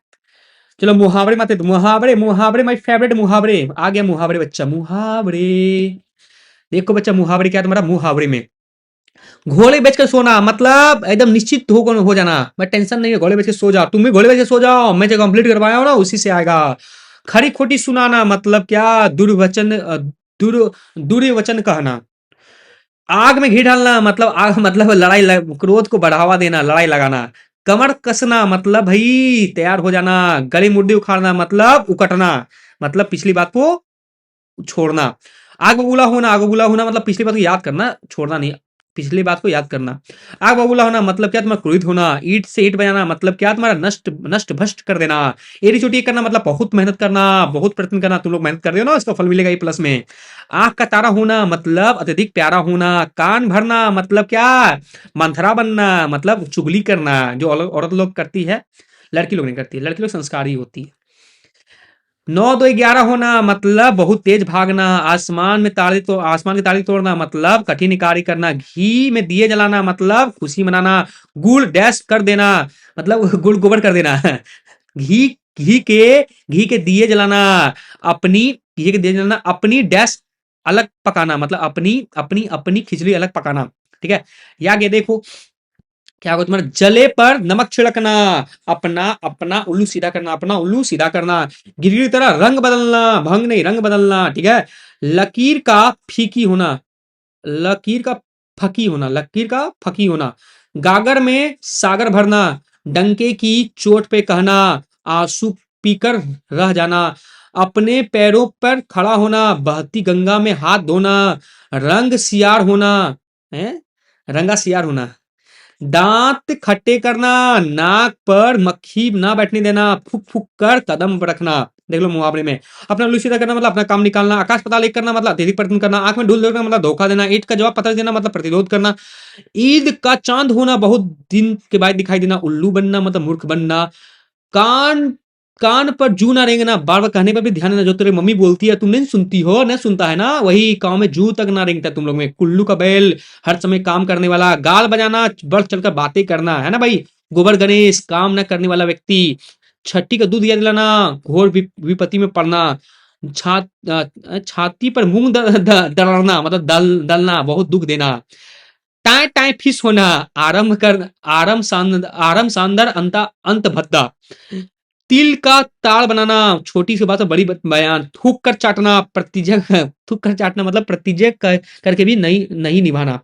चलो मुहावरे माते, तो मुहावरे, मुहावरे माय फेवरेट मुहावरे आ गया। मुहावरे बच्चा, मुहावरे देखो बच्चा, मुहावरे क्या है तुम्हारा, मुहावरे में घोड़े बेच कर सोना मतलब एकदम निश्चित हो जाना, मैं टेंशन नहीं है, घोड़े बेच के सो जाओ, तुम भी घोड़े बेच के सो जाओ, मैं जो कंप्लीट करवाया हूं ना उसी से आएगा। खरी खोटी सुनाना मतलब क्या, दुर्वचन दुर्वचन कहना। आग में घी डालना मतलब आग मतलब क्रोध को बढ़ावा देना, लड़ाई लगाना। कमर कसना मतलब भाई तैयार हो जाना। गली मुड्डी उखाड़ना मतलब उकटना, मतलब पिछली बात को छोड़ना। आग बबूला होना, आग बबूला होना मतलब पिछली बात को याद करना, छोड़ना नहीं, पिछली बात को याद करना। आग बबूला होना मतलब क्या, तुम्हारा क्रोधित होना। ईंट से ईंट बजाना मतलब क्या, तुम्हारा नष्ट नष्ट भ्रष्ट कर देना। एड़ी चोटी करना मतलब बहुत मेहनत करना, बहुत प्रयत्न करना, तुम लोग मेहनत कर रहे हो ना, इसका फल मिलेगा ये प्लस में। आंख का तारा होना मतलब अत्यधिक प्यारा होना। कान भरना मतलब क्या, मंथरा बनना, मतलब चुगली करना, जो औरत लोग करती है, लड़की लोग नहीं करती है, लड़की लोग संस्कारी होती है। 9 2 11 होना मतलब बहुत तेज भागना, आसमान के तारे तोड़ना मतलब कठिन कार्य करना, घी में दिए जलाना मतलब खुशी मनाना, गुड़ डैश कर देना मतलब गुड़ गोबर कर देना। घी घी के घी के दिए जलाना, अपनी घी के दिए जलाना, अपनी डैश अलग पकाना मतलब अपनी अपनी अपनी खिचड़ी अलग पकाना। ठीक है, या आगे देखो क्या होगा तुम्हारा, जले पर नमक छिड़कना, अपना अपना उल्लू सीधा करना, अपना उल्लू सीधा करना, गिरगिट की तरह रंग बदलना, भंग नहीं रंग बदलना। ठीक है, लकीर का फीकी होना, लकीर का फकी होना, लकीर का फकी होना, गागर में सागर भरना, डंके की चोट पे कहना, आंसू पीकर रह जाना, अपने पैरों पर खड़ा होना, बहती गंगा में हाथ धोना, रंग सियार होना है, रंगा सियार होना, दांत खट्टे करना, नाक पर मक्खी ना बैठने देना, फूक फूक कर कदम रखना। देख लो मुहावरे में, अपना उल्लू सीधा करना मतलब अपना काम निकालना, आकाश पाताल एक करना मतलब अत्यधिक प्रयत्न करना, आंख में धूल देखना मतलब धोखा देना, ईंट का जवाब पत्थर देना मतलब प्रतिरोध करना, ईद का चांद होना बहुत दिन के बाद दिखाई देना, उल्लू बनना मतलब मूर्ख बनना, कान कान पर जू ना रेंगना, बार बार कहने पर भी ध्यान देना, जो तेरी मम्मी बोलती है तुम नहीं सुनती हो, नहीं सुनता है ना, वही गांव में जू तक ना रेंगता तुम लोग में, कुल्लू का बैल हर समय काम करने वाला, गाल बजाना बढ़ चढ़कर बातें करना है ना भाई, गोबर गणेश काम न करने वाला व्यक्ति, छठी का दूध याद दिलाना, घोर विपत्ति में पड़ना, छाती पर मूंग दलना मतलब दलना बहुत दुख देना, टाए टाए फिस होना, आरम सांदर अंत भद्दा, तिल का ताड़ बनाना, छोटी सी बात है बड़ी बयान, थूक कर चाटना, प्रतिज्ञा थूक कर चाटना मतलब प्रतिज्ञा करके भी नहीं नहीं निभाना,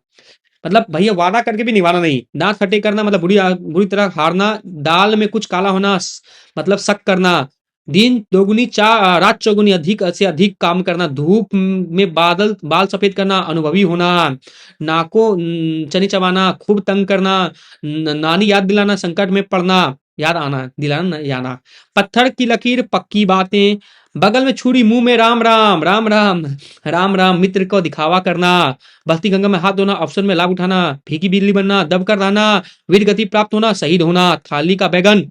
मतलब भैया वादा करके भी निभाना नहीं, दांत खट्टे करना मतलब बुरी तरह हारना, दाल में कुछ काला होना मतलब शक करना, दिन दोगुनी रात चौगुनी अधिक से अधिक काम करना, धूप में बाल सफेद करना, अनुभवी होना, नाको चने चबाना, खूब तंग करना, नानी याद दिलाना, संकट में पड़ना, याद आना दिलाना याना, पत्थर की लकीर पक्की बातें, बगल में छुरी मुंह में राम राम राम राम राम राम, मित्र को दिखावा करना, बहती गंगा में हाथ धोना, अवसर में लाभ उठाना, फीकी बिजली बनना, दब कर रहना, वीर गति प्राप्त होना, शहीद होना, थाली का बैगन,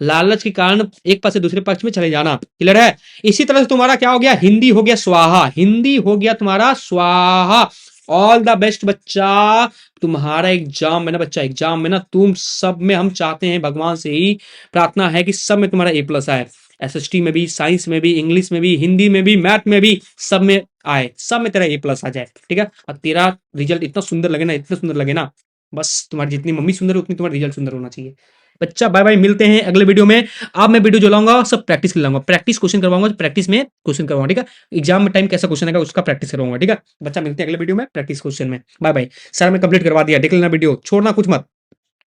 लालच के कारण एक पक्ष से दूसरे पक्ष में चले जाना। क्लियर है, इसी तरह से तुम्हारा क्या हो गया, हिंदी हो गया स्वाहा, हिंदी हो गया तुम्हारा स्वाहा। ऑल द बेस्ट बच्चा, तुम्हारा एग्जाम में ना बच्चा, एग्जाम में ना तुम सब में हम चाहते हैं, भगवान से ही प्रार्थना है कि सब में तुम्हारा ए प्लस आए, एसएसटी में भी, साइंस में भी, इंग्लिश में भी, हिंदी में भी, मैथ में भी, सब में आए, सब में तेरा ए प्लस आ जाए। ठीक है, और तेरा रिजल्ट इतना सुंदर लगे ना, इतना सुंदर लगे ना, बस तुम्हारी जितनी मम्मी सुंदर है उतनी तुम्हारा रिजल्ट सुंदर होना चाहिए। बच्चा बाय बाय, मिलते हैं अगले वीडियो में। अब मैं वीडियो जो लाऊंगा सब प्रैक्टिस के लाऊंगा, प्रैक्टिस क्वेश्चन करवाऊंगा, प्रैक्टिस में क्वेश्चन करवाऊंगा। ठीक है, एग्जाम में टाइम कैसा क्वेश्चन आएगा उसका प्रैक्टिस करवाऊंगा। ठीक है बच्चा, मिलते हैं अगले वीडियो में प्रैक्टिस क्वेश्चन में। Bye bye. सर मैं कंप्लीट करवा दिया, देख लेना वीडियो, छोड़ना कुछ मत।